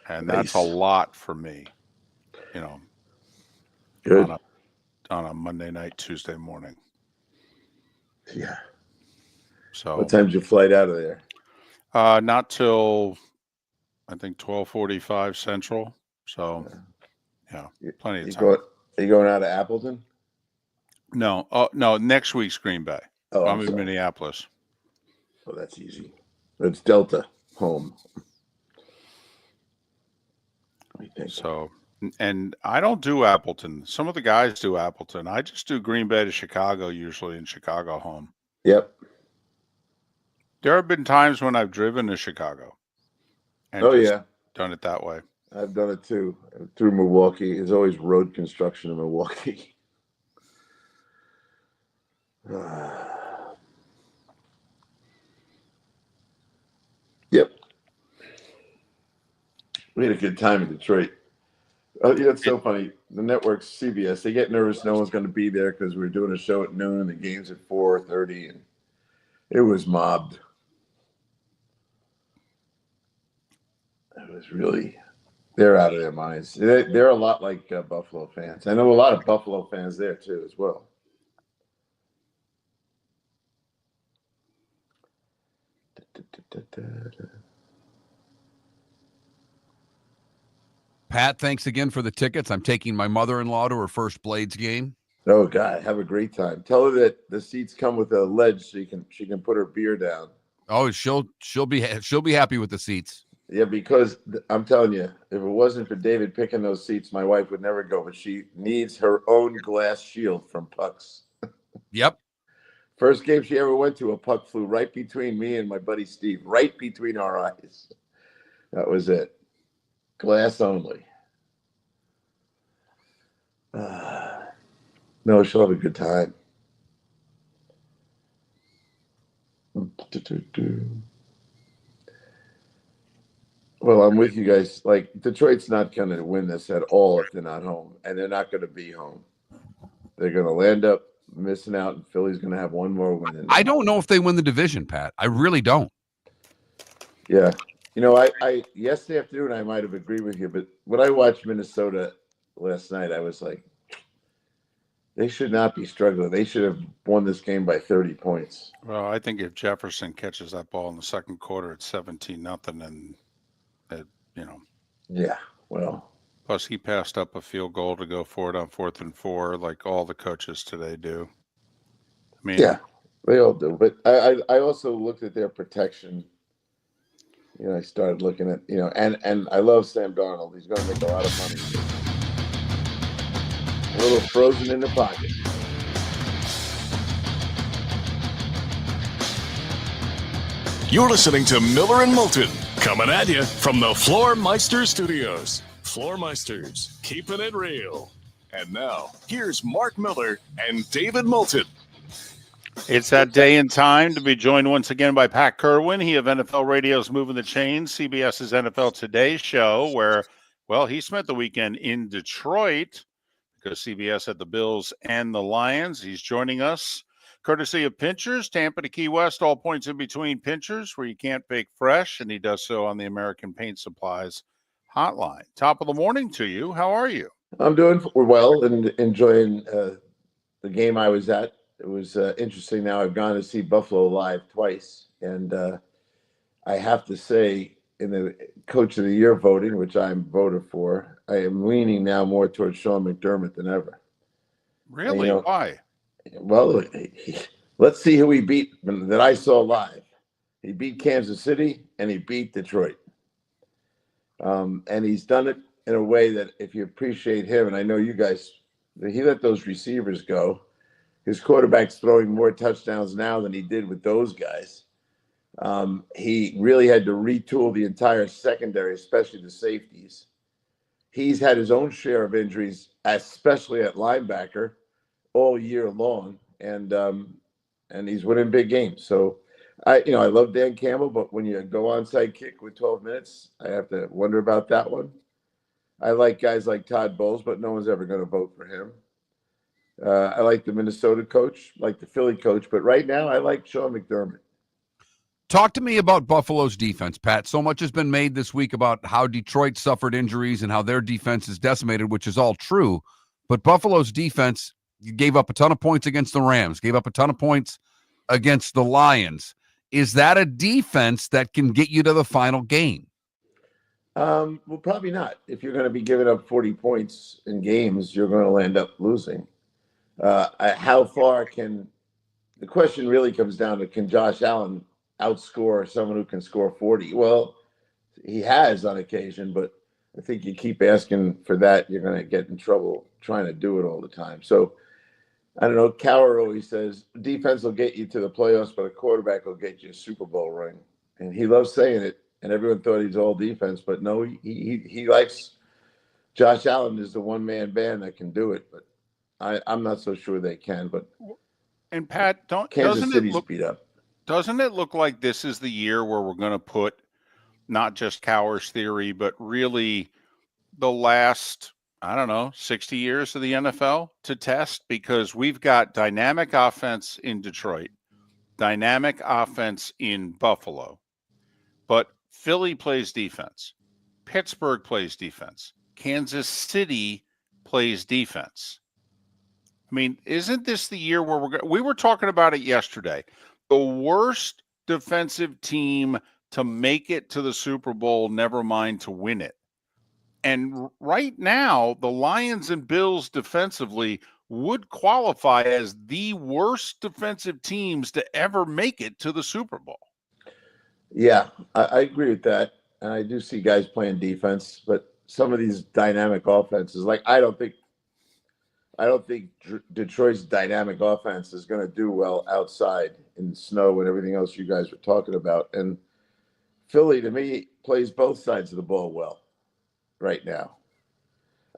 And that's a lot for me, you know, Good. on a Monday night, Tuesday morning. Yeah. So what time's your flight out of there? Not till I think 12:45 Central. So yeah, plenty of time. Are you going out of Appleton? No. Oh no, next week's Green Bay. Oh, I'm in Minneapolis. Oh, that's easy. It's Delta home. So, and I don't do Appleton. Some of the guys do Appleton. I just do Green Bay to Chicago, usually in Chicago home. Yep. There have been times when I've driven to Chicago. And done it that way. I've done it too. Through Milwaukee. There's always road construction in Milwaukee. Yep. We had a good time in Detroit. Oh, yeah, it's so funny. The network's CBS. They get nervous no one's going to be there because we're doing a show at noon and the game's at 4:30, and it was mobbed. It was really, they're out of their minds. They're a lot like Buffalo fans. I know a lot of Buffalo fans there too as well. Pat, thanks again for the tickets. I'm taking my mother-in-law to her first Blades game. Oh God, have a great time. Tell her that the seats come with a ledge so she can put her beer down. Oh, she'll be happy with the seats. Yeah, because I'm telling you, if it wasn't for David picking those seats, my wife would never go. But she needs her own glass shield from pucks. Yep. First game she ever went to, a puck flew right between me and my buddy Steve, right between our eyes. That was it. Glass only. No, she'll have a good time. Well, I'm with you guys. Like, Detroit's not going to win this at all if they're not home, and they're not going to be home. They're going to land up missing out, and Philly's going to have one more win. I don't know if they win the division, Pat. I really don't. Yeah. You know, I yesterday afternoon, I might have agreed with you, but when I watched Minnesota last night, I was like, they should not be struggling. They should have won this game by 30 points. Well, I think if Jefferson catches that ball in the second quarter, it's 17-0, and you know. Yeah. Well. Plus, he passed up a field goal to go for it on 4th and 4, like all the coaches today do. I mean, yeah, they all do. But I also looked at their protection. You know, I started looking at, you know, and I love Sam Darnold. He's going to make a lot of money. A little frozen in the pocket. You're listening to Miller and Moulton, coming at you from the Floormeister Studios. Floormeisters, keeping it real. And now, here's Mark Miller and David Moulton. It's that day and time to be joined once again by Pat Kirwan. He of NFL Radio's Moving the Chains, CBS's NFL Today show, where, well, he spent the weekend in Detroit because CBS had the Bills and the Lions. He's joining us courtesy of Pinchers, Tampa to Key West, all points in between Pinchers, where you can't bake fresh, and he does so on the American Paint Supplies hotline. Top of the morning to you. How are you? I'm doing well and enjoying the game I was at. It was interesting. Now I've gone to see Buffalo live twice, and I have to say, in the Coach of the Year voting, which I'm voted for, I am leaning now more towards Sean McDermott than ever. Really? And, Why? Well, let's see who he beat that I saw live. He beat Kansas City and he beat Detroit. And he's done it in a way that if you appreciate him, and I know you guys, he let those receivers go. His quarterback's throwing more touchdowns now than he did with those guys. He really had to retool the entire secondary, especially the safeties. He's had his own share of injuries, especially at linebacker, all year long, and he's winning big games. So, I love Dan Campbell, but when you go onside kick with 12 minutes, I have to wonder about that one. I like guys like Todd Bowles, but no one's ever going to vote for him. I like the Minnesota coach, like the Philly coach, but right now I like Sean McDermott. Talk to me about Buffalo's defense, Pat. So much has been made this week about how Detroit suffered injuries and how their defense is decimated, which is all true. But Buffalo's defense gave up a ton of points against the Rams, gave up a ton of points against the Lions. Is that a defense that can get you to the final game? Well, probably not. If you're going to be giving up 40 points in games, you're going to end up losing. How far can – the question really comes down to, can Josh Allen outscore someone who can score 40? Well, he has on occasion, but I think you keep asking for that, you're going to get in trouble trying to do it all the time. So, I don't know. Cowher always says defense will get you to the playoffs, but a quarterback will get you a Super Bowl ring. And he loves saying it, and everyone thought he's all defense. But no, he likes – Josh Allen is the one-man band that can do it, but I'm not so sure they can. But and Pat, Kansas City's beat up. Doesn't it look like this is the year where we're going to put not just Cowher's theory, but really the last, 60 years of the NFL to test? Because we've got dynamic offense in Detroit, dynamic offense in Buffalo, but Philly plays defense. Pittsburgh plays defense. Kansas City plays defense. I mean, isn't this the year where we were talking about it yesterday? The worst defensive team to make it to the Super Bowl, never mind to win it. And right now, the Lions and Bills defensively would qualify as the worst defensive teams to ever make it to the Super Bowl. Yeah, I agree with that. And I do see guys playing defense, but some of these dynamic offenses, like I don't think Detroit's dynamic offense is going to do well outside in the snow and everything else you guys were talking about. And Philly, to me, plays both sides of the ball well right now.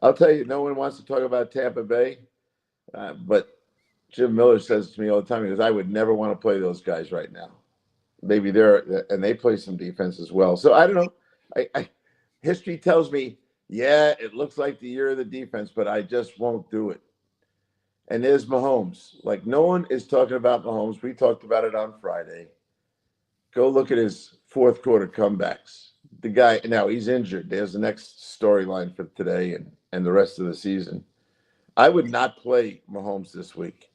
I'll tell you, no one wants to talk about Tampa Bay, but Jim Miller says to me all the time, he goes, I would never want to play those guys right now. Maybe and they play some defense as well. So I don't know. History tells me, yeah, it looks like the year of the defense, but I just won't do it. And there's Mahomes. Like, no one is talking about Mahomes. We talked about it on Friday. Go look at his fourth quarter comebacks. The guy, now he's injured. There's the next storyline for today and the rest of the season. I would not play Mahomes this week.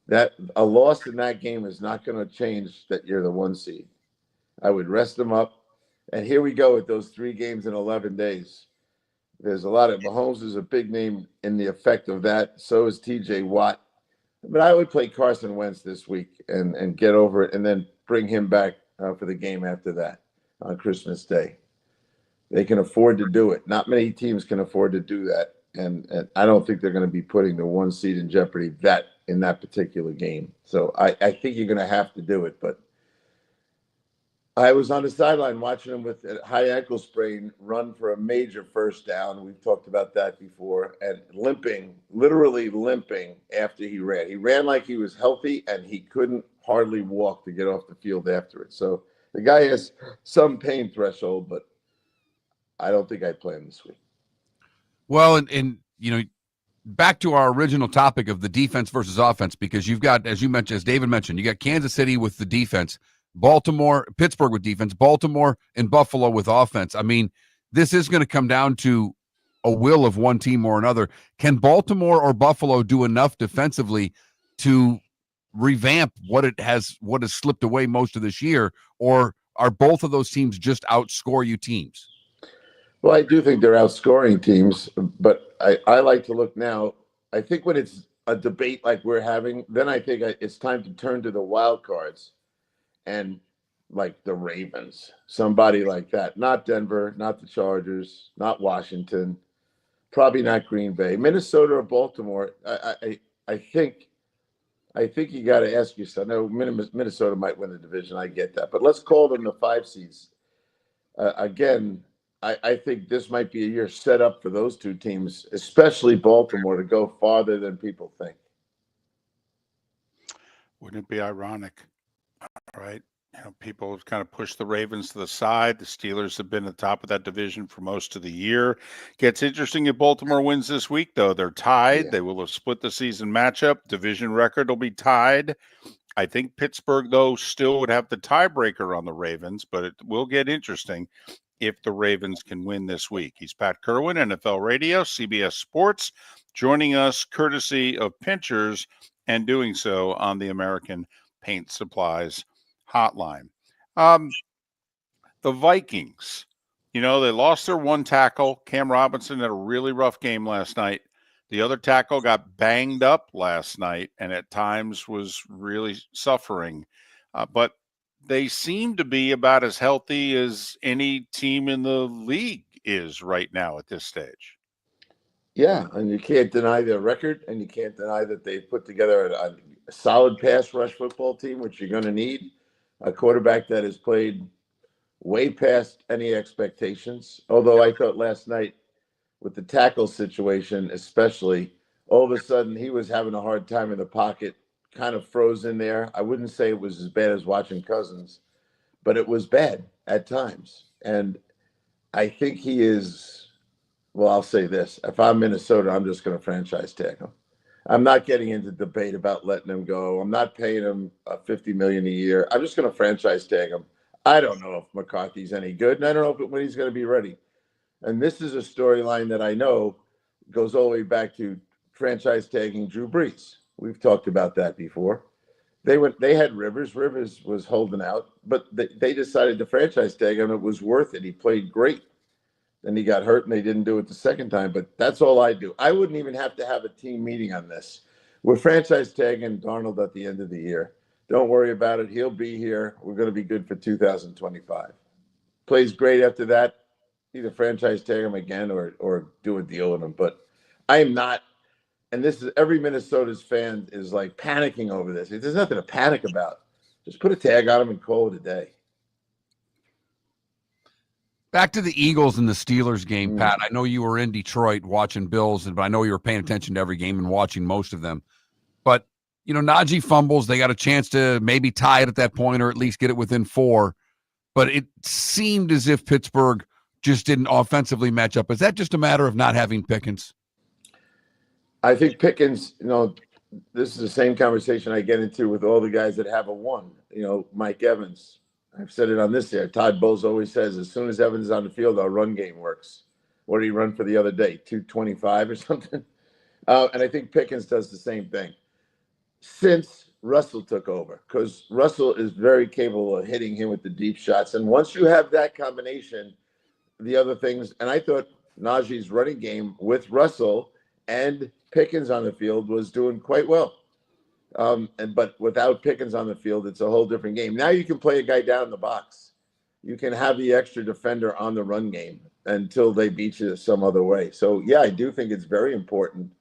That a loss in that game is not going to change that you're the one seed. I would rest him up. And here we go with those 3 games in 11 days. There's a lot of Mahomes is a big name in the effect of that. So is TJ Watt. But I would play Carson Wentz this week and get over it and then bring him back for the game after that on Christmas Day. They can afford to do it. Not many teams can afford to do that. And I don't think they're going to be putting the 1 seed in jeopardy in that particular game. So I think you're going to have to do it. But I was on the sideline watching him with a high ankle sprain run for a major first down. We've talked about that before. And limping, literally limping after he ran. He ran like he was healthy, and he couldn't hardly walk to get off the field after it. So the guy has some pain threshold, but I don't think I'd play him this week. Well, and you know, back to our original topic of the defense versus offense, because you've got, as you mentioned, as David mentioned, you got Kansas City with the defense, Pittsburgh with defense, Baltimore and Buffalo with offense. I mean, this is going to come down to a will of one team or another. Can Baltimore or Buffalo do enough defensively to revamp what has slipped away most of this year, or are both of those teams just outscore you teams? Well, I do think they're outscoring teams, but I like to look now. I think when it's a debate like we're having, then I think it's time to turn to the wild cards and like the Ravens, somebody like that. Not Denver, not the Chargers, not Washington, probably not Green Bay, Minnesota or Baltimore. I think you got to ask yourself. No, Minnesota might win the division. I get that, but let's call them the 5 seeds. Again, I think this might be a year set up for those two teams, especially Baltimore, to go farther than people think. Wouldn't it be ironic, right? You know, people have kind of pushed the Ravens to the side. The Steelers have been at the top of that division for most of the year. Gets interesting if Baltimore wins this week, though. They're tied. Yeah. They will have split the season matchup. Division record will be tied. I think Pittsburgh, though, still would have the tiebreaker on the Ravens, but it will get interesting if the Ravens can win this week. He's Pat Kirwan, NFL Radio, CBS Sports, joining us courtesy of Pinchers and doing so on the American Paint Supplies hotline. The Vikings, you know, they lost their one tackle. Cam Robinson had a really rough game last night. The other tackle got banged up last night and at times was really suffering. But they seem to be about as healthy as any team in the league is right now at this stage. Yeah, and you can't deny their record, and you can't deny that they've put together a solid pass rush football team, which you're going to need. A quarterback that has played way past any expectations. Although I thought last night with the tackle situation, especially, all of a sudden he was having a hard time in the pocket, kind of froze in there. I wouldn't say it was as bad as watching Cousins, but it was bad at times. And I think he is, well, I'll say this. If I'm Minnesota, I'm just going to franchise tag him. I'm not getting into debate about letting him go. I'm not paying him $50 million a year. I'm just going to franchise tag him. I don't know if McCarthy's any good, and I don't know when he's going to be ready. And this is a storyline that I know goes all the way back to franchise tagging Drew Brees. We've talked about that before. They had Rivers. Rivers was holding out, but they decided to franchise tag him. It was worth it. He played great. Then he got hurt, and they didn't do it the second time. But that's all I do. I wouldn't even have to have a team meeting on this. We're franchise tagging Darnold at the end of the year. Don't worry about it. He'll be here. We're going to be good for 2025. Plays great after that. Either franchise tag him again or do a deal with him. But I am not. And this is every Minnesota's fan is like panicking over this. There's nothing to panic about. Just put a tag on him and call it a day. Back to the Eagles and the Steelers game, Pat. I know you were in Detroit watching Bills, but I know you were paying attention to every game and watching most of them. But, you know, Najee fumbles. They got a chance to maybe tie it at that point or at least get it within 4. But it seemed as if Pittsburgh just didn't offensively match up. Is that just a matter of not having Pickens? I think Pickens, you know, this is the same conversation I get into with all the guys that have a 1. You know, Mike Evans. I've said it on this here. Todd Bowles always says, as soon as Evans is on the field, our run game works. What did he run for the other day? 225 or something? And I think Pickens does the same thing since Russell took over, because Russell is very capable of hitting him with the deep shots. And once you have that combination, the other things, and I thought Najee's running game with Russell and Pickens on the field was doing quite well. But without Pickens on the field, it's a whole different game. Now you can play a guy down in the box. You can have the extra defender on the run game until they beat you some other way. So, yeah, I do think it's very important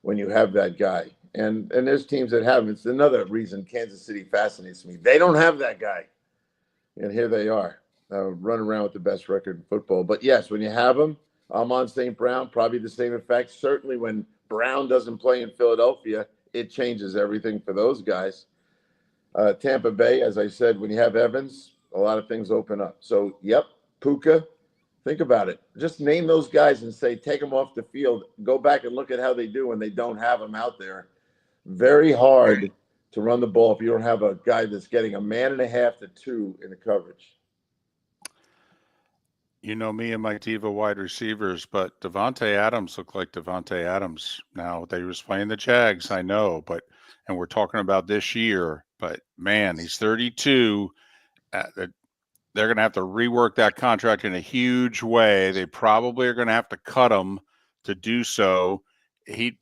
when you have that guy. And there's teams that have him. It's another reason Kansas City fascinates me. They don't have that guy. And here they are, running around with the best record in football. But yes, when you have them, Amon St. Brown, probably the same effect. Certainly when Brown doesn't play in Philadelphia, it changes everything for those guys. Tampa Bay, as I said, when you have Evans, a lot of things open up. So, yep, Puka, think about it. Just name those guys and say, take them off the field. Go back and look at how they do when they don't have them out there. Very hard to run the ball if you don't have a guy that's getting a man and a half to two in the coverage. You know me and my diva wide receivers, but Devontae Adams looked like Devontae Adams. Now, they was playing the Jags, I know, and we're talking about this year, but man, he's 32. They're going to have to rework that contract in a huge way. They probably are going to have to cut him to do so. If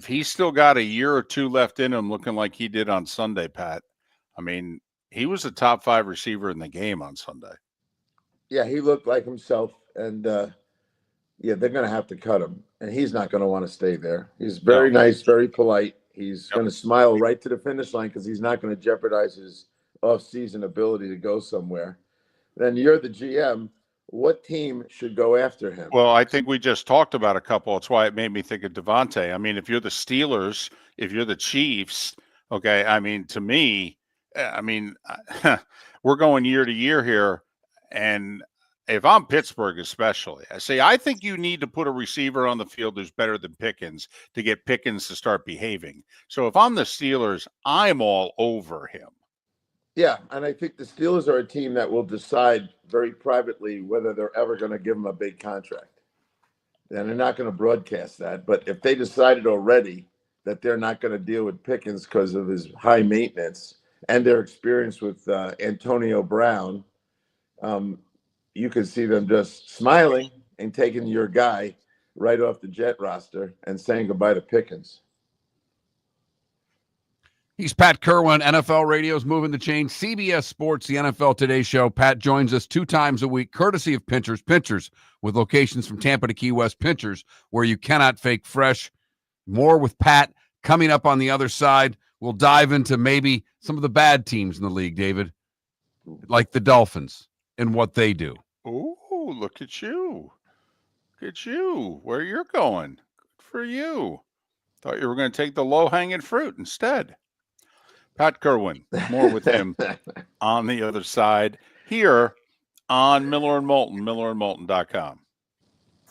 he's still got a year or two left in him, looking like he did on Sunday, Pat, I mean, he was a top 5 receiver in the game on Sunday. Yeah, he looked like himself, and they're going to have to cut him, and he's not going to want to stay there. He's very nice, very polite. He's going to smile right to the finish line because he's not going to jeopardize his off-season ability to go somewhere. Then you're the GM. What team should go after him? Well, I think we just talked about a couple. That's why it made me think of Devontae. I mean, if you're the Steelers, if you're the Chiefs, okay, I mean, to me, we're going year to year here. And if I'm Pittsburgh especially, I think you need to put a receiver on the field who's better than Pickens to get Pickens to start behaving. So if I'm the Steelers, I'm all over him. Yeah, and I think the Steelers are a team that will decide very privately whether they're ever going to give him a big contract. And they're not going to broadcast that. But if they decided already that they're not going to deal with Pickens because of his high maintenance and their experience with Antonio Brown, you could see them just smiling and taking your guy right off the Jet roster and saying goodbye to Pickens. He's Pat Kirwan. NFL Radio's moving the chain. CBS Sports, the NFL Today Show. Pat joins us 2 times a week, courtesy of Pinchers. Pinchers, with locations from Tampa to Key West. Pinchers, where you cannot fake fresh. More with Pat coming up on the other side. We'll dive into maybe some of the bad teams in the league, David, like the Dolphins and what they do. Oh, look at you. Look at you. Where you're going. Good for you. Thought you were going to take the low-hanging fruit instead. Pat Kirwan, more with him on the other side here on Miller and Moulton, millerandmoulton.com.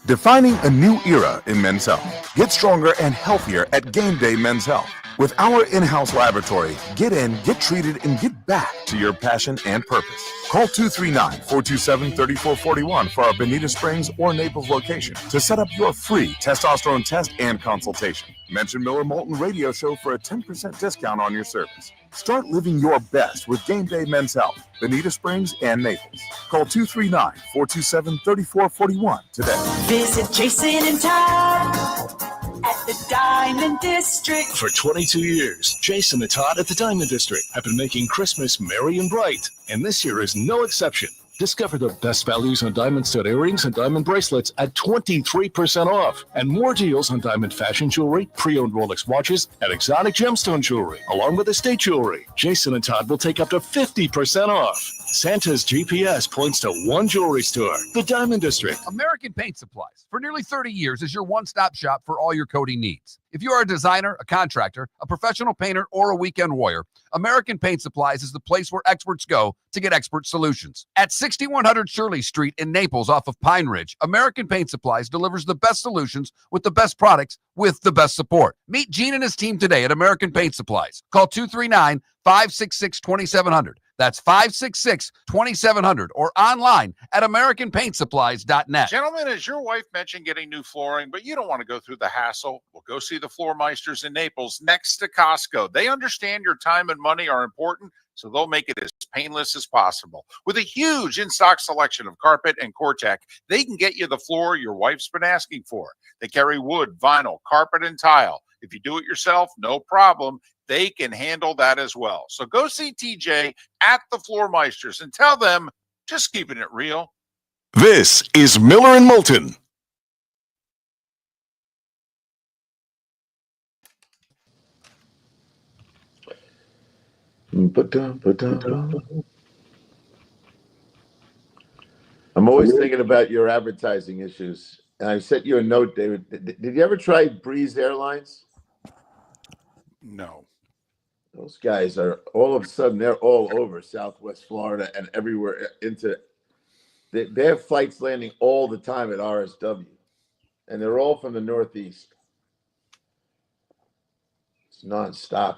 Defining a new era in men's health. Get stronger and healthier at Game Day Men's Health. With our in-house laboratory, get in, get treated, and get back to your passion and purpose. Call 239-427-3441 for our Bonita Springs or Naples location to set up your free testosterone test and consultation. Mention Miller Moulton Radio Show for a 10% discount on your service. Start living your best with Game Day Men's Health, Bonita Springs and Naples. Call 239-427-3441 today. Visit Jason and Todd at the Diamond District. For 22 years, Jason and Todd at the Diamond District have been making Christmas merry and bright, and this year is no exception. Discover the best values on diamond stud earrings and diamond bracelets at 23% off, and more deals on diamond fashion jewelry, pre-owned Rolex watches, and exotic gemstone jewelry, along with estate jewelry. Jason and Todd will take up to 50% off. Santa's GPS points to one jewelry store, the Diamond District. American Paint Supplies, for nearly 30 years, is your one-stop shop for all your coating needs. If you are a designer, a contractor, a professional painter, or a weekend warrior, American Paint Supplies is the place where experts go to get expert solutions. At 6100 Shirley Street in Naples off of Pine Ridge, American Paint Supplies delivers the best solutions with the best products with the best support. Meet Gene and his team today at American Paint Supplies. Call 239-566-2700. That's 566-2700 or online at AmericanPaintSupplies.net. Gentlemen, as your wife mentioned getting new flooring, but you don't want to go through the hassle, well, go see the Floor Meisters in Naples next to Costco. They understand your time and money are important, so they'll make it as painless as possible. With a huge in-stock selection of carpet and Core-Tech, they can get you the floor your wife's been asking for. They carry wood, vinyl, carpet, and tile. If you do it yourself, no problem. They can handle that as well. So go see TJ at the Floor Meisters and tell them, just keeping it real. This is Miller and Moulton. I'm always thinking about your advertising issues. And I sent you a note, David. Did you ever try Breeze Airlines? No. Those guys are all of a sudden they're all over Southwest Florida and everywhere into. They have flights landing all the time at RSW, and they're all from the Northeast. It's nonstop.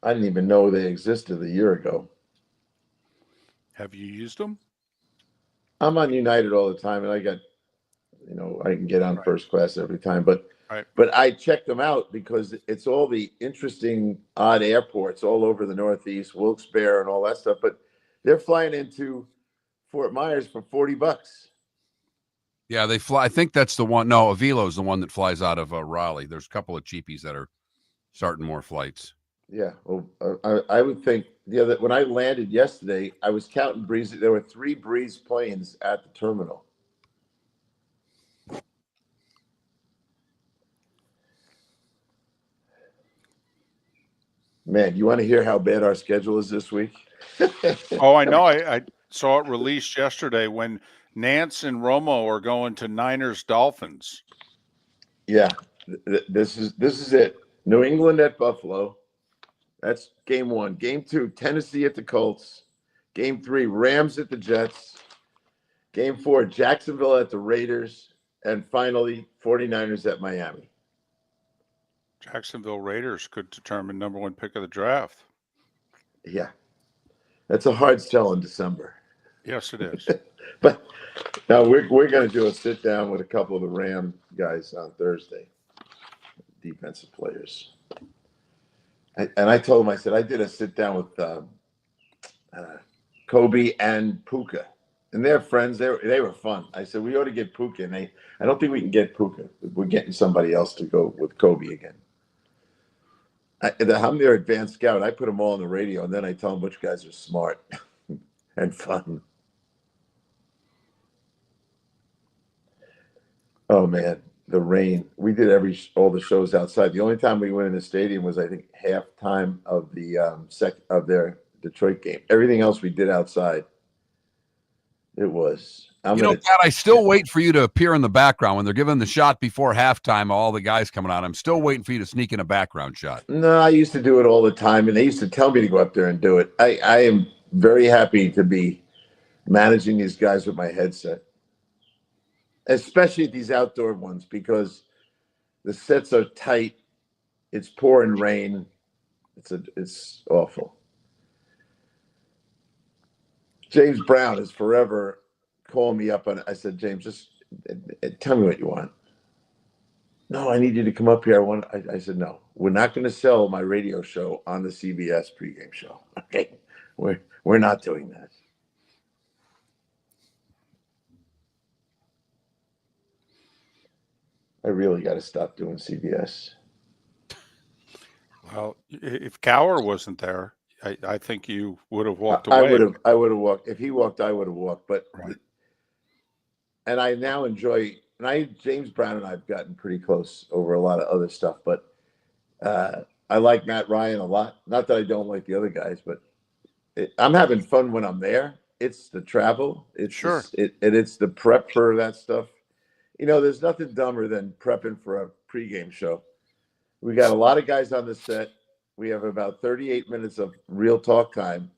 I didn't even know they existed a year ago. Have you used them? I'm on United all the time, and I got, I can get on first class every time. But I check them out because it's all the interesting, odd airports all over the Northeast, Wilkes-Barre, and all that stuff. But they're flying into Fort Myers for $40. Yeah, they fly. I think that's the one. No, Avilo is the one that flies out of Raleigh. There's a couple of cheapies that are starting more flights. Yeah, well, I would think that when I landed yesterday, I was counting Breeze. There were 3 Breeze planes at the terminal. Man, you want to hear how bad our schedule is this week? Oh, I know. I saw it released yesterday when Nance and Romo are going to Niners Dolphins. Yeah, this is it. New England at Buffalo. That's game 1. Game 2, Tennessee at the Colts. Game 3, Rams at the Jets. Game 4, Jacksonville at the Raiders. And finally, 49ers at Miami. Jacksonville Raiders could determine number 1 pick of the draft. Yeah. That's a hard sell in December. Yes, it is. But now we're going to do a sit down with a couple of the Ram guys on Thursday, defensive players. And I told him, I said, I did a sit down with Kobe and Puka, and they're friends. They were fun. I said, we ought to get Puka, and I don't think we can get Puka. We're getting somebody else to go with Kobe again. I'm their advanced scout. I put them all on the radio, and then I tell them which guys are smart and fun. Oh man, the rain. We did all the shows outside. The only time we went in the stadium was, I think, halftime of the of their Detroit game. Everything else we did outside. It was. Pat, I still wait for you to appear in the background when they're giving the shot before halftime. All the guys coming on. I'm still waiting for you to sneak in a background shot. No, I used to do it all the time, and they used to tell me to go up there and do it. I am very happy to be managing these guys with my headset, especially these outdoor ones, because the sets are tight. It's pouring rain. It's awful. James Brown is forever calling me up on. I said, James, just tell me what you want. No, I need you to come up here. I said, no, we're not going to sell my radio show on the CBS pregame show. Okay, we're not doing that. I really got to stop doing CBS. Well, if Cower wasn't there, I think you would have walked away. I would have walked. If he walked, I would have walked. But and I now enjoy. And James Brown and I've gotten pretty close over a lot of other stuff. But I like Matt Ryan a lot. Not that I don't like the other guys, but I'm having fun when I'm there. It's the travel. It's it's the prep for that stuff. There's nothing dumber than prepping for a pregame show. We got a lot of guys on the set. We have about 38 minutes of real talk time.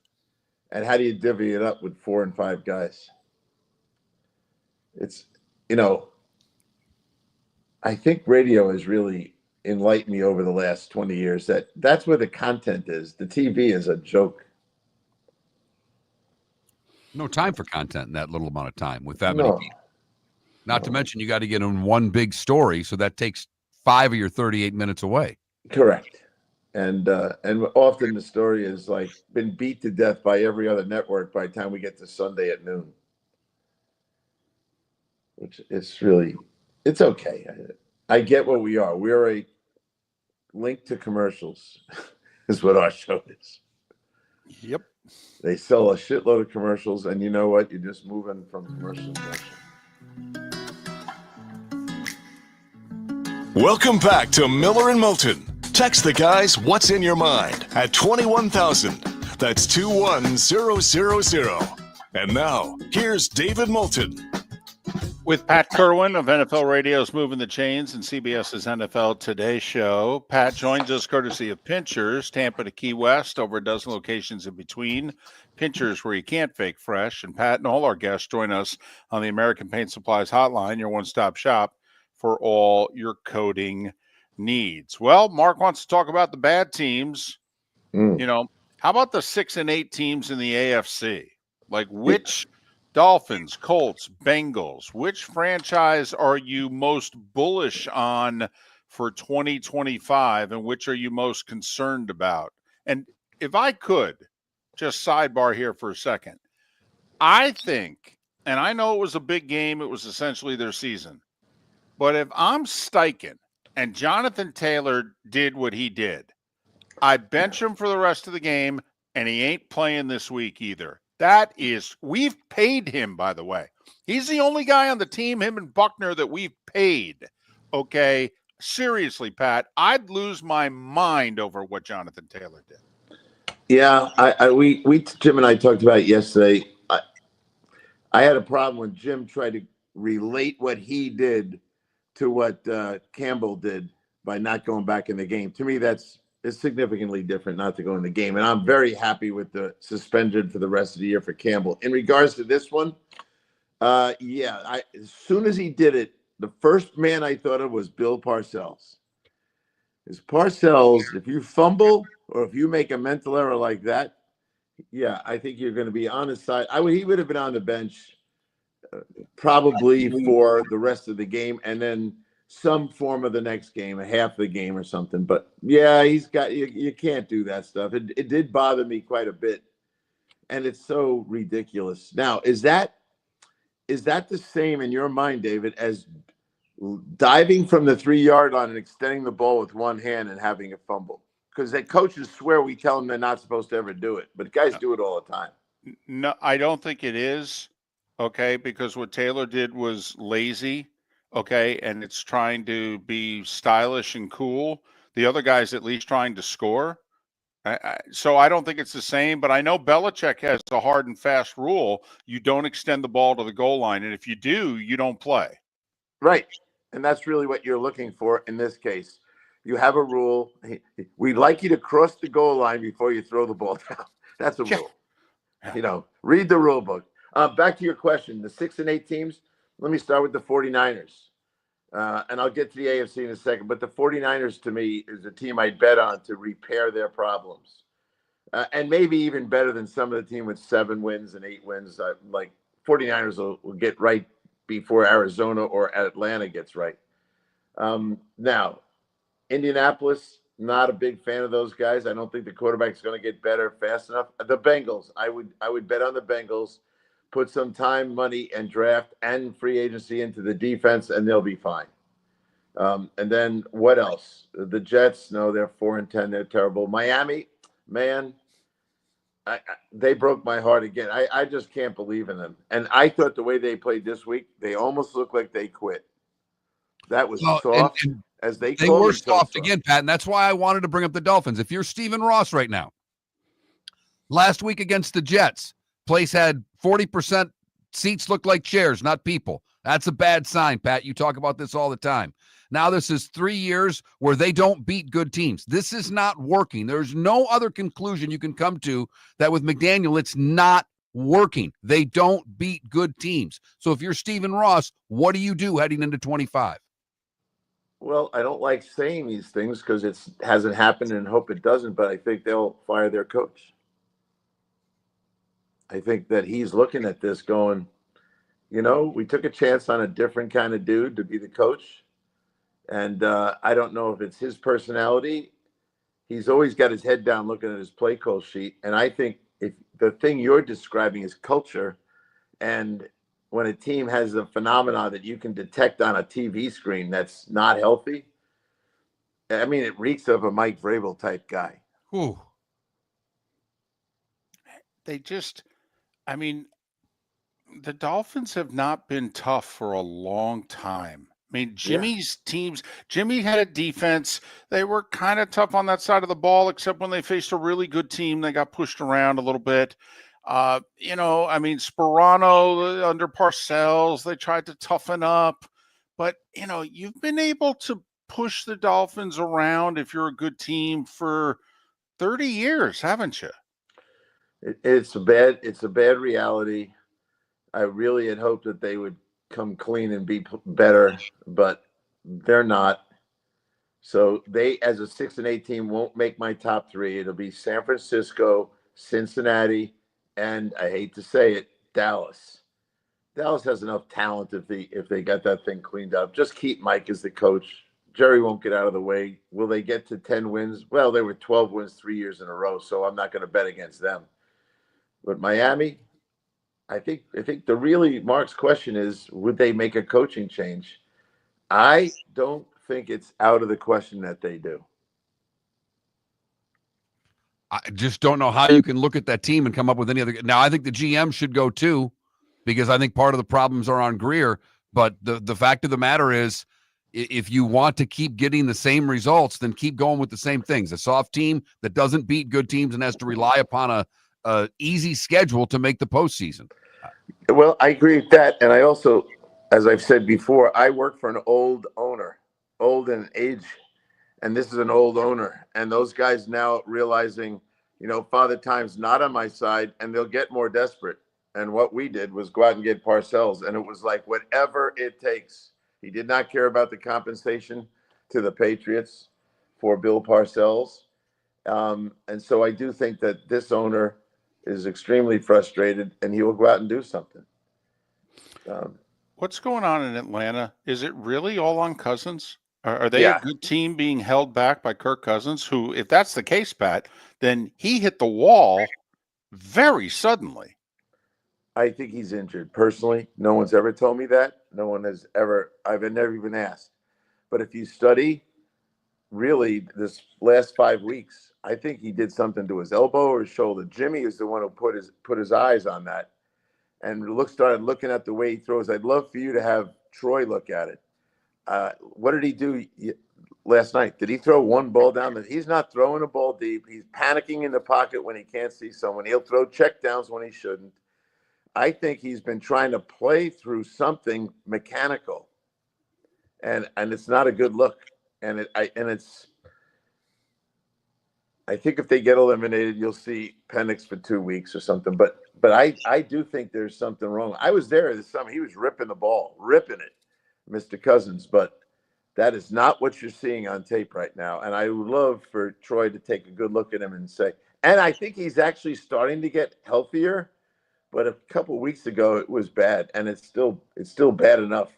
And how do you divvy it up with 4 and 5 guys? It's, I think radio has really enlightened me over the last 20 years that's where the content is. The TV is a joke. No time for content in that little amount of time with that many people. Not to mention you got to get in one big story, so that takes 5 of your 38 minutes away. Correct. And often the story is like been beat to death by every other network by the time we get to Sunday at noon. Which is really, it's okay. I get what we are. We're a link to commercials is what our show is. Yep. They sell a shitload of commercials, and you know what? You're just moving from commercial to commercial. Welcome back to Miller and Moulton. Text the guys what's in your mind at 21,000. That's 21000. And now, here's David Moulton. With Pat Kirwan of NFL Radio's Moving the Chains and CBS's NFL Today show. Pat joins us courtesy of Pinchers, Tampa to Key West, over a dozen locations in between. Pinchers, where you can't fake fresh. And Pat and all our guests join us on the American Paint Supplies Hotline, your one-stop shop for all your coating needs. Well, Mark wants to talk about the bad teams. You know, how about the 6 and 8 teams in the AFC? Like, which Dolphins, Colts, Bengals, which franchise are you most bullish on for 2025, and which are you most concerned about? And if I could just sidebar here for a second, I think, and I know it was a big game, it was essentially their season, but if I'm Steichen and Jonathan Taylor did what he did, I bench him for the rest of the game, and he ain't playing this week either. We've paid him, by the way. He's the only guy on the team, him and Buckner, that we've paid. Okay? Seriously, Pat, I'd lose my mind over what Jonathan Taylor did. Yeah, Jim and I talked about it yesterday. I had a problem when Jim tried to relate what he did to what Campbell did by not going back in the game. To me, it's significantly different not to go in the game. And I'm very happy with the suspension for the rest of the year for Campbell. In regards to this one, as soon as he did it, the first man I thought of was Bill Parcells. Is Parcells, if you fumble or if you make a mental error like that, yeah, I think you're going to be on his side. He would have been on the bench probably for the rest of the game, and then some form of the next game, a half the game or something. But yeah, you can't do that stuff. It did bother me quite a bit, and it's so ridiculous. Now, is that the same in your mind, David, as diving from the 3-yard line and extending the ball with one hand and having a fumble? Because the coaches swear we tell them they're not supposed to ever do it, but guys do it all the time. No, I don't think it is. Okay, because what Taylor did was lazy. Okay, and it's trying to be stylish and cool. The other guy's at least trying to score. So I don't think it's the same, but I know Belichick has a hard and fast rule. You don't extend the ball to the goal line, and if you do, you don't play. Right, and that's really what you're looking for in this case. You have a rule. We'd like you to cross the goal line before you throw the ball down. That's a rule. Read the rule book. Back to your question, the 6 and 8 teams. Let me start with the 49ers. And I'll get to the AFC in a second. But the 49ers, to me, is a team I'd bet on to repair their problems. And maybe even better than some of the team with 7 wins and 8 wins. Like 49ers will get right before Arizona or Atlanta gets right. Now, Indianapolis, not a big fan of those guys. I don't think the quarterback's going to get better fast enough. The Bengals, I would bet on the Bengals. Put some time, money, and draft and free agency into the defense, and they'll be fine. And then what else? The Jets, no, they're 4-10. They're terrible. Miami, man, they broke my heart again. I just can't believe in them. And I thought the way they played this week, they almost looked like they quit. That was soft, as they were soft again, Pat, and that's why I wanted to bring up the Dolphins. If you're Stephen Ross right now, last week against the Jets, place had 40% seats looked like chairs, not people. That's a bad sign, Pat. You talk about this all the time. Now this is 3 years where they don't beat good teams. This is not working. There's no other conclusion you can come to that with McDaniel, it's not working. They don't beat good teams. So if you're Stephen Ross, what do you do heading into 25? Well, I don't like saying these things because it hasn't happened and hope it doesn't, but I think they'll fire their coach. I think that he's looking at this going, we took a chance on a different kind of dude to be the coach. And I don't know if it's his personality. He's always got his head down looking at his play call sheet. And I think if the thing you're describing is culture, and when a team has a phenomenon that you can detect on a TV screen that's not healthy, I mean, it reeks of a Mike Vrabel type guy. Ooh. The Dolphins have not been tough for a long time. I mean, Jimmy's teams, Jimmy had a defense. They were kind of tough on that side of the ball, except when they faced a really good team. They got pushed around a little bit. I mean, Sperano under Parcells, they tried to toughen up, but you've been able to push the Dolphins around if you're a good team for 30 years, haven't you? It's a bad reality. I really had hoped that they would come clean and be better, but they're not. So they, as a 6-8 team, won't make my top three. It'll be San Francisco, Cincinnati, and I hate to say it, Dallas. Dallas has enough talent if they got that thing cleaned up. Just keep Mike as the coach. Jerry won't get out of the way. Will they get to 10 wins? Well, they were 12 wins 3 years in a row, so I'm not going to bet against them. But Miami, I think the really Mark's question is, would they make a coaching change? I don't think it's out of the question that they do. I just don't know how you can look at that team and come up with any other. Now, I think the GM should go too, because I think part of the problems are on Greer. But the fact of the matter is, if you want to keep getting the same results, then keep going with the same things. A soft team that doesn't beat good teams and has to rely upon a easy schedule to make the postseason. Well, I agree with that. And I also, as I've said before, I work for an old owner, old in age. And this is an old owner. And those guys now realizing, Father Time's not on my side, and they'll get more desperate. And what we did was go out and get Parcells. And it was like, whatever it takes. He did not care about the compensation to the Patriots for Bill Parcells. And so I do think that this owner is extremely frustrated, and he will go out and do something. What's going on in Atlanta? Is it really all on Cousins? Are they a good team being held back by Kirk Cousins, who, if that's the case, Pat, then he hit the wall very suddenly? I think he's injured. Personally, no one's ever told me that. No one has ever. I've never even asked. But if you study really this last 5 weeks, I think he did something to his elbow or his shoulder. Jimmy is the one who put his eyes on that and started looking at the way he throws. I'd love for you to have Troy look at it. What did he do last night? Did he throw one ball down? He's not throwing a ball deep. He's panicking in the pocket when he can't see someone. He'll throw checkdowns when he shouldn't. I think he's been trying to play through something mechanical, and it's not a good look. I think if they get eliminated, you'll see Penix for 2 weeks or something. But I do think there's something wrong. I was there this summer. He was ripping the ball, ripping it, Mr. Cousins. But that is not what you're seeing on tape right now. And I would love for Troy to take a good look at him and say, and I think he's actually starting to get healthier. But a couple of weeks ago, it was bad, and it's still bad enough.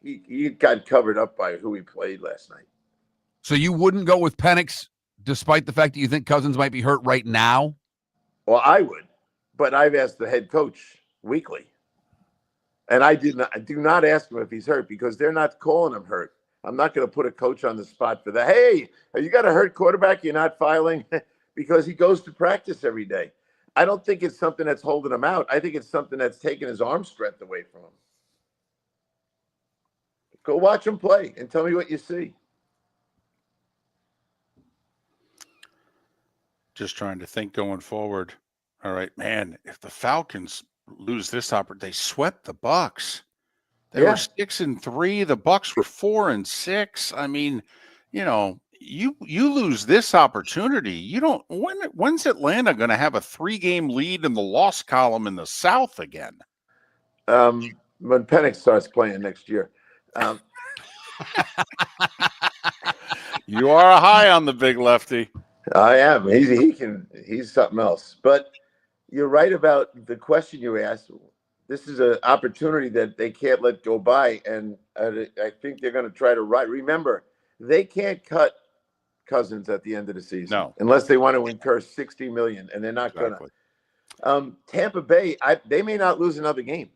He got covered up by who he played last night. So you wouldn't go with Penix, despite the fact that you think Cousins might be hurt right now? Well, I would, but I've asked the head coach weekly, and I do not ask him if he's hurt because they're not calling him hurt. I'm not going to put a coach on the spot for that. Hey, you got a hurt quarterback? You're not filing because he goes to practice every day. I don't think it's something that's holding him out. I think it's something that's taking his arm strength away from him. Go watch him play and tell me what you see. Just trying to think going forward. All right, man, if the Falcons lose this opportunity, they swept the Bucs. They were 6-3. The Bucs were 4-6. I mean, you lose this opportunity. You don't. When's Atlanta going to have a 3-game lead in the loss column in the South again? When Penix starts playing next year. You are high on the big lefty. I am. He's something else. But you're right about the question you asked. This is an opportunity that they can't let go by, and I think they're going to try to remember, they can't cut Cousins at the end of the season, unless they want to incur $60 million, and they're not going to. Tampa Bay, they may not lose another game.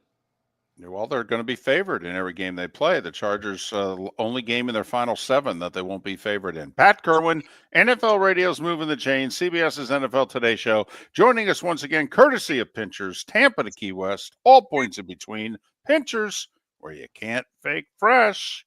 Well, they're going to be favored in every game they play. The Chargers, only game in their final 7 that they won't be favored in. Pat Kirwan, NFL Radio's Moving the Chain, CBS's NFL Today Show, joining us once again, courtesy of Pinchers, Tampa to Key West, all points in between. Pinchers, where you can't fake fresh.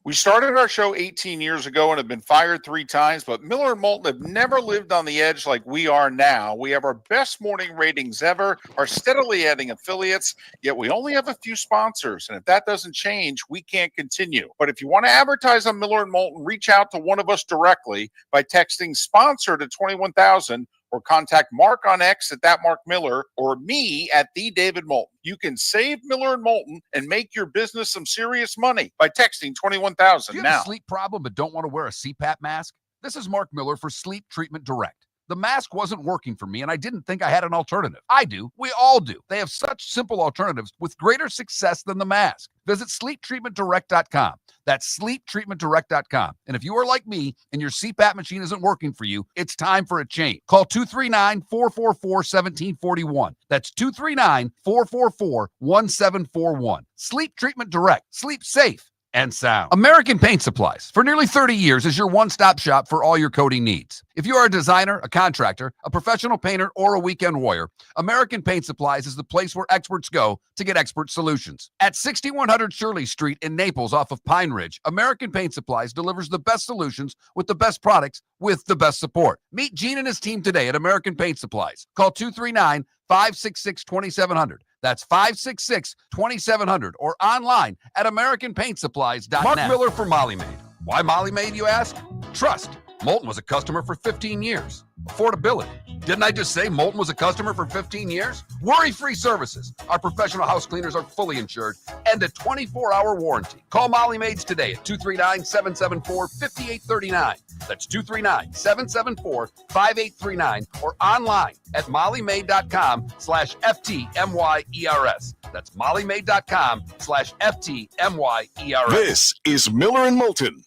We started our show 18 years ago and have been fired 3 times, but Miller and Moulton have never lived on the edge like we are now. We have our best morning ratings ever, are steadily adding affiliates, yet we only have a few sponsors. And if that doesn't change, we can't continue. But if you want to advertise on Miller and Moulton, reach out to one of us directly by texting sponsor to 21,000 or contact Mark on X at that Mark Miller or me at the David Moulton. You can save Miller and Moulton and make your business some serious money by texting 21,000 Do you now. have a sleep problem but don't want to wear a CPAP mask? This is Mark Miller for Sleep Treatment Direct. The mask wasn't working for me, and I didn't think I had an alternative. I do. We all do. They have such simple alternatives with greater success than the mask. Visit sleeptreatmentdirect.com. That's sleeptreatmentdirect.com. And if you are like me and your CPAP machine isn't working for you, it's time for a change. Call 239-444-1741. That's 239-444-1741. Sleep Treatment Direct. Sleep safe and sound. American Paint Supplies, for nearly 30 years, is your one-stop shop for all your coating needs. If you are a designer, a contractor, a professional painter, or a weekend warrior, American Paint Supplies is the place where experts go to get expert solutions. At 6100 Shirley Street in Naples off of Pine Ridge, American Paint Supplies delivers the best solutions with the best products with the best support. Meet Gene and his team today at American Paint Supplies. Call 239-566-2700. That's 566-2700 or online at AmericanPaintSupplies.net. Mark Miller for Molly Maid. Why Molly Maid, you ask? Trust. Moulton was a customer for 15 years. Affordability. Didn't I just say Moulton was a customer for 15 years? Worry-free services. Our professional house cleaners are fully insured and a 24-hour warranty. Call Molly Maids today at 239-774-5839. That's 239-774-5839 or online at mollymaid.com/FTMYERS. That's mollymaid.com/FTMYERS. This is Miller and Moulton.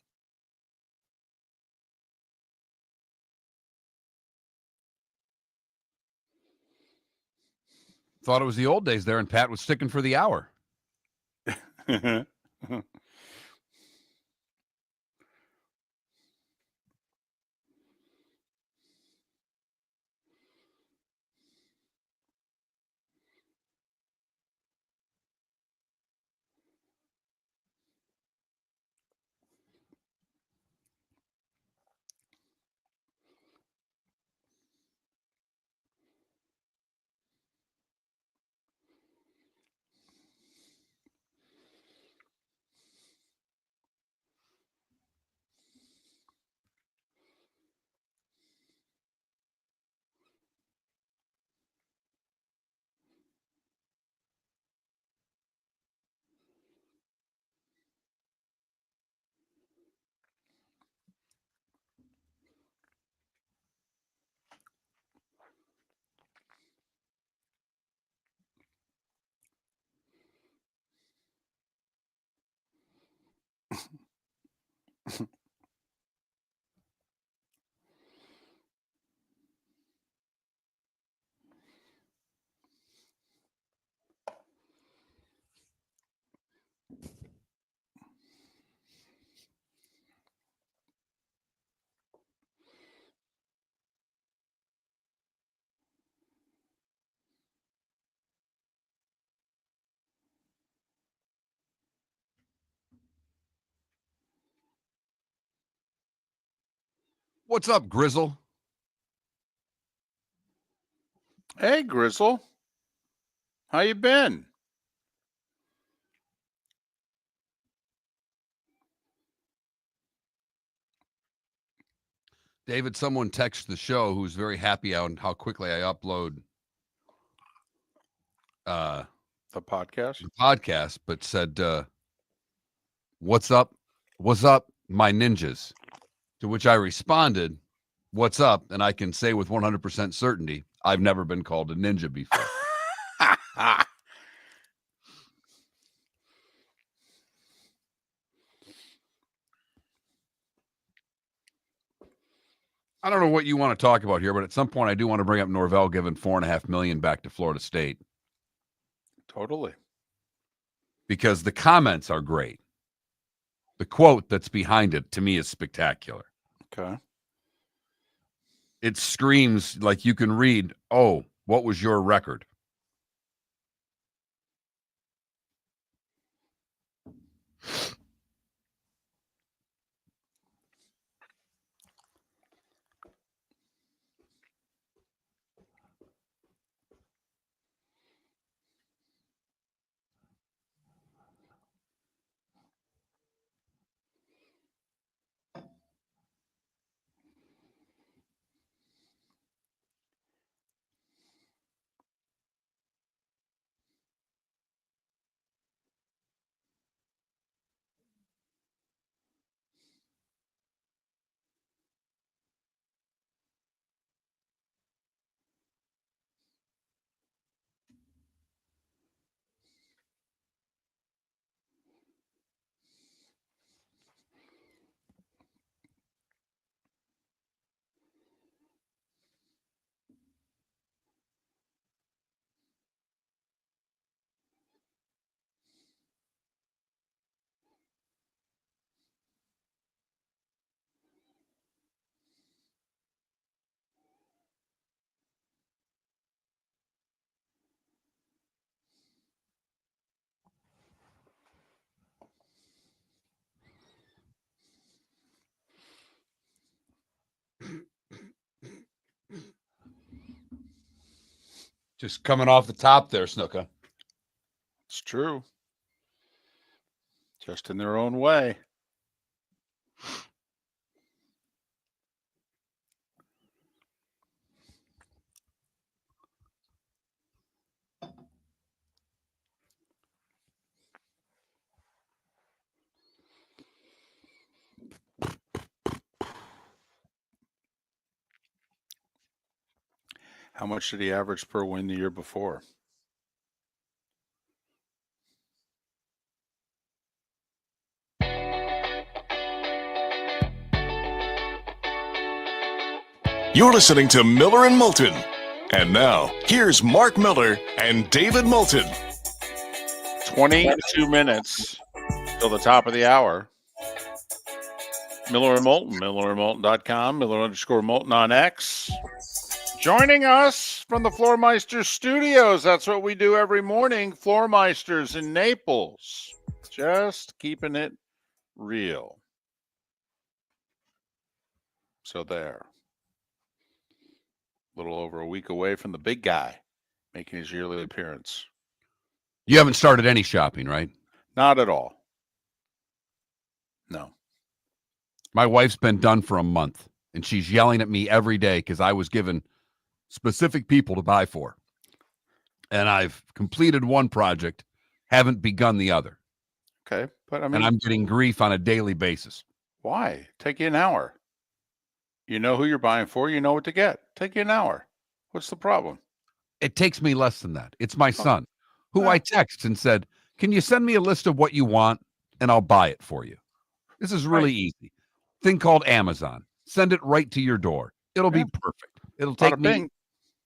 Thought it was the old days there, and Pat was sticking for the hour. What's up, Grizzle? Hey, Grizzle. How you been? David, someone texted the show who's very happy on how quickly I upload the podcast, but said, what's up? What's up, my ninjas? To which I responded, what's up? And I can say with 100% certainty, I've never been called a ninja before. I don't know what you want to talk about here, but at some point I do want to bring up Norvell giving $4.5 million back to Florida State. Totally. Because the comments are great. The quote that's behind it, to me, is spectacular. Okay. It screams like you can read, oh, what was your record? Just coming off the top there, Snooka. It's true. Just in their own way. How much did he average per win the year before? You're listening to Miller and Moulton. And now, here's Mark Miller and David Moulton. 22 minutes till the top of the hour. Miller and Moulton, millerandmoulton.com, Miller_Moulton on X. Joining us from the Floormeister Studios. That's what we do every morning. Floormeisters in Naples. Just keeping it real. So there. A little over a week away from the big guy making his yearly appearance. You haven't started any shopping, right? Not at all. No. My wife's been done for a month, and she's yelling at me every day because I was given specific people to buy for. And I've completed one project, haven't begun the other. Okay. But I mean, and I'm getting grief on a daily basis. Why? Take you an hour. You know who you're buying for. You know what to get. Take you an hour. What's the problem? It takes me less than that. It's my son, who I text and said, can you send me a list of what you want and I'll buy it for you? This is really easy. Thing called Amazon. Send it right to your door. It'll be perfect. It'll take me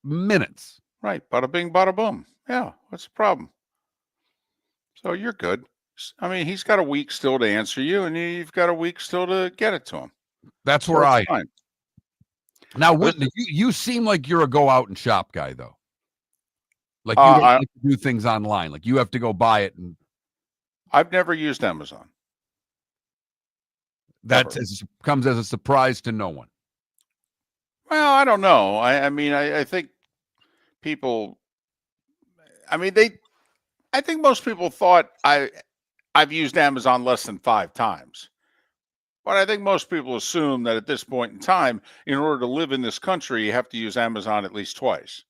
minutes. Right. Bada bing, bada boom. Yeah. What's the problem? So you're good. I mean, he's got a week still to answer you, and you've got a week still to get it to him. That's where I am. Now, Whitney, you seem like you're a go out and shop guy, though. Like you don't like to do things online. Like you have to go buy it. And I've never used Amazon. That comes as a surprise to no one. Well, I don't know. I mean, I think people. I mean, I think most people thought I've used Amazon less than 5 times. But I think most people assume that at this point in time, in order to live in this country, you have to use Amazon at least twice.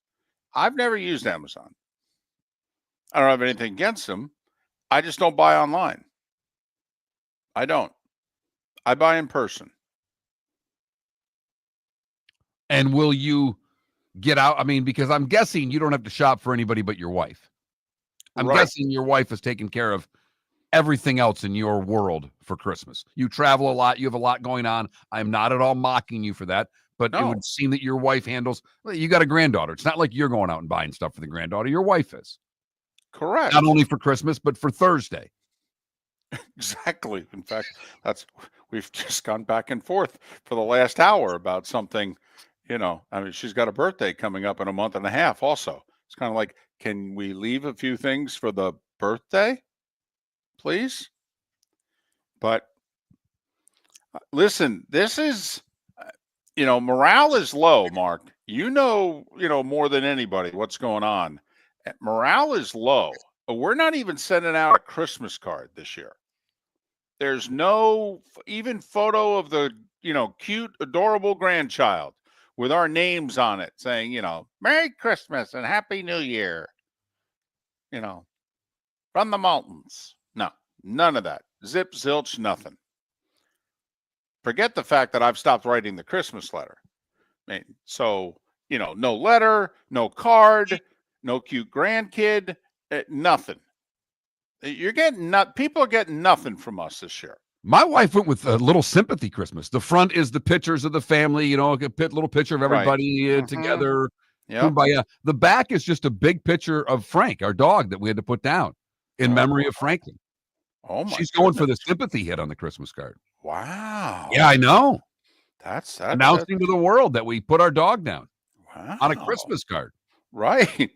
I've never used Amazon. I don't have anything against them. I just don't buy online. I don't. I buy in person. And will you get out? I mean, because I'm guessing you don't have to shop for anybody but your wife. I'm guessing your wife is taking care of everything else in your world for Christmas. You travel a lot. You have a lot going on. I'm not at all mocking you for that, but it would seem that your wife handles, you got a granddaughter. It's not like you're going out and buying stuff for the granddaughter. Your wife is. Correct. Not only for Christmas, but for Thursday. Exactly. In fact, we've just gone back and forth for the last hour about something, I mean, she's got a birthday coming up in a month and a half also. It's kind of like, can we leave a few things for the birthday? Please. But listen, this is, morale is low, Mark. More than anybody what's going on. Morale is low. We're not even sending out a Christmas card this year. There's no even photo of the, cute, adorable grandchild with our names on it saying, Merry Christmas and Happy New Year, from the Moultons. No, none of that. Zip, zilch, nothing. Forget the fact that I've stopped writing the Christmas letter. I mean, so, no letter, no card, no cute grandkid, nothing. People are getting nothing from us this year. My wife went with a little sympathy Christmas. The front is the pictures of the family, a little picture of everybody together. Kumbaya. The back is just a big picture of Frank, our dog, that we had to put down in memory of Franklin. Oh my! She's going for the sympathy hit on the Christmas card. Wow. Yeah, I know. That's announcing to the world that we put our dog down on a Christmas card. Right.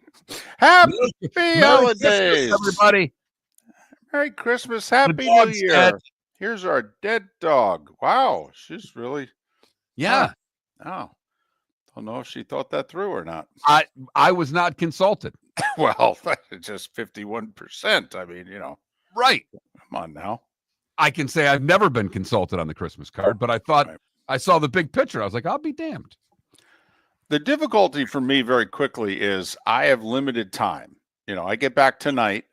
Happy holidays, Christmas, everybody. Merry Christmas. Happy New Year. Dead. Here's our dead dog. Wow. She's really. Yeah. Oh. don't know if she thought that through or not. I was not consulted. Well, just 51%. I mean, Right. Come on now. I can say I've never been consulted on the Christmas card, but I thought I saw the big picture. I was like, I'll be damned. The difficulty for me very quickly is I have limited time. I get back tonight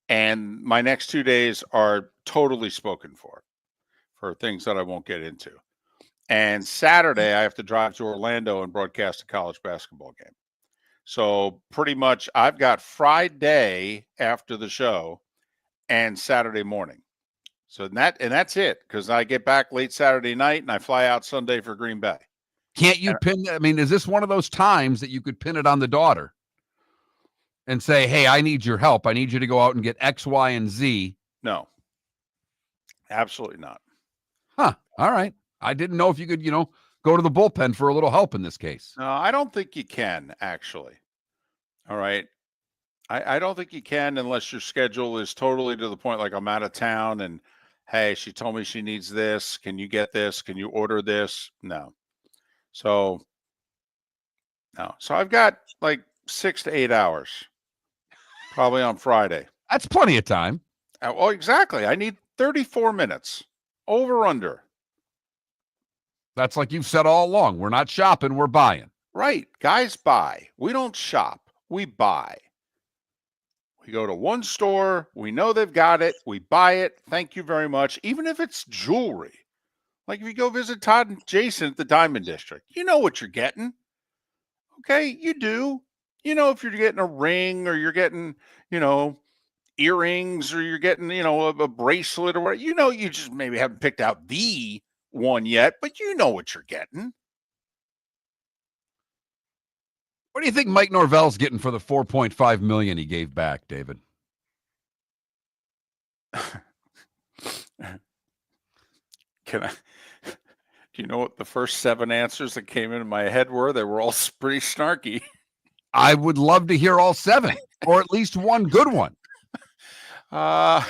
and my next 2 days are totally spoken for things that I won't get into. And Saturday, I have to drive to Orlando and broadcast a college basketball game. So pretty much I've got Friday after the show and Saturday morning. So that's it, because I get back late Saturday night and I fly out Sunday for Green Bay. Can't you pin? I mean, is this one of those times that you could pin it on the daughter and say, hey, I need your help. I need you to go out and get X, Y, and Z? No, absolutely not. Huh. All right. I didn't know if you could, go to the bullpen for a little help in this case. No, I don't think you can, actually. All right. I don't think you can unless your schedule is totally to the point like I'm out of town and, hey, she told me she needs this. Can you get this? Can you order this? No. So I've got like 6 to 8 hours probably on Friday. That's plenty of time. Oh, exactly. I need 34 minutes over under. That's like you've said all along. We're not shopping. We're buying. Right. Guys buy. We don't shop. We buy. We go to one store. We know they've got it. We buy it. Thank you very much. Even if it's jewelry. Like if you go visit Todd and Jason at the Diamond District, you know what you're getting. Okay, you do. If you're getting a ring or you're getting, earrings or you're getting, a bracelet or whatever, you just maybe haven't picked out the one yet, but you know what you're getting. What do you think Mike Norvell's getting for the $4.5 million he gave back, David? Do you know what the first 7 answers that came into my head were? They were all pretty snarky. I would love to hear all 7 or at least one good one. I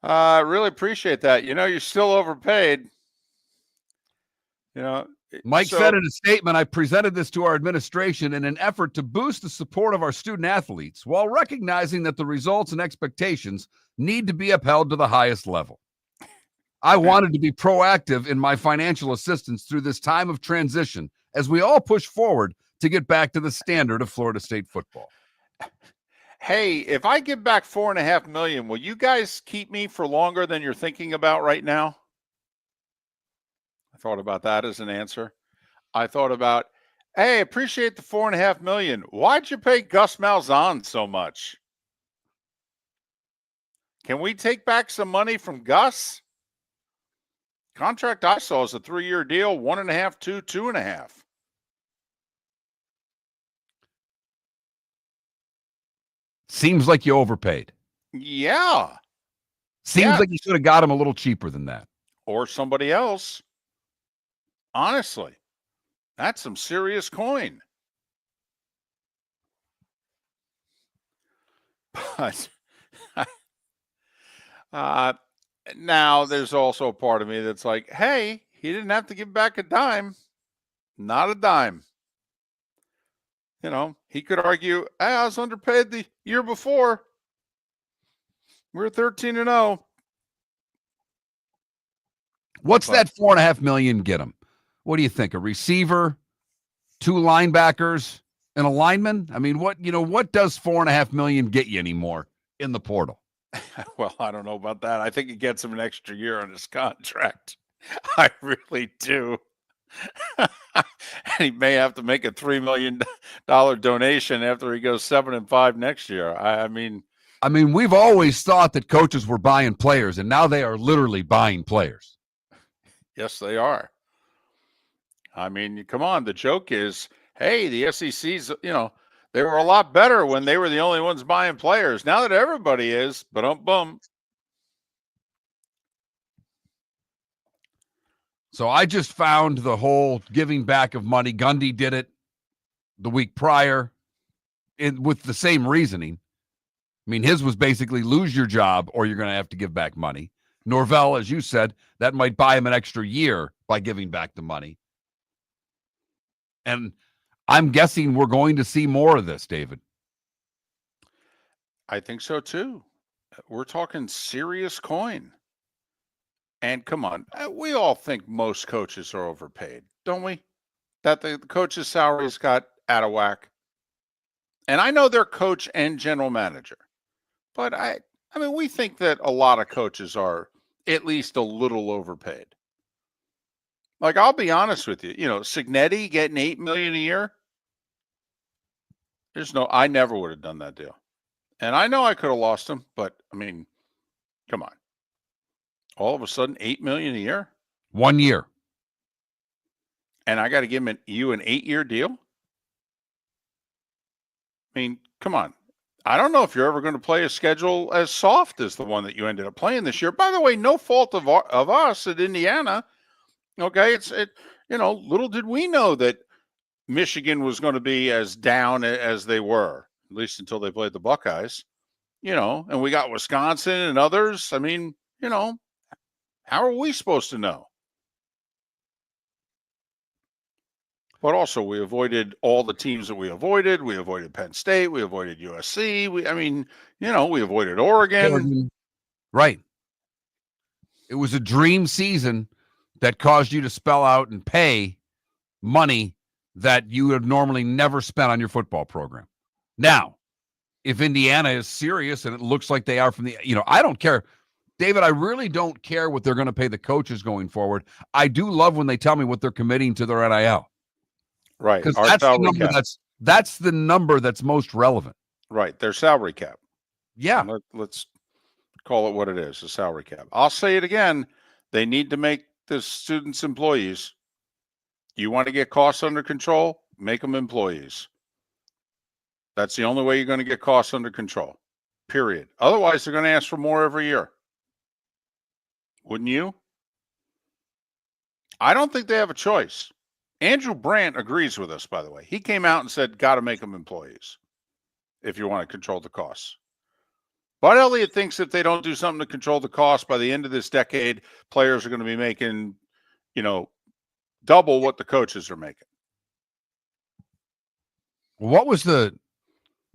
really appreciate that. You're still overpaid. Mike said in a statement, I presented this to our administration in an effort to boost the support of our student athletes while recognizing that the results and expectations need to be upheld to the highest level. I wanted to be proactive in my financial assistance through this time of transition as we all push forward to get back to the standard of Florida State football. Hey, if I give back $4.5 million, will you guys keep me for longer than you're thinking about right now? I thought about that as an answer. I thought about, hey, appreciate the $4.5 million. Why'd you pay Gus Malzahn so much? Can we take back some money from Gus? Contract I saw is a 3-year deal, 1.5 to 2.5. Seems like you overpaid. Yeah. Seems like you should have got him a little cheaper than that. Or somebody else. Honestly, that's some serious coin. But now there's also a part of me that's like, hey, he didn't have to give back a dime. Not a dime. He could argue, hey, I was underpaid the year before. We're 13-0. What's that $4.5 million get him? What do you think? A receiver, 2 linebackers, and a lineman? I mean, what does $4.5 million get you anymore in the portal? Well, I don't know about that. I think it gets him an extra year on his contract. I really do. And he may have to make a $3 million donation after he goes 7-5 next year. I mean, we've always thought that coaches were buying players, and now they are literally buying players. Yes, they are. I mean, come on. The joke is, hey, the SEC's, they were a lot better when they were the only ones buying players. Now that everybody is, bum. So I just found the whole giving back of money. Gundy did it the week prior with the same reasoning. I mean, his was basically lose your job or you're going to have to give back money. Norvell, as you said, that might buy him an extra year by giving back the money. And I'm guessing we're going to see more of this, David. I think so too. We're talking serious coin. And come on, we all think most coaches are overpaid, don't we? That the coach's salaries got out of whack. And I know they're coach and general manager, but I mean, we think that a lot of coaches are at least a little overpaid. Like, I'll be honest with you, Signetti getting $8 million a year. I never would have done that deal. And I know I could have lost him, but I mean, come on. All of a sudden, $8 million a year? 1 year. And I got to give you an 8-year deal? I mean, come on. I don't know if you're ever going to play a schedule as soft as the one that you ended up playing this year. By the way, no fault of us at Indiana. Okay, little did we know that Michigan was going to be as down as they were, at least until they played the Buckeyes. And we got Wisconsin and others. I mean, how are we supposed to know? But also, we avoided all the teams that we avoided. We avoided Penn State. We avoided USC. We avoided Oregon. Right. It was a dream season that caused you to spell out and pay money that you would normally never spent on your football program. Now, if Indiana is serious, and it looks like they are from the, I don't care. David, I really don't care what they're going to pay the coaches going forward. I do love when they tell me what they're committing to their NIL. Right. Because that's the number that's most relevant. Right. Their salary cap. Yeah. Let's call it what it is, a salary cap. I'll say it again. They need to make the students employees. You want to get costs under control? Make them employees. That's the only way you're going to get costs under control. Period. Otherwise, they're going to ask for more every year. Wouldn't you? I don't think they have a choice. Andrew Brandt agrees with us, by the way. He came out and said, got to make them employees if you want to control the costs. Bud Elliott thinks if they don't do something to control the costs by the end of this decade, players are going to be making, double what the coaches are making. What was the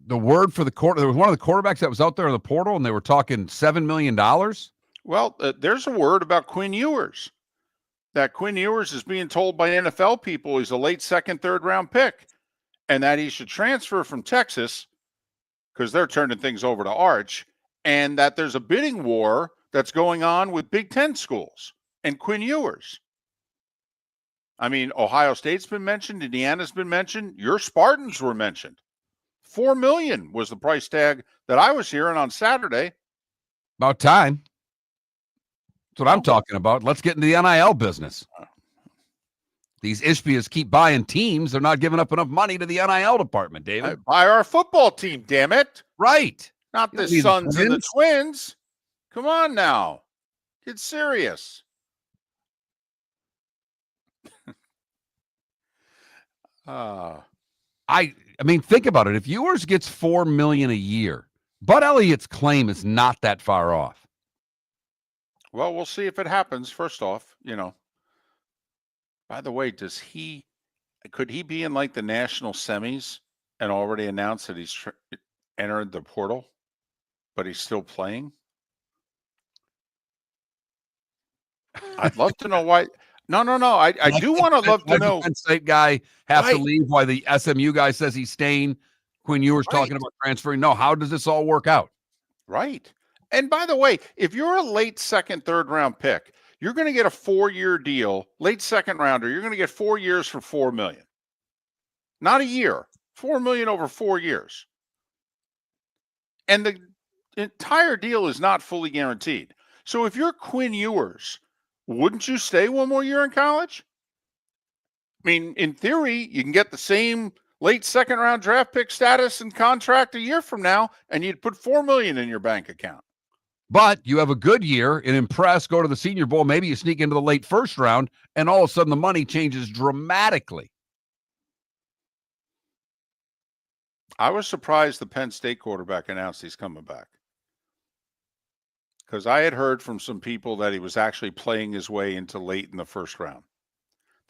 word for the quarter? There was one of the quarterbacks that was out there in the portal, and they were talking $7 million. Well, there's a word about Quinn Ewers. That Quinn Ewers is being told by NFL people he's a late second, third round pick, and that he should transfer from Texas because they're turning things over to Arch, and that there's a bidding war that's going on with Big Ten schools and Quinn Ewers. I mean, Ohio State's been mentioned, Indiana's been mentioned, your Spartans were mentioned. $4 million was the price tag that I was hearing on Saturday. About time. That's what I'm talking about. Let's get into the NIL business. These Ishbias keep buying teams. They're not giving up enough money to the NIL department, David. Buy our football team, damn it. Right. Not the Suns and the Twins. Come on now. Get serious. I mean, think about it. If Ewers gets $4 million a year, Bud Elliott's claim is not that far off. Well, we'll see if it happens. First off, by the way, could he be in like the national semis and already announced that he's entered the portal, but he's still playing? I'd love to know why. No. I do want to love to know. The Penn State guy has to leave. Why the SMU guy says he's staying. Quinn Ewers talking about transferring. No, how does this all work out? Right. And by the way, if you're a late second, third round pick, you're going to get a 4-year deal, late second rounder. You're going to get 4 years for $4 million. Not a year, $4 million over 4 years. And the entire deal is not fully guaranteed. So if you're Quinn Ewers, wouldn't you stay one more year in college? I mean, in theory, you can get the same late second round draft pick status and contract a year from now, and you'd put $4 million in your bank account. But you have a good year and impress, go to the Senior Bowl. Maybe you sneak into the late first round, and all of a sudden the money changes dramatically. I was surprised the Penn State quarterback announced he's coming back, because I had heard from some people that he was actually playing his way into late in the first round.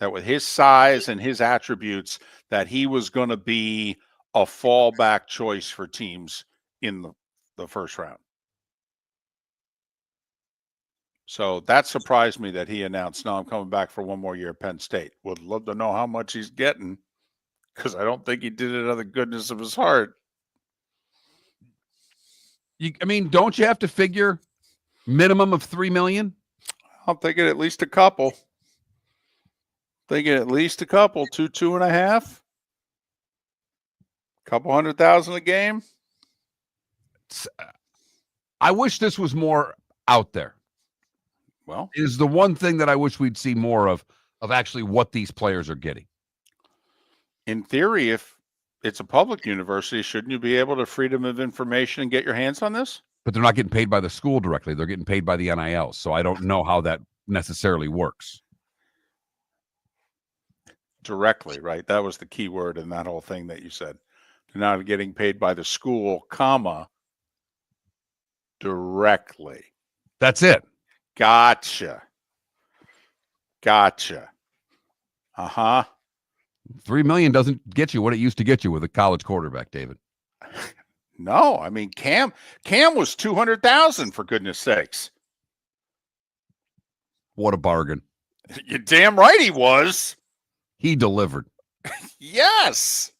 that with his size and his attributes, that he was going to be a fallback choice for teams in the first round. So that surprised me that he announced, no, I'm coming back for one more year at Penn State. Would love to know how much he's getting, because I don't think he did it out of the goodness of his heart. Don't you have to figure minimum of $3 million? I'm thinking at least a couple. Thinking at least a couple, 2.5, couple $100,000 a game. I wish this was more out there. Well, is the one thing that I wish we'd see more of actually what these players are getting. In theory, if it's a public university, shouldn't you be able to freedom of information and get your hands on this? But they're not getting paid by the school directly. They're getting paid by the NIL. So I don't know how that necessarily works. Directly, right? That was the key word in that whole thing that you said. They're not getting paid by the school, comma, directly. That's it. Gotcha. Uh-huh. $3 million doesn't get you what it used to get you with a college quarterback, David. No, I mean, Cam was $200,000, for goodness sakes. What a bargain. You're damn right he was. He delivered. Yes.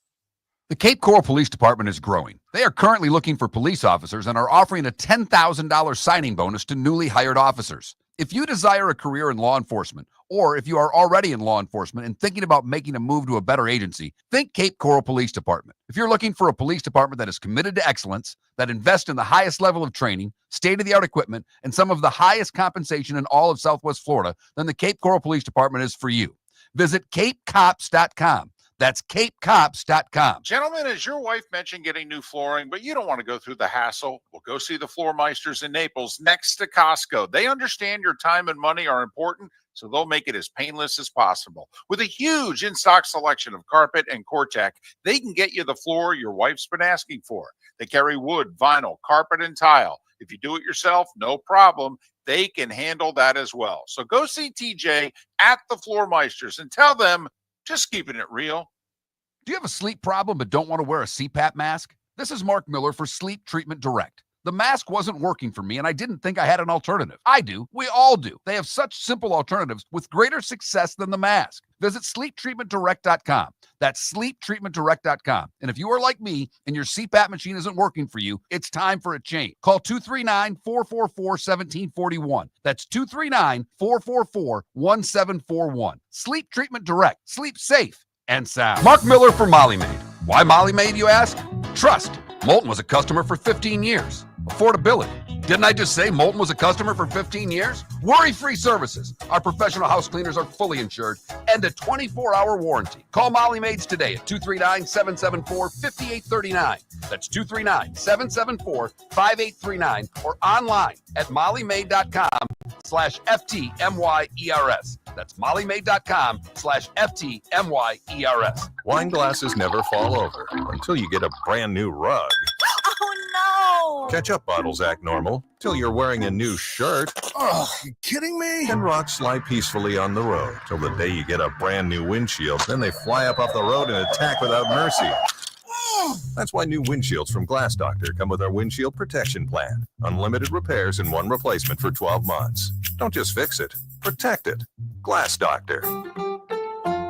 The Cape Coral Police Department is growing. They are currently looking for police officers and are offering a $10,000 signing bonus to newly hired officers. If you desire a career in law enforcement, or if you are already in law enforcement and thinking about making a move to a better agency, think Cape Coral Police Department. If you're looking for a police department that is committed to excellence, that invests in the highest level of training, state-of-the-art equipment, and some of the highest compensation in all of Southwest Florida, then the Cape Coral Police Department is for you. Visit capecops.com. That's capecops.com. Gentlemen, as your wife mentioned getting new flooring, but you don't want to go through the hassle, well, go see the Floormeisters in Naples next to Costco. They understand your time and money are important, so they'll make it as painless as possible. With a huge in-stock selection of carpet and Cortec, they can get you the floor your wife's been asking for. They carry wood, vinyl, carpet, and tile. If you do it yourself, no problem. They can handle that as well. So go see TJ at the Floormeisters and tell them, just keeping it real. Do you have a sleep problem but don't want to wear a CPAP mask? This is Mark Miller for Sleep Treatment Direct. The mask wasn't working for me, and I didn't think I had an alternative. I do. We all do. They have such simple alternatives with greater success than the mask. Visit sleeptreatmentdirect.com. That's sleeptreatmentdirect.com. And if you are like me and your CPAP machine isn't working for you, it's time for a change. Call 239-444-1741. That's 239-444-1741. Sleep Treatment Direct. Sleep safe and sound. Mark Miller for Molly Maid. Why Molly Maid, you ask? Trust. Moulton was a customer for 15 years. Affordability. Didn't I just say Moulton was a customer for 15 years? Worry-free services. Our professional house cleaners are fully insured and a 24-hour warranty. Call Molly Maids today at 239-774-5839. That's 239-774-5839 or online at mollymaid.com/FTMYERS. That's mollymaid.com/FTMYERS. Wine glasses never fall over until you get a brand new rug. Oh, no. Ketchup bottles act normal till you're wearing a new shirt. Oh, you kidding me? And rocks slide peacefully on the road till the day you get a brand new windshield. Then they fly up off the road and attack without mercy. That's why new windshields from Glass Doctor come with our windshield protection plan. Unlimited repairs and one replacement for 12 months. Don't just fix it, protect it. Glass Doctor,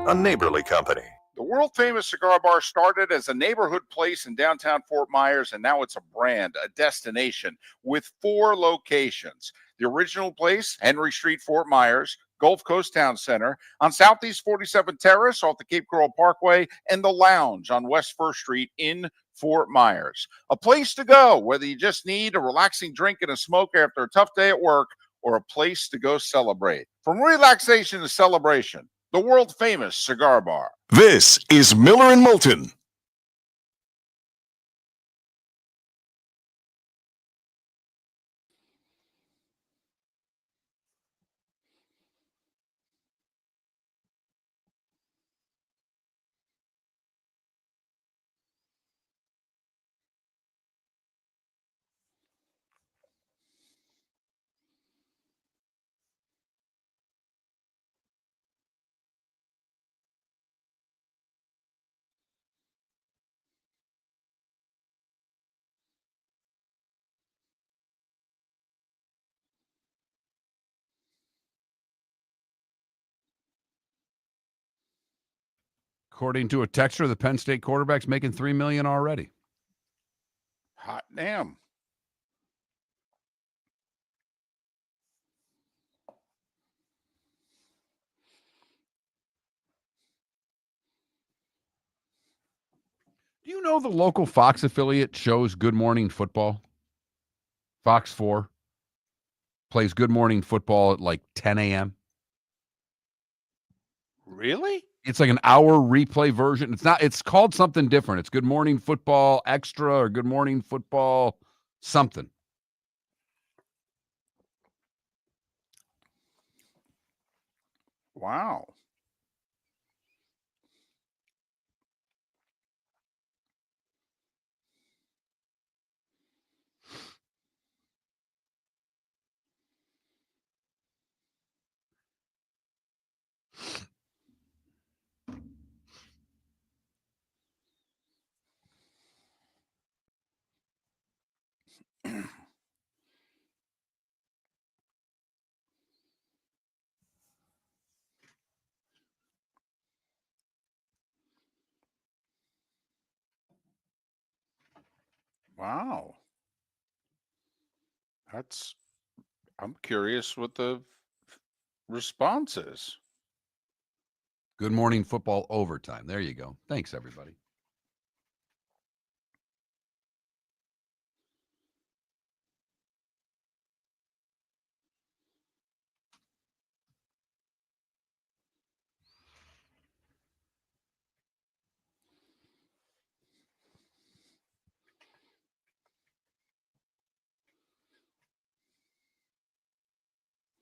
a neighborly company. The world-famous cigar bar started as a neighborhood place in downtown Fort Myers, and now it's a brand, a destination, with 4 locations. The original place, Henry Street, Fort Myers, Gulf Coast Town Center, on Southeast 47th Terrace off the Cape Coral Parkway, and the Lounge on West 1st Street in Fort Myers. A place to go, whether you just need a relaxing drink and a smoke after a tough day at work, or a place to go celebrate. From relaxation to celebration, the world-famous cigar bar. This is Miller and Moulton. According to a texter, the Penn State quarterback's making $3 million already. Hot damn. Do you know the local Fox affiliate shows Good Morning Football? Fox 4 plays Good Morning Football at like 10 a.m. Really? It's like an hour replay version. It's called something different. It's Good Morning Football Extra or Good Morning Football something. Wow. Wow. I'm curious what the response is. Good Morning Football Overtime. There you go. Thanks, everybody.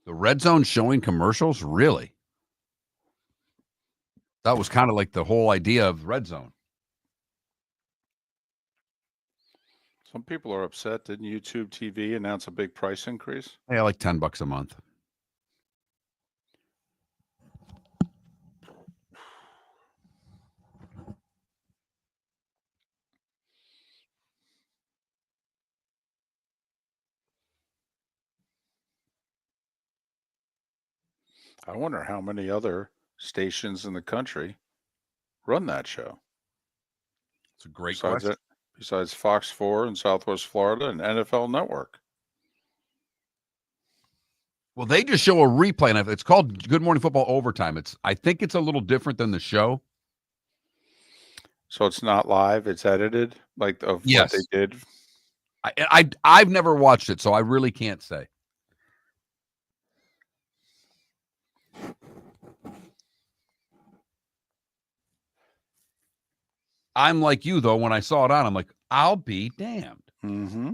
The Red Zone showing commercials? Really? That was kind of like the whole idea of Red Zone. Some people are upset. Didn't YouTube TV announce a big price increase? Yeah, like $10 a month. I wonder how many other stations in the country run that show. It's a great Besides question. it, besides Fox 4 in Southwest Florida and NFL Network. Well, they just show a replay, and it's called Good Morning Football Overtime. I think it's a little different than the show. So it's not live; it's edited, like of Yes. what they did. I've never watched it, so I really can't say. I'm like you, though. When I saw it on, I'm like, I'll be damned. Mm-hmm.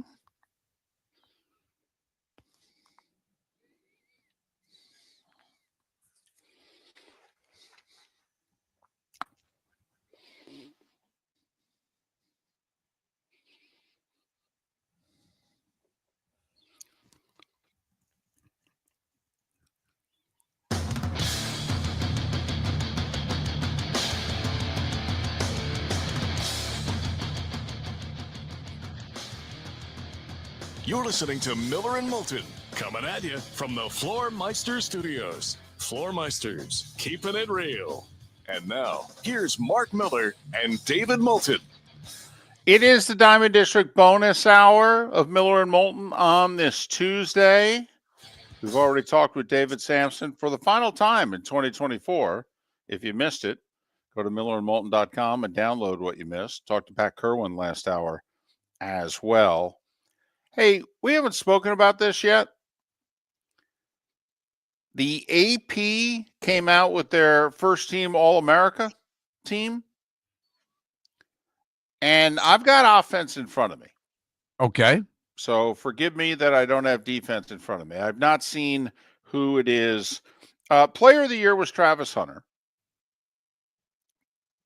You're listening to Miller and Moulton, coming at you from the Floormeister Studios. Floormeisters, keeping it real. And now, here's Mark Miller and David Moulton. It is the Diamond District bonus hour of Miller and Moulton on this Tuesday. We've already talked with David Samson for the final time in 2024. If you missed it, go to millerandmoulton.com and download what you missed. Talked to Pat Kirwan last hour as well. Hey, we haven't spoken about this yet. The AP came out with their first team All-America team. And I've got offense in front of me. Okay. So forgive me that I don't have defense in front of me. I've not seen who it is. Player of the year was Travis Hunter,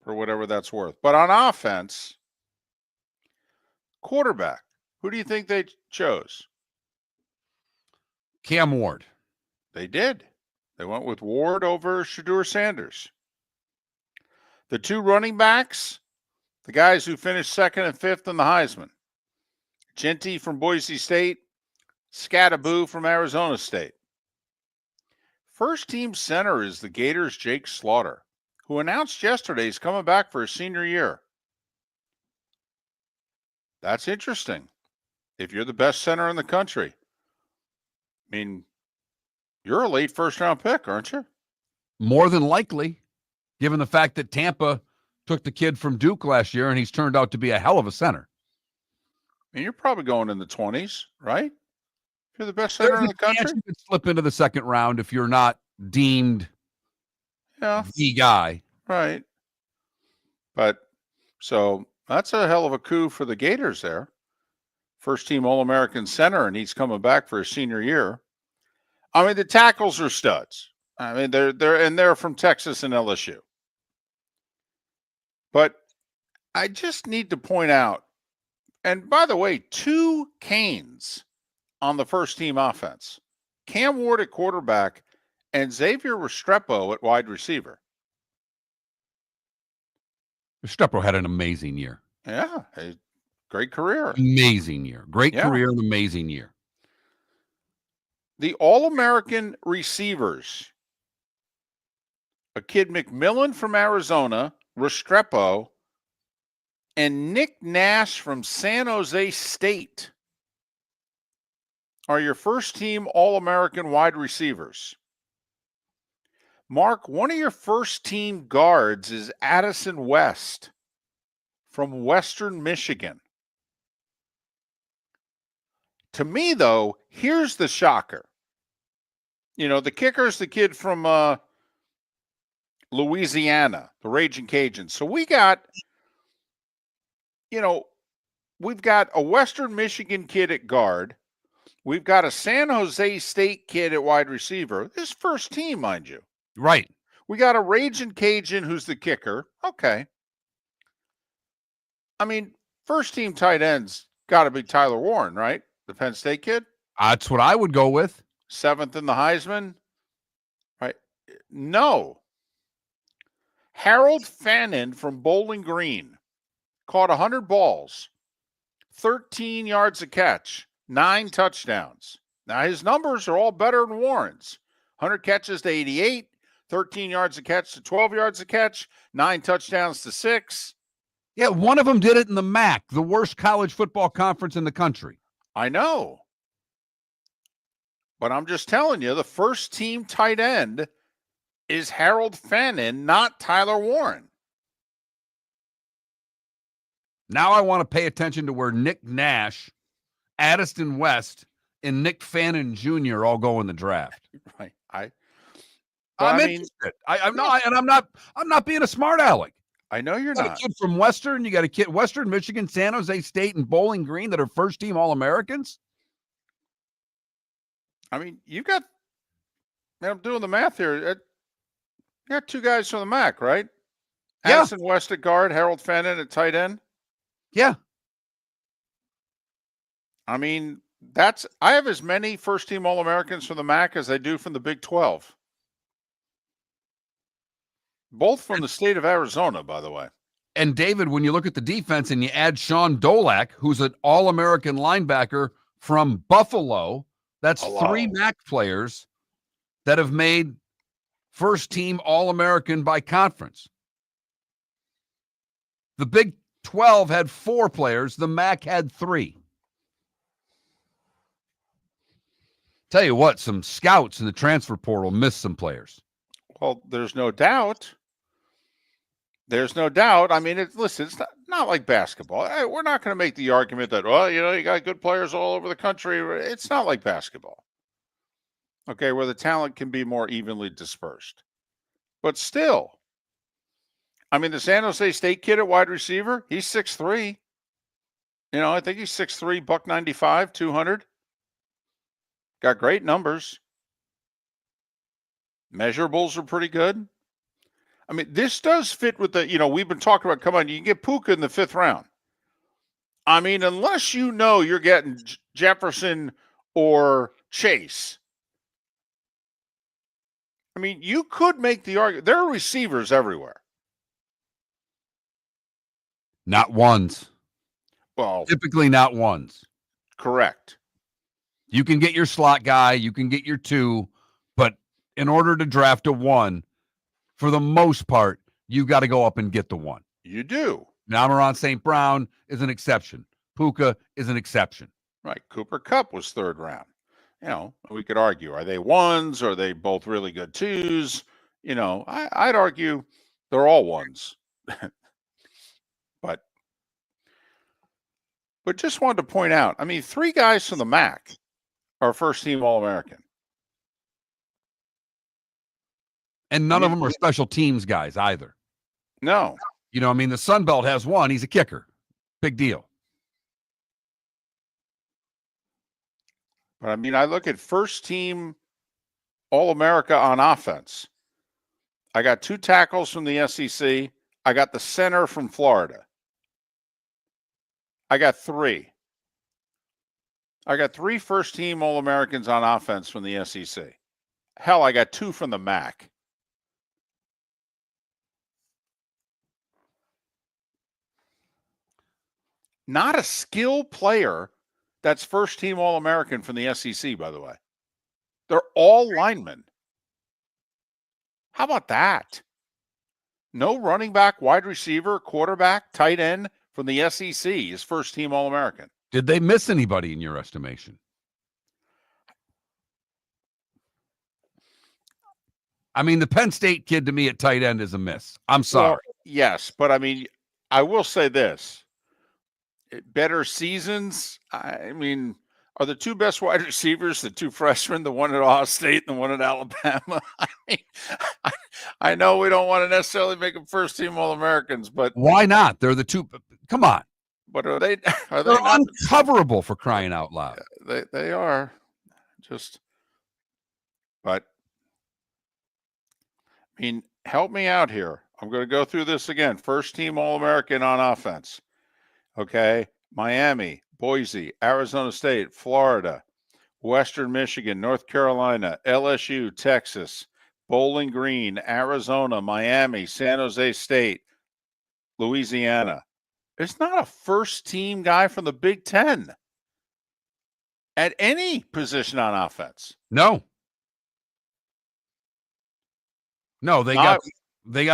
for whatever that's worth. But on offense, quarterback, who do you think they chose? Cam Ward. They did. They went with Ward over Shadur Sanders. The two running backs, the guys who finished second and fifth in the Heisman. Genty from Boise State, Scattaboo from Arizona State. First team center is the Gators' Jake Slaughter, who announced yesterday he's coming back for his senior year. That's interesting. If you're the best center in the country, I mean, you're a late first-round pick, aren't you? More than likely, given the fact that Tampa took the kid from Duke last year and he's turned out to be a hell of a center. I mean, you're probably going in the 20s, right? If you're the best center in the country. You could slip into the second round if you're not deemed the guy. Right. But so that's a hell of a coup for the Gators there. First team All-American center, and he's coming back for his senior year. I mean, the tackles are studs. I mean, they're from Texas and LSU. But I just need to point out, and by the way, 2 Canes on the first team offense. Cam Ward at quarterback and Xavier Restrepo at wide receiver. Restrepo had an amazing year. Yeah, a great career. Amazing year. Great career and amazing year. The All-American receivers. A kid McMillan from Arizona, Restrepo, and Nick Nash from San Jose State are your first team All-American wide receivers. Mark, one of your first team guards is Addison West from Western Michigan. To me, though, here's the shocker. You know, the kicker's the kid from Louisiana, the Raging Cajuns. So we got, we've got a Western Michigan kid at guard. We've got a San Jose State kid at wide receiver. This first team, mind you. Right. We got a Raging Cajun who's the kicker. Okay. I mean, first team tight ends got to be Tyler Warren, right? The Penn State kid. That's what I would go with. 7th in the Heisman. Right. No. Harold Fannin from Bowling Green caught 100 balls, 13 yards a catch, 9 touchdowns. Now, his numbers are all better than Warren's. 100 catches to 88, 13 yards a catch to 12 yards a catch, 9 touchdowns to 6. Yeah, one of them did it in the MAC, the worst college football conference in the country. I know. But I'm just telling you, the first team tight end is Harold Fannin, not Tyler Warren. Now I want to pay attention to where Nick Nash, Addison West, and Nick Fannin Jr. all go in the draft. Right. I'm interested. I'm not being a smart aleck. I know you're not. A kid from Western, you got a kid Western Michigan, San Jose State, and Bowling Green that are first team All-Americans. I mean, you got, I'm doing the math here. You got 2 guys from the MAC, right? Yeah. Addison West at guard, Harold Fannin at tight end. Yeah. I mean, I have as many first team All-Americans from the MAC as I do from the Big 12. Both from the state of Arizona, by the way. And David, when you look at the defense and you add Sean Dolak, who's an All-American linebacker from Buffalo, that's 3 MAC players that have made first team All-American by conference. The Big 12 had 4 players. The MAC had 3. Tell you what, some scouts in the transfer portal missed some players. Well, there's no doubt. There's no doubt. I mean, listen, it's not like basketball. We're not going to make the argument that, well, you got good players all over the country. It's not like basketball. Okay, where the talent can be more evenly dispersed. But still, I mean, the San Jose State kid at wide receiver, he's 6'3". I think he's 6'3", $195, 200. Got great numbers. Measurables are pretty good. I mean, this does fit with the, we've been talking about, come on, you can get Puka in the 5th round. I mean, unless you're getting Jefferson or Chase. I mean, you could make the argument. There are receivers everywhere. Not ones. Well, typically not ones. Correct. You can get your slot guy, you can get your 2, but in order to draft a 1, for the most part, you've got to go up and get the one. You do. Namaron St. Brown is an exception. Puka is an exception. Right. Cooper Kupp was 3rd round. We could argue, are they ones? Are they both really good twos? I'd argue they're all ones. But just wanted to point out, 3 guys from the MAC are first-team All-American. And none of them are special teams guys either. No. The Sun Belt has one. He's a kicker. Big deal. But I look at first-team All-America on offense. I got 2 tackles from the SEC. I got the center from Florida. I got 3. I got 3 first-team All-Americans on offense from the SEC. Hell, I got 2 from the MAC. Not a skill player that's first-team All-American from the SEC, by the way. They're all linemen. How about that? No running back, wide receiver, quarterback, tight end from the SEC is first-team All-American. Did they miss anybody in your estimation? The Penn State kid to me at tight end is a miss. I'm sorry. Well, yes, but I will say this. Better seasons, are the 2 best wide receivers the 2 freshmen, the one at Ohio State and the one at Alabama? I know we don't want to necessarily make them first-team All-Americans, but why not? They're the 2. Come on. But are they They're uncoverable, for crying out loud. They are. But help me out here. I'm going to go through this again. First-team All-American on offense. Okay, Miami, Boise, Arizona State, Florida, Western Michigan, North Carolina, LSU, Texas, Bowling Green, Arizona, Miami, San Jose State, Louisiana. There's not a first-team guy from the Big Ten at any position on offense. No, they got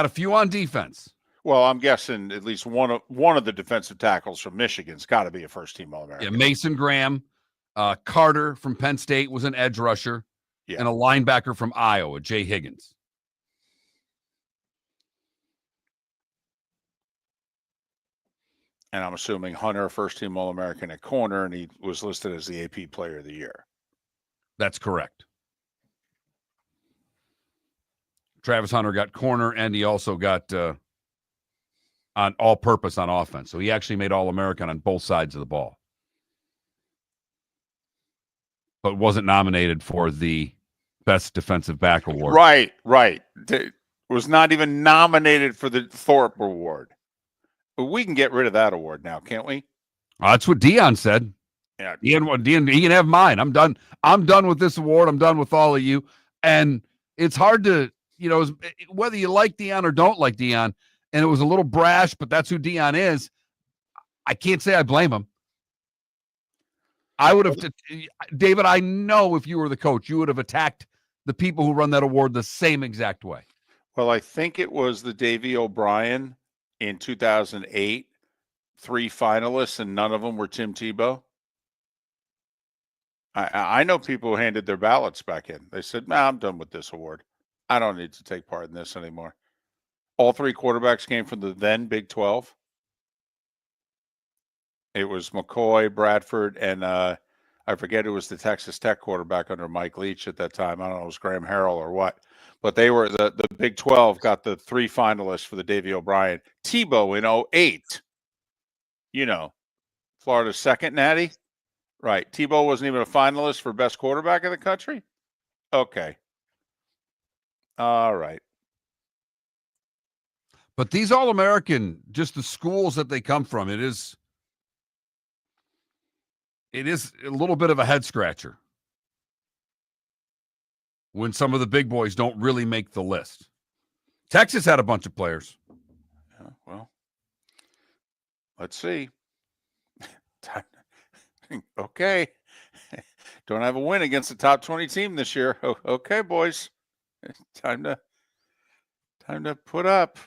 a few on defense. Well, I'm guessing at least one of the defensive tackles from Michigan's got to be a first-team All-American. Yeah, Mason Graham, Carter from Penn State was an edge rusher, and a linebacker from Iowa, Jay Higgins. And I'm assuming Hunter, first-team All-American at corner, and he was listed as the AP Player of the Year. That's correct. Travis Hunter got corner, and he also got on all-purpose on offense. So he actually made All-American on both sides of the ball. But wasn't nominated for the Best Defensive Back Award. Right. Was not even nominated for the Thorpe Award. But we can get rid of that award now, can't we? That's what Dion said. Yeah. Dion, he can have mine. I'm done. I'm done with this award. I'm done with all of you. And it's hard to, whether you like Dion or don't like Dion, and it was a little brash, but that's who Dion is. I can't say I blame him. I would have, David, I know if you were the coach, you would have attacked the people who run that award the same exact way. Well, I think it was the Davey O'Brien in 2008, 3 finalists, and none of them were Tim Tebow. I know people who handed their ballots back in. They said, I'm done with this award. I don't need to take part in this anymore. All 3 quarterbacks came from the then Big 12. It was McCoy, Bradford, and I forget who was the Texas Tech quarterback under Mike Leach at that time. I don't know, it was Graham Harrell or what. But they were the Big 12 got the 3 finalists for the Davey O'Brien. Tebow in 2008. Florida's second natty. Right. Tebow wasn't even a finalist for best quarterback in the country. Okay. All right. But these All-American, just the schools that they come from, it is a little bit of a head scratcher when some of the big boys don't really make the list. Texas had a bunch of players. Yeah, well, let's see. Okay. Don't have a win against the top 20 team this year. Okay, boys. Time to put up.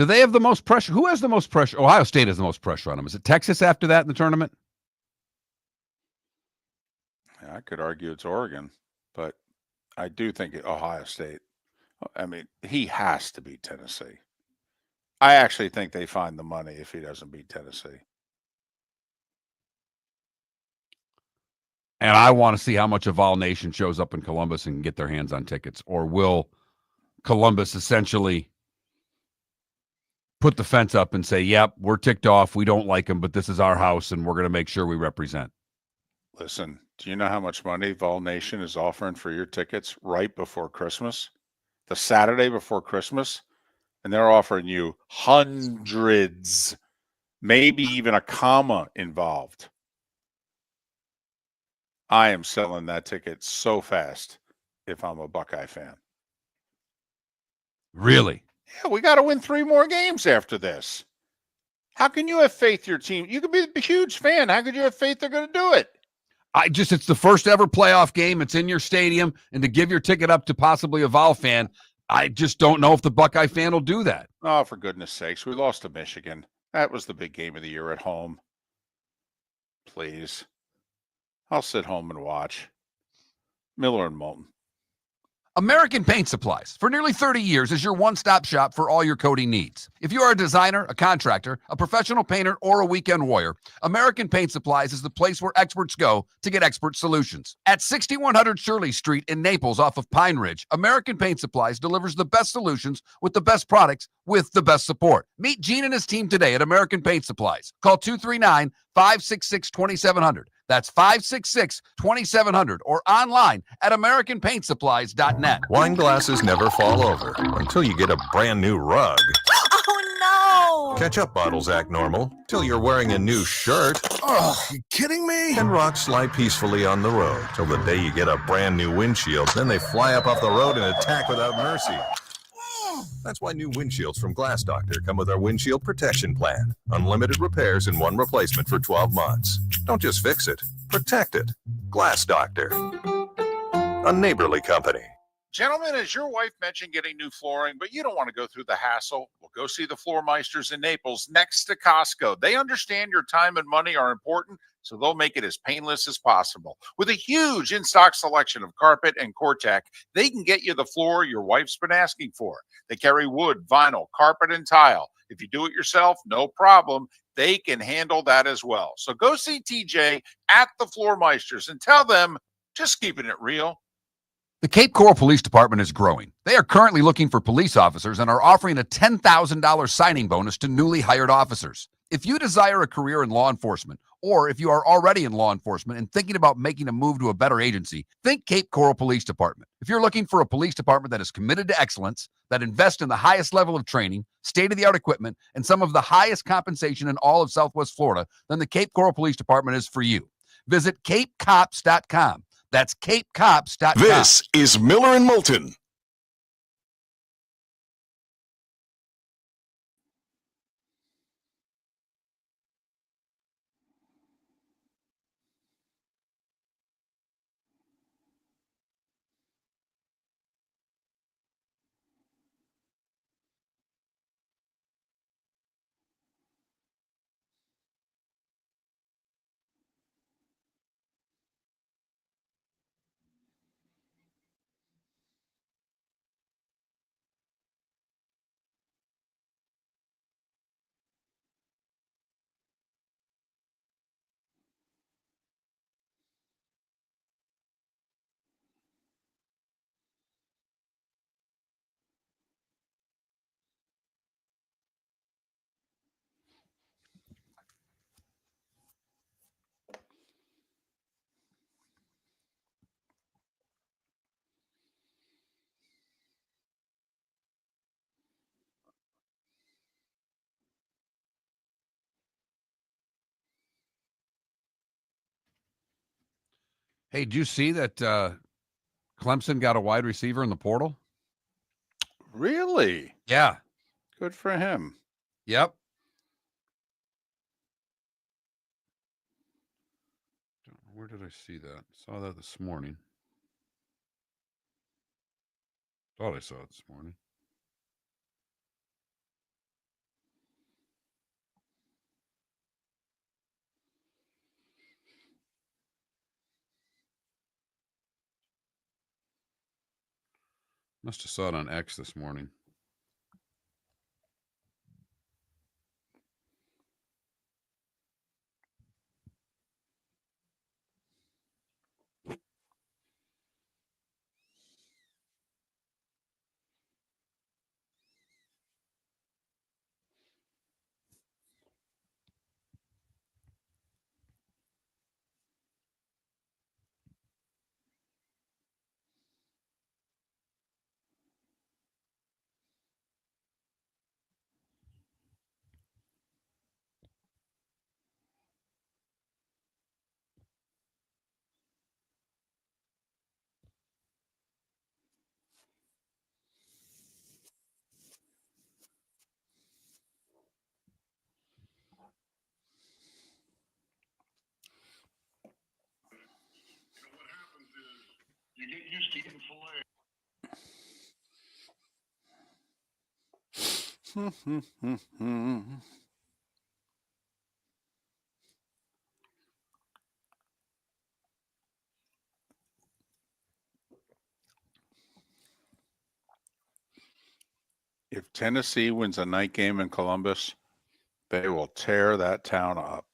Do they have the most pressure? Who has the most pressure? Ohio State has the most pressure on them. Is it Texas after that in the tournament? Yeah, I could argue it's Oregon, but I do think Ohio State. I mean, he has to beat Tennessee. I actually think they find the money if he doesn't beat Tennessee. And I want to see how much of Vol Nation shows up in Columbus and can get their hands on tickets. Or will Columbus essentially put the fence up and say, yep, we're ticked off. We don't like him, but this is our house, and we're going to make sure we represent. Listen, do you know how much money Vol Nation is offering for your tickets right before Christmas? The Saturday before Christmas? And they're offering you hundreds, maybe even a comma involved. I am selling that ticket so fast if I'm a Buckeye fan. Really? Yeah, we got to win 3 more games after this. How can you have faith your team? You could be a huge fan. How could you have faith they're going to do it? It's the first ever playoff game. It's in your stadium. And to give your ticket up to possibly a Vol fan, I just don't know if the Buckeye fan will do that. Oh, for goodness sakes. We lost to Michigan. That was the big game of the year at home. Please. I'll sit home and watch. Miller and Moulton. American Paint Supplies, for nearly 30 years, is your one-stop shop for all your coating needs. If you are a designer, a contractor, a professional painter, or a weekend warrior, American Paint Supplies is the place where experts go to get expert solutions. At 6100 Shirley Street in Naples off of Pine Ridge, American Paint Supplies delivers the best solutions with the best products with the best support. Meet Gene and his team today at American Paint Supplies. Call 239-566-2700. That's 566-2700 or online at AmericanPaintSupplies.net. Wine glasses never fall over until you get a brand new rug. Oh, no! Ketchup bottles act normal till you're wearing a new shirt. Oh, you kidding me? And rocks slide peacefully on the road till the day you get a brand new windshield. Then they fly up off the road and attack without mercy. That's why new windshields from Glass Doctor come with our windshield protection plan. Unlimited repairs and 1 replacement for 12 months. Don't just fix it, protect it. Glass Doctor, a neighborly company. Gentlemen, as your wife mentioned getting new flooring, but you don't want to go through the hassle, well, go see the Floor Meisters in Naples next to Costco. They understand your time and money are important, so they'll make it as painless as possible. With a huge in-stock selection of carpet and Cortec, they can get you the floor your wife's been asking for. They carry wood, vinyl, carpet, and tile. If you do it yourself, no problem. They can handle that as well. So go see TJ at the Floor Meisters and tell them, just keeping it real. The Cape Coral Police Department is growing. They are currently looking for police officers and are offering a $10,000 signing bonus to newly hired officers. If you desire a career in law enforcement, or if you are already in law enforcement and thinking about making a move to a better agency, think Cape Coral Police Department. If you're looking for a police department that is committed to excellence, that invests in the highest level of training, state-of-the-art equipment, and some of the highest compensation in all of Southwest Florida, then the Cape Coral Police Department is for you. Visit capecops.com. That's capecops.com. This is Miller and Moulton. Hey, did you see that Clemson got a wide receiver in the portal? Really? Yeah. Good for him. Yep. Where did I see that? Saw that this morning. Thought I saw it this morning. Must have saw it on X this morning. You get used to eating filet. If Tennessee wins a night game in Columbus, they will tear that town up.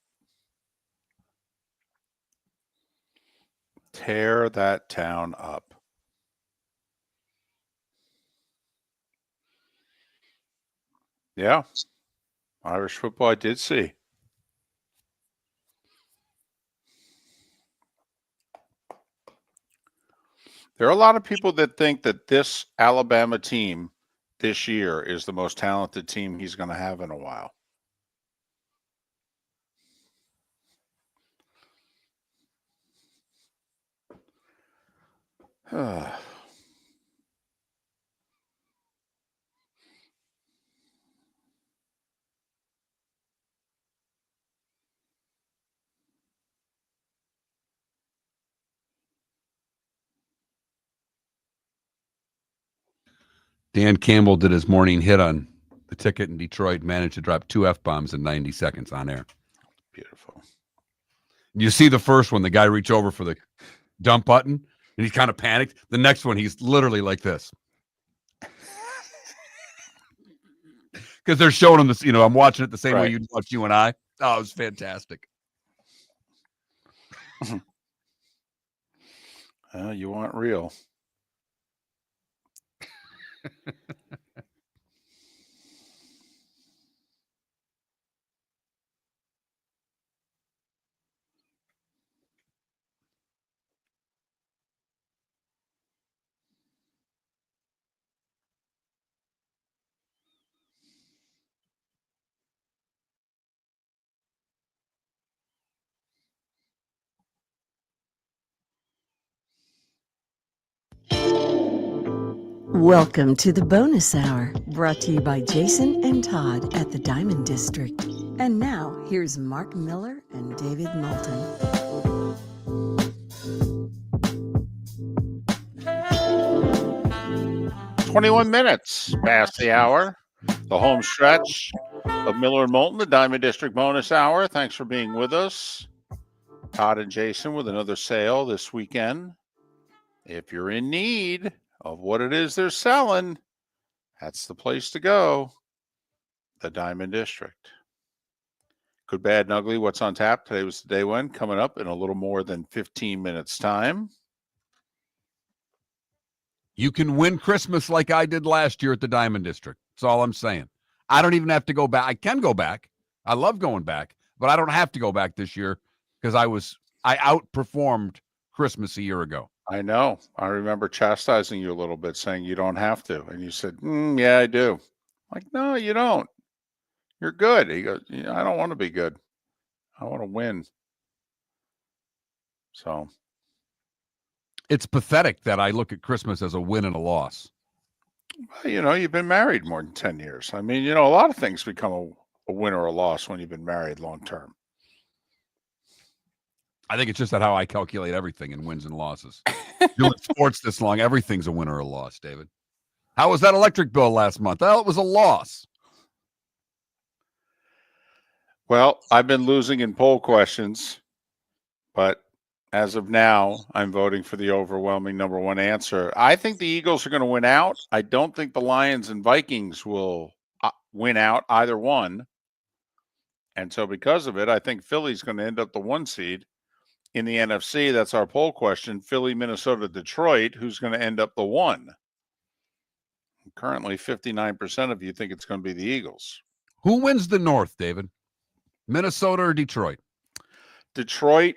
Tear that town up. Yeah. Irish football I did see. There are a lot of people that think that this Alabama team this year is the most talented team he's going to have in a while. Dan Campbell did his morning hit on the ticket in Detroit, managed to drop 2 F-bombs in 90 seconds on air. Beautiful. You see the first one, the guy reach over for the dump button, and he's kind of panicked. The next one, he's literally like this. Because they're showing him this, I'm watching it the same way you'd watch you and I. Oh, it was fantastic. You want real. Welcome to the bonus hour, brought to you by Jason and Todd at the Diamond District. And now, here's Mark Miller and David Moulton. 21 minutes past the hour. The home stretch of Miller and Moulton, the Diamond District bonus hour. Thanks for being with us. Todd and Jason with another sale this weekend. If you're in need of what it is they're selling, that's the place to go. The Diamond District. Good, bad, and ugly. What's on tap? Today was the day one. Coming up in a little more than 15 minutes time. You can win Christmas like I did last year at the Diamond District. That's all I'm saying. I don't even have to go back. I can go back. I love going back, but I don't have to go back this year because I outperformed Christmas a year ago. I know. I remember chastising you a little bit, saying you don't have to. And you said, yeah, I do. I'm like, no, you don't. You're good. He goes, I don't want to be good. I want to win. So it's pathetic that I look at Christmas as a win and a loss. Well, you've been married more than 10 years. I mean, a lot of things become a win or a loss when you've been married long term. I think it's just that how I calculate everything in wins and losses. Doing sports this long, everything's a win or a loss, David. How was that electric bill last month? Well, it was a loss. Well, I've been losing in poll questions, but As of now, I'm voting for the overwhelming number one answer. I think the Eagles are going to win out. I don't think the Lions and Vikings will win out, either one. And so because of it, I think Philly's going to end up the 1 seed in the NFC. That's our poll question. Philly, Minnesota, Detroit. Who's going to end up the 1? Currently, 59% of you think it's going to be the Eagles. Who wins the North, David? Minnesota or Detroit? Detroit.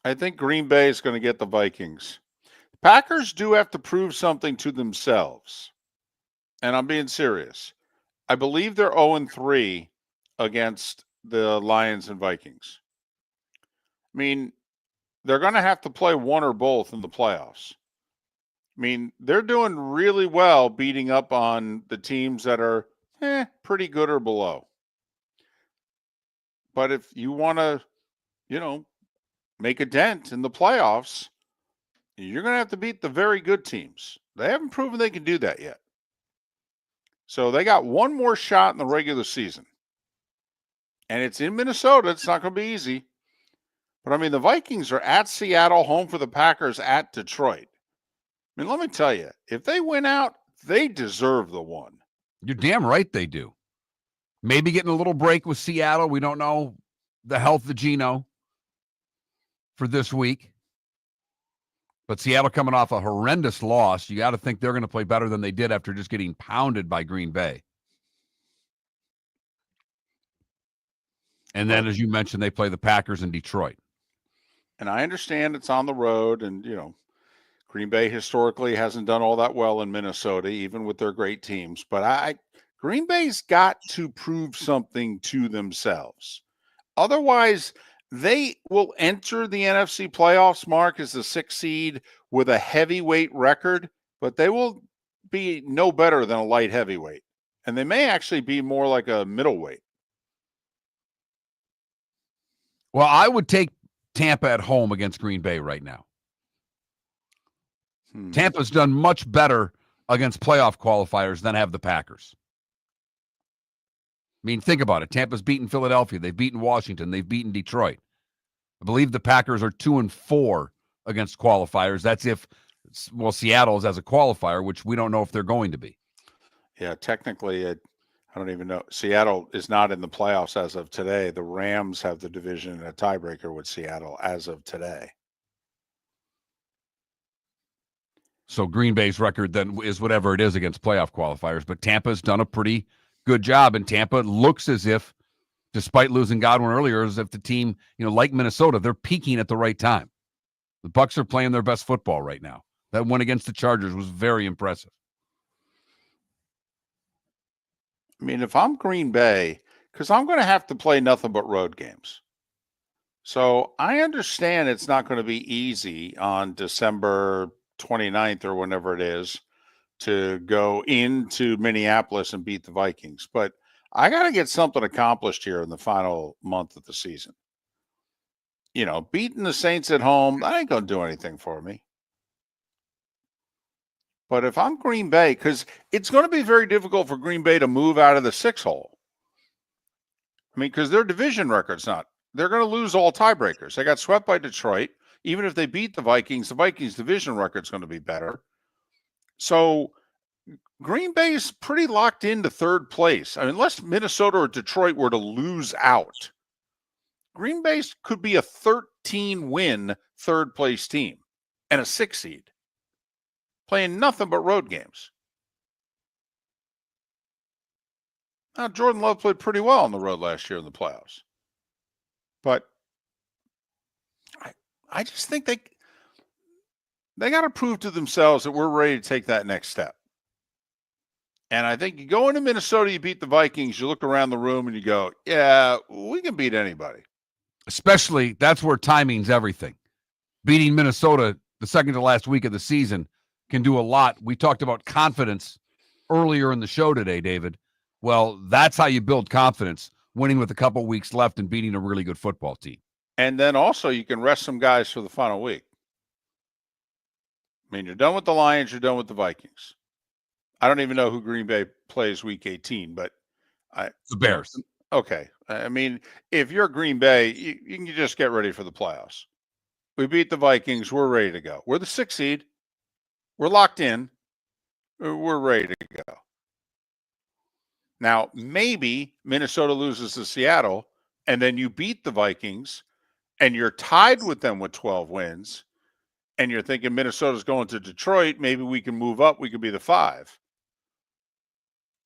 I think Green Bay is going to get the Vikings. Packers do have to prove something to themselves. And I'm being serious. I believe they're 0-3 against the Lions and Vikings. I mean, they're going to have to play one or both in the playoffs. I mean, they're doing really well beating up on the teams that are pretty good or below. But if you want to, make a dent in the playoffs, you're going to have to beat the very good teams. They haven't proven they can do that yet. So they got one more shot in the regular season. And it's in Minnesota. It's not going to be easy. But, I mean, the Vikings are at Seattle, home for the Packers at Detroit. I mean, let me tell you, if they win out, they deserve the 1. You're damn right they do. Maybe getting a little break with Seattle. We don't know the health of Geno for this week. But Seattle coming off a horrendous loss. You got to think they're going to play better than they did after just getting pounded by Green Bay. And then, as you mentioned, they play the Packers in Detroit. And I understand it's on the road, and, Green Bay historically hasn't done all that well in Minnesota, even with their great teams. But Green Bay's got to prove something to themselves. Otherwise, they will enter the NFC playoffs, Mark, as the 6th seed with a heavyweight record, but they will be no better than a light heavyweight. And they may actually be more like a middleweight. Well, I would take Tampa at home against Green Bay right now. Tampa's done much better against playoff qualifiers than have the Packers. I mean, think about it. Tampa's beaten Philadelphia. They've beaten Washington. They've beaten Detroit. I believe the Packers are 2-4 against qualifiers. That's if, Seattle is as a qualifier, which we don't know if they're going to be. Yeah, technically, I don't even know. Seattle is not in the playoffs as of today. The Rams have the division in a tiebreaker with Seattle as of today. So Green Bay's record then is whatever it is against playoff qualifiers. But Tampa's done a pretty good job, and Tampa looks as if, despite losing Godwin earlier, as if the team, like Minnesota, they're peaking at the right time. The Bucs are playing their best football right now. That win against the Chargers was very impressive. I mean, if I'm Green Bay, because I'm going to have to play nothing but road games. So I understand it's not going to be easy on December 29th or whenever it is to go into Minneapolis and beat the Vikings. But I got to get something accomplished here in the final month of the season. Beating the Saints at home, that ain't going to do anything for me. But if I'm Green Bay, because it's going to be very difficult for Green Bay to move out of the 6 hole. I mean, because their division record's not. They're going to lose all tiebreakers. They got swept by Detroit. Even if they beat the Vikings division record's going to be better. So Green Bay is pretty locked into 3rd place. I mean, unless Minnesota or Detroit were to lose out, Green Bay could be a 13-win 3rd place team and a 6 seed, playing nothing but road games. Now, Jordan Love played pretty well on the road last year in the playoffs. But I just think they got to prove to themselves that we're ready to take that next step. And I think you go into Minnesota, you beat the Vikings, you look around the room and you go, yeah, we can beat anybody. Especially, that's where timing's everything. Beating Minnesota the second to last week of the season can do a lot. We talked about confidence earlier in the show today, David. Well, that's how you build confidence, winning with a couple weeks left and beating a really good football team. And then also you can rest some guys for the final week. I mean, you're done with the Lions, you're done with the Vikings. I don't even know who Green Bay plays week 18, but the Bears. Okay. I mean, if you're Green Bay, you can just get ready for the playoffs. We beat the Vikings. We're ready to go. We're the 6th seed. We're locked in. We're ready to go. Now, maybe Minnesota loses to Seattle, and then you beat the Vikings, and you're tied with them with 12 wins, and you're thinking Minnesota's going to Detroit. Maybe we can move up. We could be the 5.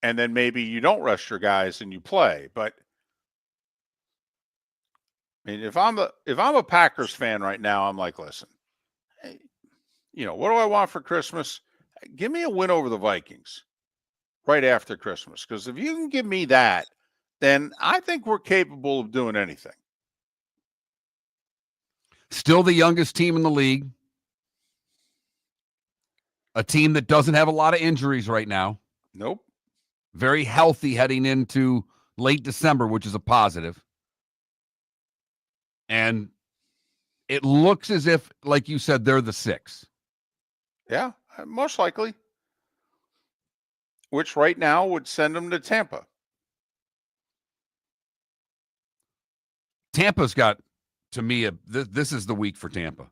And then maybe you don't rest your guys and you play. But I mean, if I'm a Packers fan right now, I'm like, listen, hey, what do I want for Christmas? Give me a win over the Vikings right after Christmas. Because if you can give me that, then I think we're capable of doing anything. Still the youngest team in the league. A team that doesn't have a lot of injuries right now. Nope. Very healthy heading into late December, which is a positive. And it looks as if, like you said, they're the 6. Yeah, most likely. Which right now would send them to Tampa. Tampa's got, to me, this is the week for Tampa.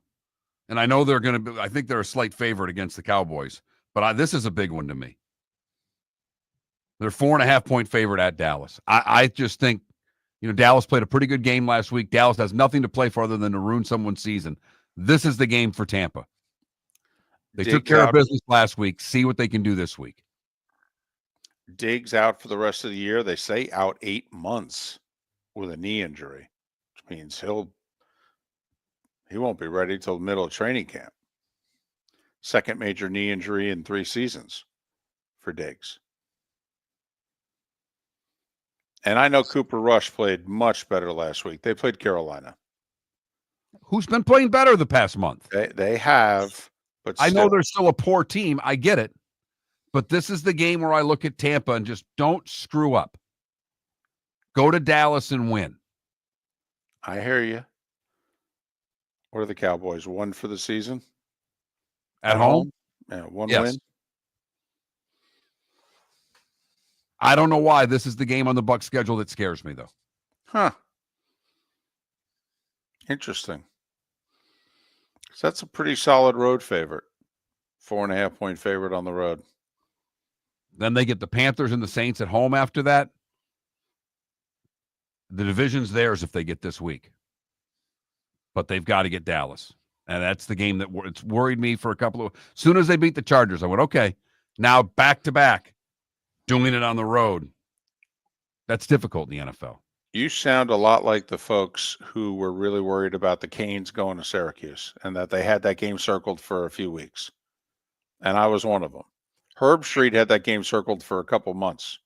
And I know they're going to be, I think they're a slight favorite against the Cowboys. But this is a big one to me. They're 4.5-point favorite at Dallas. I just think, Dallas played a pretty good game last week. Dallas has nothing to play for other than to ruin someone's season. This is the game for Tampa. They took care of business last week. See what they can do this week. Diggs out for the rest of the year. They say out 8 months with a knee injury, which means he won't be ready till the middle of training camp. Second major knee injury in 3 seasons for Diggs. And I know Cooper Rush played much better last week. They played Carolina. Who's been playing better the past month? They have, but I know they're still a poor team. I get it. But this is the game where I look at Tampa and just don't screw up. Go to Dallas and win. I hear you. What are the Cowboys? 1 for the season? At home? Yeah, 1 yes. win. I don't know why this is the game on the Bucs schedule that scares me, though. Huh. Interesting. So that's a pretty solid road favorite. 4.5-point favorite on the road. Then they get the Panthers and the Saints at home after that. The division's theirs if they get this week. But they've got to get Dallas. And that's the game that it's worried me for a couple of... As soon as they beat the Chargers, I went, okay, now back-to-back, doing it on the road. That's difficult in the NFL. You sound a lot like the folks who were really worried about the Canes going to Syracuse and that they had that game circled for a few weeks. And I was one of them. Herb Street had that game circled for a couple months.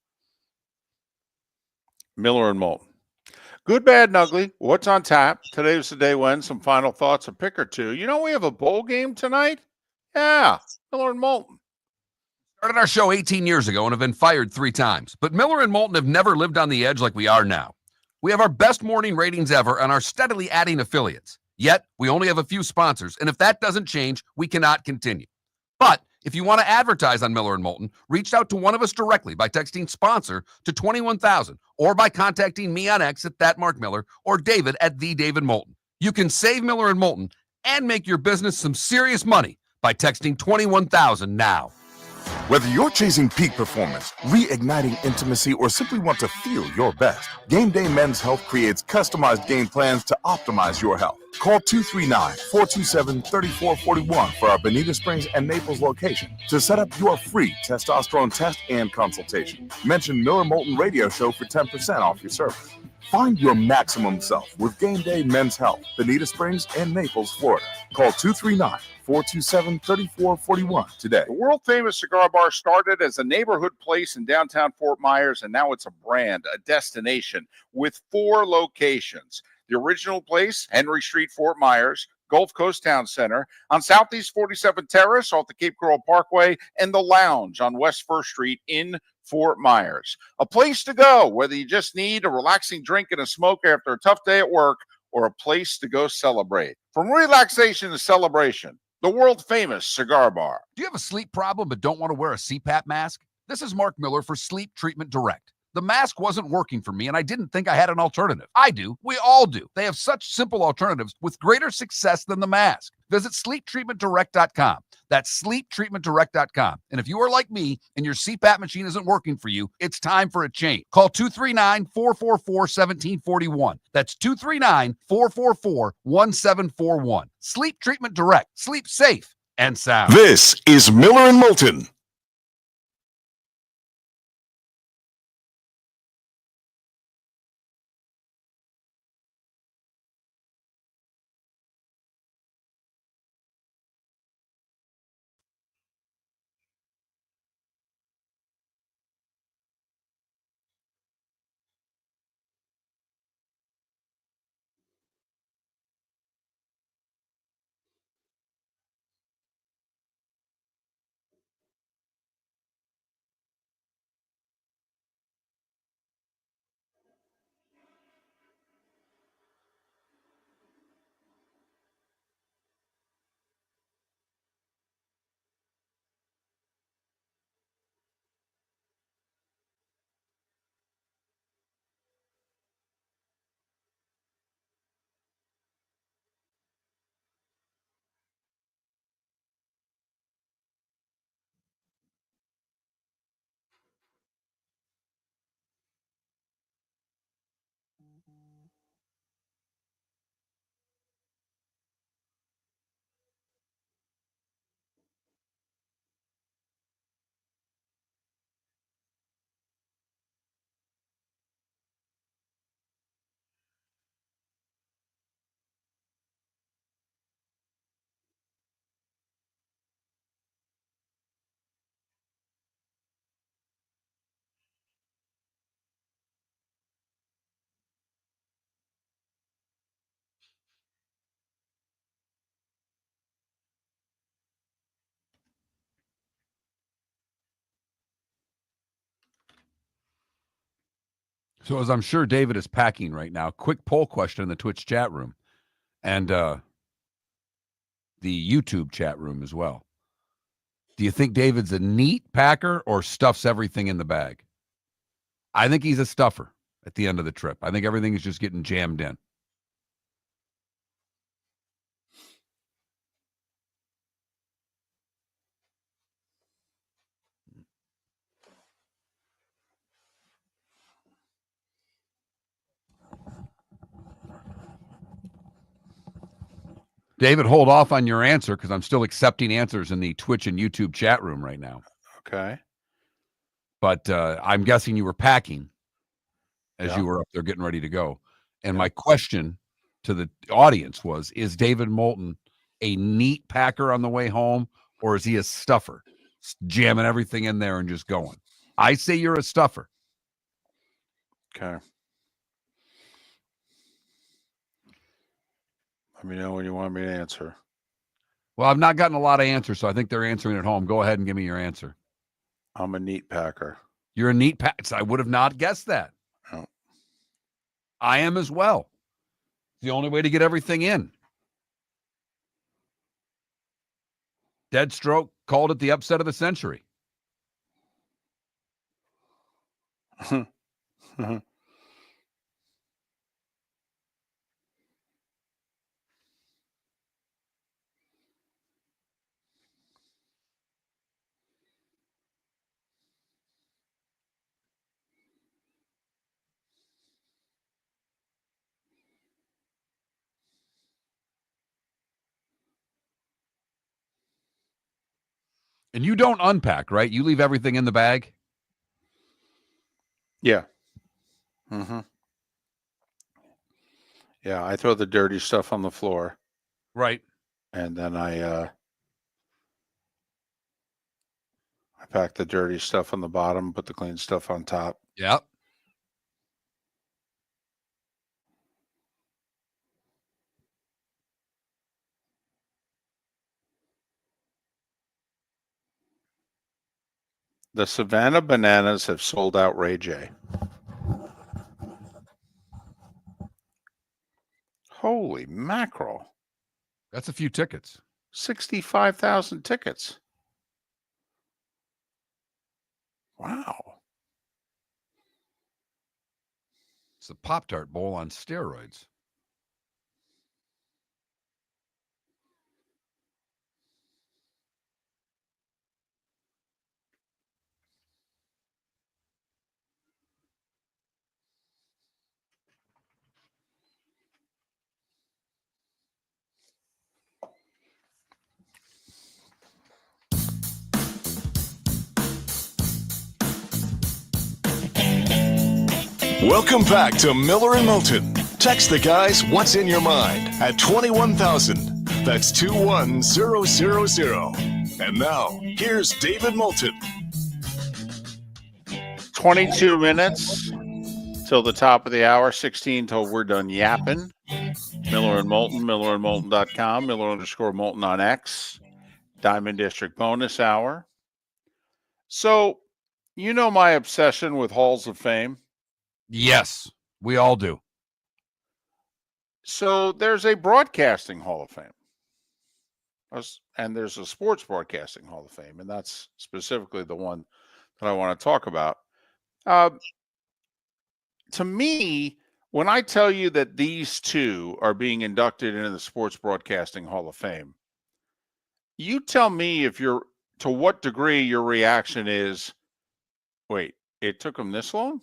Miller and Moulton. Good, bad, and ugly. What's on tap? Today was the day when. Some final thoughts, a pick or two. We have a bowl game tonight? Yeah, Miller and Moulton. Started our show 18 years ago and have been fired 3 times. But Miller and Moulton have never lived on the edge like we are now. We have our best morning ratings ever and are steadily adding affiliates. Yet, we only have a few sponsors, and if that doesn't change, we cannot continue. But if you want to advertise on Miller and Moulton, reach out to one of us directly by texting sponsor to 21,000 or by contacting me on X at @MarkMiller or David at @TheDavidMoulton. You can save Miller and Moulton and make your business some serious money by texting 21,000 now. Whether you're chasing peak performance, reigniting intimacy, or simply want to feel your best, Game Day Men's Health creates customized game plans to optimize your health. Call 239-427-3441 for our Bonita Springs and Naples location to set up your free testosterone test and consultation. Mention Miller Moulton Radio Show for 10% off your service. Find your maximum self with Game Day Men's Health, Bonita Springs and Naples, Florida. Call 239-427-3441 today. The world-famous cigar bar started as a neighborhood place in downtown Fort Myers, and now it's a brand, a destination, with 4 locations. The original place, Henry Street, Fort Myers, Gulf Coast Town Center, on Southeast 47th Terrace off the Cape Coral Parkway, and the Lounge on West 1st Street in Fort Myers. A place to go, whether you just need a relaxing drink and a smoke after a tough day at work, or a place to go celebrate. From relaxation to celebration, the world-famous cigar bar. Do you have a sleep problem but don't want to wear a CPAP mask? This is Mark Miller for Sleep Treatment Direct. The mask wasn't working for me, and I didn't think I had an alternative. I do. We all do. They have such simple alternatives with greater success than the mask. Visit sleeptreatmentdirect.com. That's sleeptreatmentdirect.com. And if you are like me and your CPAP machine isn't working for you, it's time for a change. Call 239-444-1741. That's 239-444-1741. Sleep Treatment Direct. Sleep safe and sound. This is Miller and Moulton. So as I'm sure David is packing right now, quick poll question in the Twitch chat room and the YouTube chat room as well. Do you think David's a neat packer or stuffs everything in the bag? I think he's a stuffer at the end of the trip. I think everything is just getting jammed in. David, hold off on your answer because I'm still accepting answers in the Twitch and YouTube chat room right now. Okay. But I'm guessing you were packing as you were up there getting ready to go. And my question to the audience was, is David Moulton a neat packer on the way home, or is he a stuffer, jamming everything in there and just going? I say you're a stuffer. Okay. Let me know when you want me to answer. Well, I've not gotten a lot of answers, so I think they're answering at home. Go ahead and give me your answer. I'm a neat packer. You're a neat packer. I would have not guessed that. No. I am as well. The only way to get everything in. Deadstroke called it the upset of the century. And you don't unpack, right? You leave everything in the bag? Yeah. Mm-hmm. Yeah, I throw the dirty stuff on the floor. Right. And then I pack the dirty stuff on the bottom, put the clean stuff on top. Yep. The Savannah Bananas have sold out Ray J. Holy mackerel. That's a few tickets. 65,000 tickets. Wow. It's the Pop-Tart Bowl on steroids. Welcome back to Miller and Moulton. Text the guys what's in your mind at 21,000. That's 21000. And now, here's David Moulton. 22 minutes till the top of the hour, 16 till we're done yapping. Miller and Moulton, millerandmoulton.com, Miller_Moulton on X, Diamond District bonus hour. So, you know my obsession with Halls of Fame? Yes, we all do. So there's a broadcasting Hall of Fame. And there's a sports broadcasting Hall of Fame, and that's specifically the one that I want to talk about. To me, when I tell you that these two are being inducted into the Sports Broadcasting Hall of Fame, you tell me to what degree your reaction is, wait, it took them this long?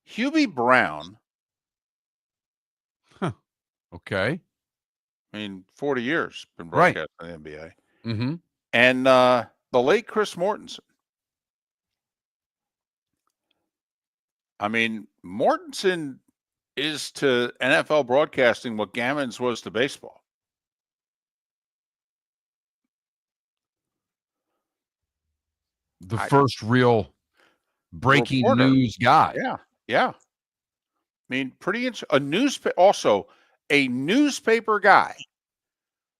Hubie Brown. Okay. I mean, 40 years been Right. broadcasting in the NBA. Mm-hmm. And the late Chris Mortensen. I mean, Mortensen is to NFL broadcasting what Gammons was to baseball. The first real breaking reporter. news guy. Yeah. I mean, pretty interesting. Also, a newspaper guy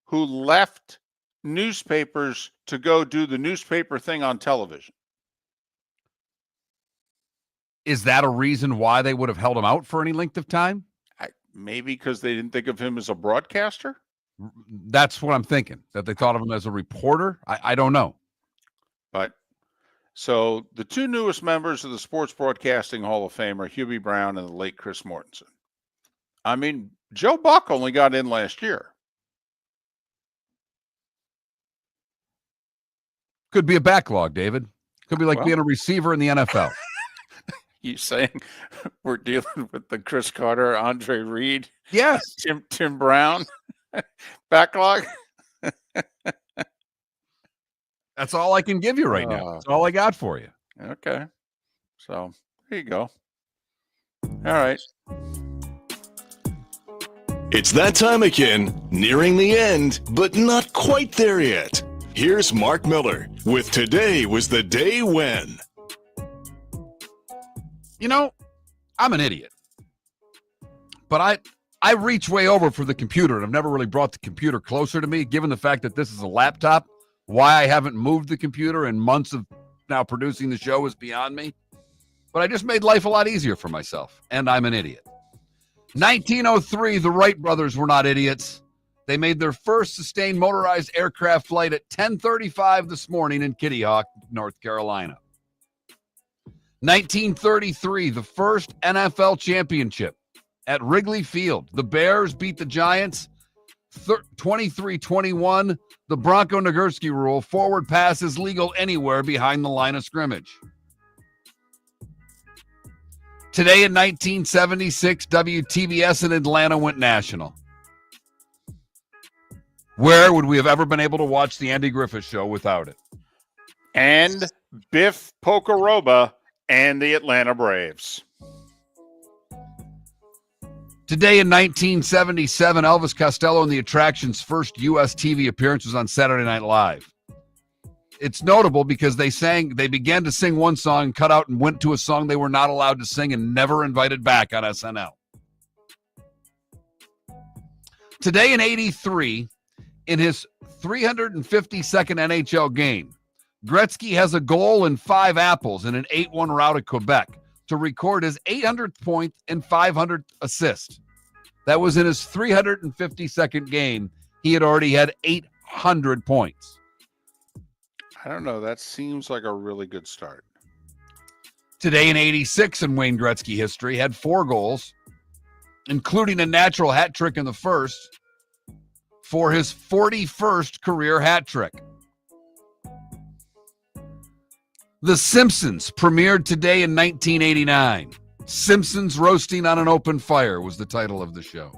who left newspapers to go do the newspaper thing on television. Is that a reason why they would have held him out for any length of time? Maybe because they didn't think of him as a broadcaster. That's what I'm thinking, that they thought of him as a reporter. I don't know. But so the two newest members of the Sports Broadcasting Hall of Fame are Hubie Brown and the late Chris Mortensen. I mean, Joe Buck only got in last year. Could be a backlog, David. Could be like being a receiver in the NFL. You saying we're dealing with the Chris Carter, Andre Reed, yes, Tim Brown backlog? That's all I can give you right now. That's all I got for you. Okay. So there you go. All right. It's that time again, nearing the end, but not quite there yet. Here's Mark Miller with Today Was the Day When. You know, I'm an idiot. But I reach way over for the computer, and I've never really brought the computer closer to me, given the fact that this is a laptop. Why I haven't moved the computer in months of now producing the show is beyond me. But I just made life a lot easier for myself, and I'm an idiot. 1903, the Wright brothers were not idiots. They made their first sustained motorized aircraft flight at 10:35 this morning in Kitty Hawk, North Carolina. 1933, the first NFL championship at Wrigley Field. The Bears beat the Giants 23-21. The Bronco Nagurski rule: forward pass is legal anywhere behind the line of scrimmage. Today in 1976, WTBS in Atlanta went national. Where would we have ever been able to watch the Andy Griffith Show without it? And Biff Pocoroba and the Atlanta Braves. Today in 1977, Elvis Costello and the Attractions' first U.S. TV appearance was on Saturday Night Live. It's notable because they began to sing one song, cut out and went to a song they were not allowed to sing and never invited back on SNL. Today in 83, in his 352nd NHL game, Gretzky has a goal and 5 apples in an 8-1 rout at Quebec to record his 800th point and 500th assist. That was in his 352nd game. He had already had 800 points. I don't know. That seems like a really good start. Today in 86 in Wayne Gretzky history, had 4 goals, including a natural hat trick in the first for his 41st career hat trick. The Simpsons premiered today in 1989. Simpsons Roasting on an Open Fire was the title of the show.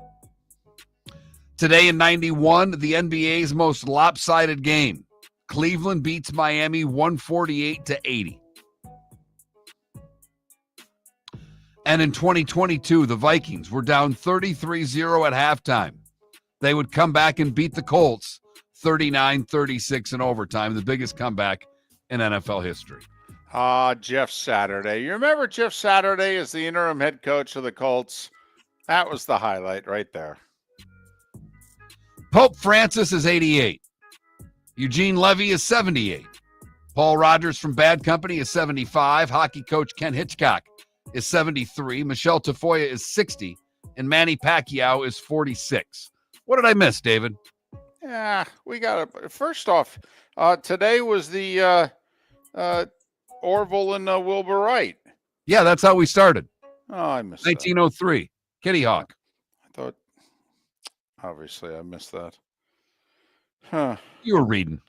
Today in 91, the NBA's most lopsided game. Cleveland beats Miami 148-80. And in 2022, the Vikings were down 33-0 at halftime. They would come back and beat the Colts 39-36 in overtime, the biggest comeback in NFL history. Jeff Saturday. You remember Jeff Saturday as the interim head coach of the Colts? That was the highlight right there. Pope Francis is 88. Eugene Levy is 78. Paul Rogers from Bad Company is 75. Hockey coach Ken Hitchcock is 73. Michelle Tafoya is 60. And Manny Pacquiao is 46. What did I miss, David? Yeah, we got to. First off, today was the Orville and Wilbur Wright. Yeah, that's how we started. Oh, I missed 1903. Kitty Hawk. I thought, obviously, I missed that. Huh. You were reading.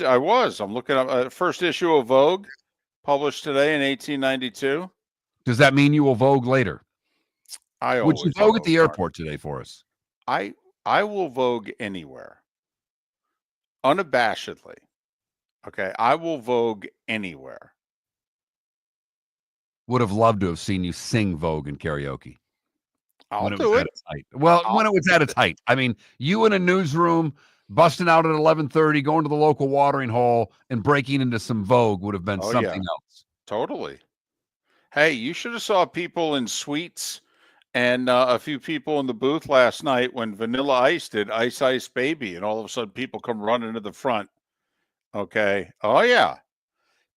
I was. I'm looking up first issue of Vogue, published today in 1892. Does that mean you will Vogue later? Would you Vogue at the Mark. airport today for us? I will Vogue anywhere. Unabashedly. Okay, I will Vogue anywhere. Would have loved to have seen you sing Vogue in karaoke. I'll do it. Well, when it was at its height. I mean, you in a newsroom, busting out at 11:30, going to the local watering hole, and breaking into some Vogue would have been something else. Totally. Hey, you should have saw people in suites and a few people in the booth last night when Vanilla Ice did Ice Ice Baby, and all of a sudden people come running to the front. Okay. Oh, yeah.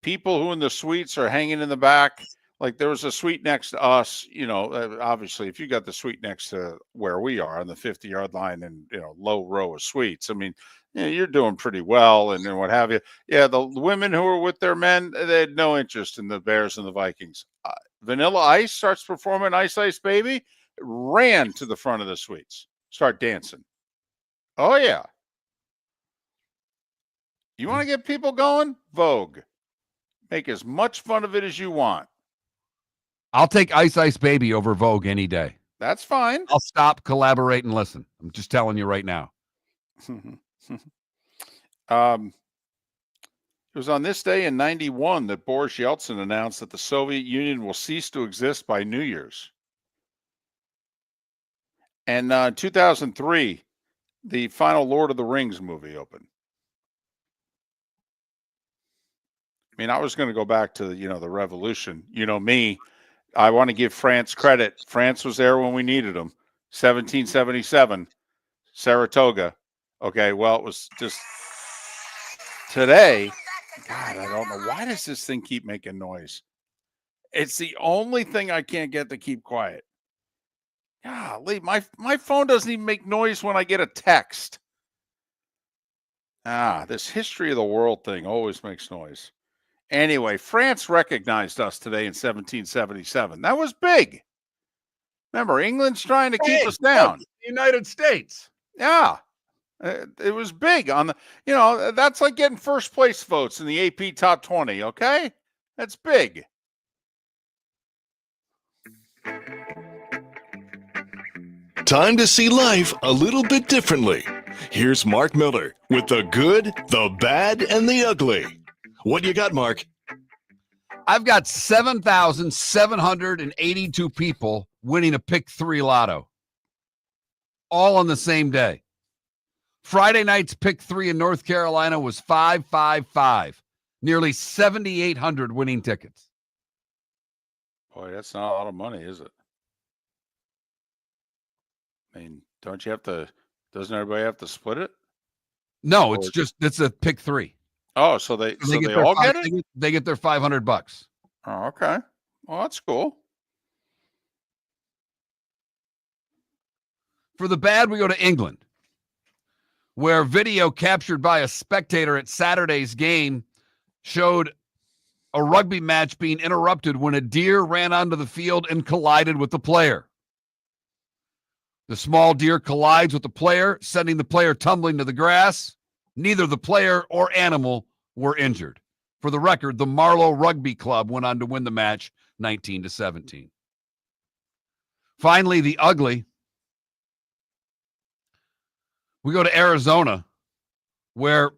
People who in the suites are hanging in the back. Like there was a suite next to us, obviously if you got the suite next to where we are on the 50-yard line and, low row of suites, I mean, you're doing pretty well and then what have you. Yeah, the women who were with their men, they had no interest in the Bears and the Vikings. Vanilla Ice starts performing Ice Ice Baby, ran to the front of the suites, start dancing. Oh, yeah. You want to get people going? Vogue. Make as much fun of it as you want. I'll take Ice Ice Baby over Vogue any day. That's fine. I'll stop, collaborate, and listen. I'm just telling you right now. It was on this day in 91 that Boris Yeltsin announced that the Soviet Union will cease to exist by New Year's. And 2003, the final Lord of the Rings movie opened. I mean, I was going to go back to, the revolution. You know me. I want to give France credit. France was there when we needed them. 1777, Saratoga. Okay, well, it was just today. God, I don't know. Why does this thing keep making noise? It's the only thing I can't get to keep quiet. Golly, my phone doesn't even make noise when I get a text. This history of the world thing always makes noise. Anyway, France recognized us today in 1777. That was big. Remember, England's trying to keep us down. The United States. Yeah. It was big on the, that's like getting first place votes in the AP top 20. Okay. That's big. Time to see life a little bit differently. Here's Mark Miller with the good, the bad, and the ugly. What you got, Mark? I've got 7,782 people winning a pick 3 lotto. All on the same day. Friday night's pick 3 in North Carolina was 555. Nearly 7,800 winning tickets. Boy, that's not a lot of money, is it? I mean, doesn't everybody have to split it? No, it's a pick 3. Oh, so they all get it? They get their $500. Oh, okay. Well, that's cool. For the bad, we go to England, where video captured by a spectator at Saturday's game showed a rugby match being interrupted when a deer ran onto the field and collided with the player. The small deer collides with the player, sending the player tumbling to the grass. Neither the player or animal were injured. For the record, the Marlow Rugby Club went on to win the match 19-17. Finally, the ugly. We go to Arizona, where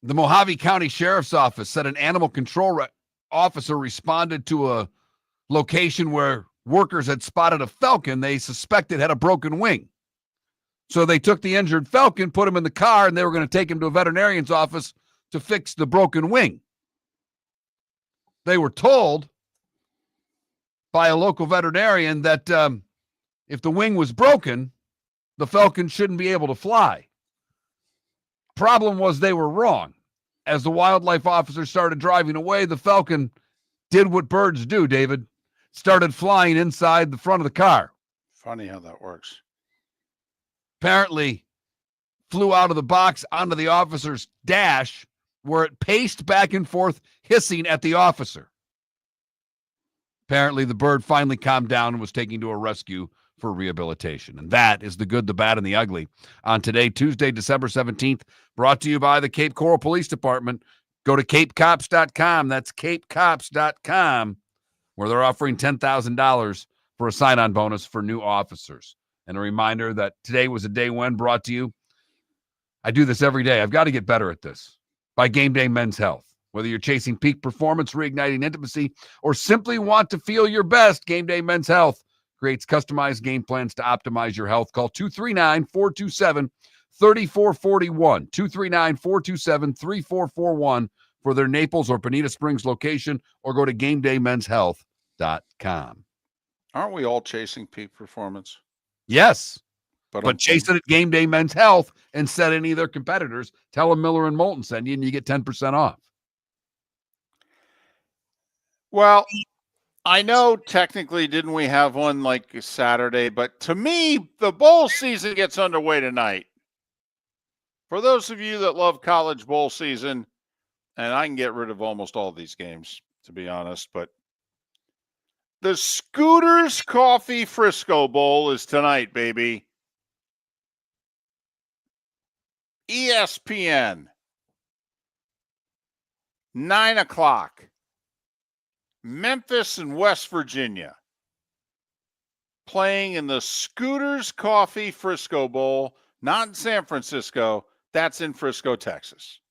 the Mojave County Sheriff's Office said an animal control officer responded to a location where workers had spotted a falcon they suspected had a broken wing. So they took the injured falcon, put him in the car, and they were going to take him to a veterinarian's office to fix the broken wing. They were told by a local veterinarian that if the wing was broken, the falcon shouldn't be able to fly. Problem was they were wrong. As the wildlife officer started driving away, the falcon did what birds do, David. Started flying inside the front of the car. Funny how that works. Apparently flew out of the box onto the officer's dash, where it paced back and forth, hissing at the officer. Apparently the bird finally calmed down and was taken to a rescue for rehabilitation. And that is the good, the bad, and the ugly on today, Tuesday, December 17th, brought to you by the Cape Coral Police Department. Go to capecops.com. That's capecops.com, where they're offering $10,000 for a sign-on bonus for new officers. And a reminder that today was a day when, brought to you, I do this every day. I've got to get better at this, by Game Day Men's Health. Whether you're chasing peak performance, reigniting intimacy, or simply want to feel your best, Game Day Men's Health creates customized game plans to optimize your health. Call 239-427-3441, 239-427-3441 for their Naples or Bonita Springs location, or go to GameDayMen'sHealth.com. Aren't we all chasing peak performance? Yes, but chase it at Game Day Men's Health and set any of their competitors. Tell them Miller and Moulton send you, and you get 10% off. Well, I know technically didn't we have one like Saturday, but to me, the bowl season gets underway tonight. For those of you that love college bowl season, and I can get rid of almost all these games, to be honest, but the Scooters Coffee Frisco Bowl is tonight, baby. ESPN, 9 o'clock. Memphis and West Virginia playing in the Scooters Coffee Frisco Bowl, not in San Francisco. That's in Frisco, Texas.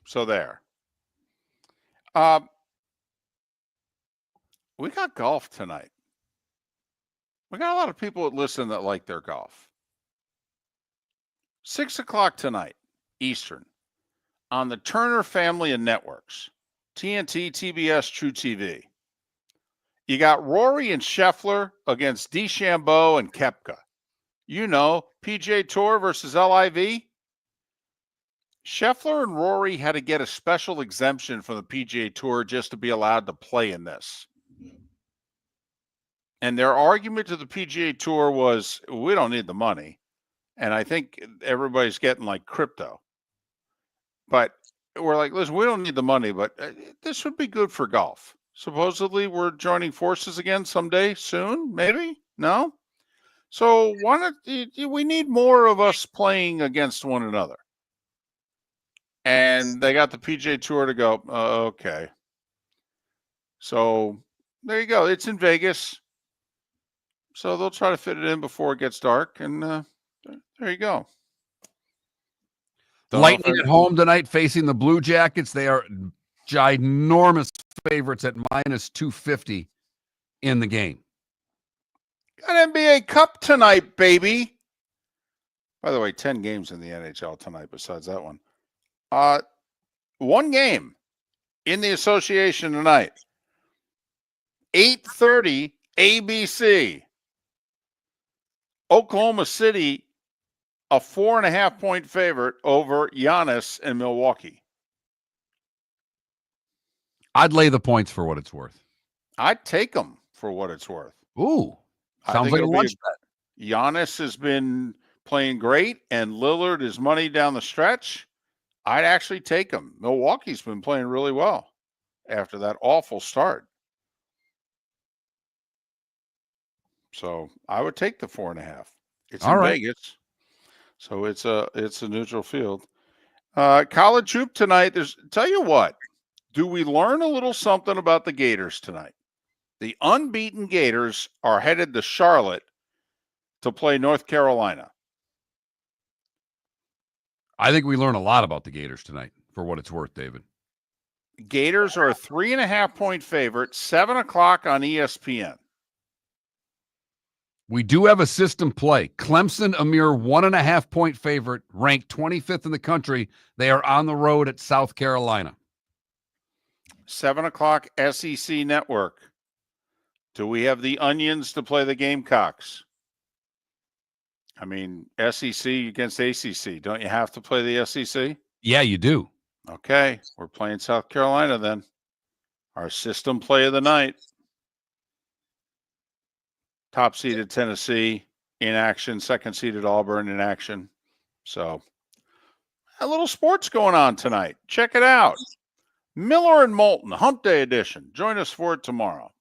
So there. We got golf tonight. We got a lot of people that listen that like their golf. 6 o'clock tonight, Eastern, on the Turner family of networks, TNT, TBS, True TV. You got Rory and Scheffler against DeChambeau and Koepka. You know, PGA Tour versus LIV. Scheffler and Rory had to get a special exemption from the PGA Tour just to be allowed to play in this. And their argument to the PGA Tour was, we don't need the money. And I think everybody's getting like crypto. But we're like, listen, we don't need the money, but this would be good for golf. Supposedly we're joining forces again someday soon, maybe? No? So why not? We need more of us playing against one another. And they got the PGA Tour to go, okay. So there you go. It's in Vegas. So they'll try to fit it in before it gets dark. And there you go. Lightning at home tonight facing the Blue Jackets. They are ginormous favorites at minus 250 in the game. Got NBA Cup tonight, baby. By the way, 10 games in the NHL tonight besides that one. One game in the association tonight. 8:30 ABC. Oklahoma City, a 4.5-point favorite over Giannis in Milwaukee. I'd lay the points for what it's worth. I'd take them for what it's worth. Ooh, sounds like a lunch bet. Giannis has been playing great, and Lillard is money down the stretch. I'd actually take them. Milwaukee's been playing really well after that awful start. So I would take the 4.5. It's All in right. Vegas, so it's a neutral field. College hoop tonight. Tell you what, do we learn a little something about the Gators tonight? The unbeaten Gators are headed to Charlotte to play North Carolina. I think we learn a lot about the Gators tonight, for what it's worth, David. Gators are a 3.5-point favorite, 7 o'clock on ESPN. We do have a system play. Clemson, a mere 1.5-point favorite, ranked 25th in the country. They are on the road at South Carolina. 7 o'clock SEC Network. Do we have the Onions to play the Gamecocks? I mean, SEC against ACC. Don't you have to play the SEC? Yeah, you do. Okay, we're playing South Carolina then. Our system play of the night. Top seeded Tennessee in action, second seeded Auburn in action. So a little sports going on tonight. Check it out. Miller and Moulton, Hump Day edition. Join us for it tomorrow.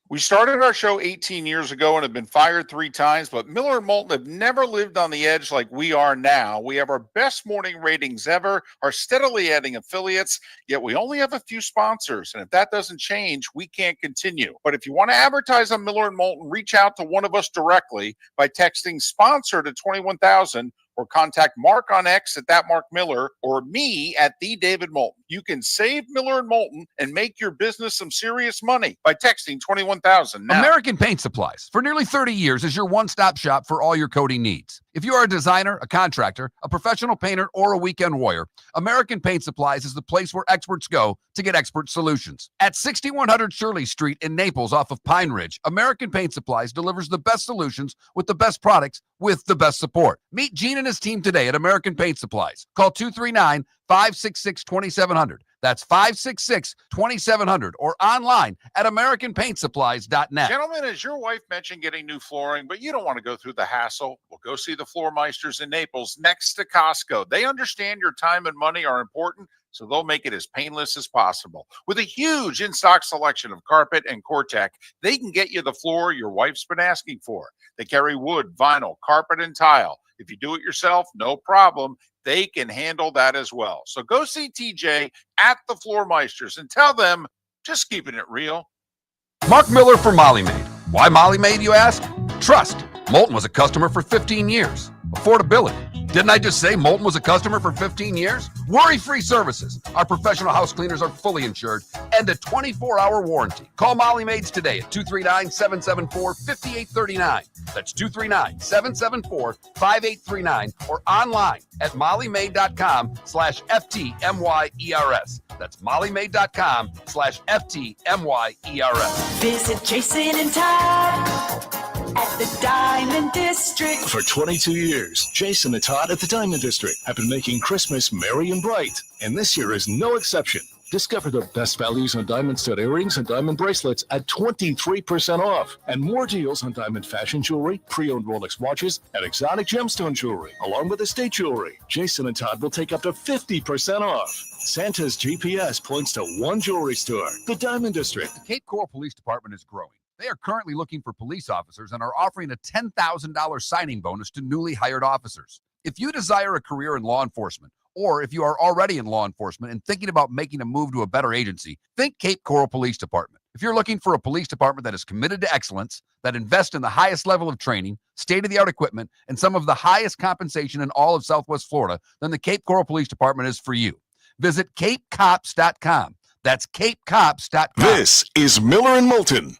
We started our show 18 years ago and have been fired 3 times, but Miller and Moulton have never lived on the edge like we are now. We have our best morning ratings ever, are steadily adding affiliates, yet we only have a few sponsors. And if that doesn't change, we can't continue. But if you want to advertise on Miller and Moulton, reach out to one of us directly by texting sponsor to 21,000 or contact Mark on X at @MarkMiller or me at @TheDavidMoulton. You can save Miller and Moulton and make your business some serious money by texting 21,000 now. American Paint Supplies, for nearly 30 years, is your one-stop shop for all your coating needs. If you are a designer, a contractor, a professional painter, or a weekend warrior, American Paint Supplies is the place where experts go to get expert solutions. At 6100 Shirley Street in Naples off of Pine Ridge, American Paint Supplies delivers the best solutions with the best products with the best support. Meet Gene and his team today at American Paint Supplies. Call 239-566-2700. That's 566-2700 or online at AmericanPaintSupplies.net. Gentlemen, as your wife mentioned getting new flooring, but you don't want to go through the hassle, well, go see the Floor Meisters in Naples next to Costco. They understand your time and money are important, so they'll make it as painless as possible. With a huge in-stock selection of carpet and Cortec, they can get you the floor your wife's been asking for. They carry wood, vinyl, carpet, and tile. If you do it yourself, no problem. They can handle that as well. So go see TJ at the Floor Meisters and tell them, just keeping it real. Mark Miller for Molly Maid. Why Molly Maid, you ask? Trust. Moulton was a customer for 15 years. Affordability. Didn't I just say Moulton was a customer for 15 years? Worry-free services. Our professional house cleaners are fully insured and a 24-hour warranty. Call Molly Maids today at 239-774-5839. That's 239-774-5839 or online at mollymaid.com/FTMYERS. That's mollymaid.com/FTMYERS. Visit Jason and Todd at the Diamond District. For 22 years, Jason and Todd at the Diamond District have been making Christmas merry and bright, and this year is no exception. Discover the best values on diamond stud earrings and diamond bracelets at 23% off, and more deals on diamond fashion jewelry, pre-owned Rolex watches, and exotic gemstone jewelry, along with estate jewelry. Jason and Todd will take up to 50% off. Santa's GPS points to one jewelry store, the Diamond District. The Cape Coral Police Department is growing. They are currently looking for police officers and are offering a $10,000 signing bonus to newly hired officers. If you desire a career in law enforcement, or if you are already in law enforcement and thinking about making a move to a better agency, think Cape Coral Police Department. If you're looking for a police department that is committed to excellence, that invests in the highest level of training, state-of-the-art equipment, and some of the highest compensation in all of Southwest Florida, then the Cape Coral Police Department is for you. Visit capecops.com. That's capecops.com. This is Miller and Moulton.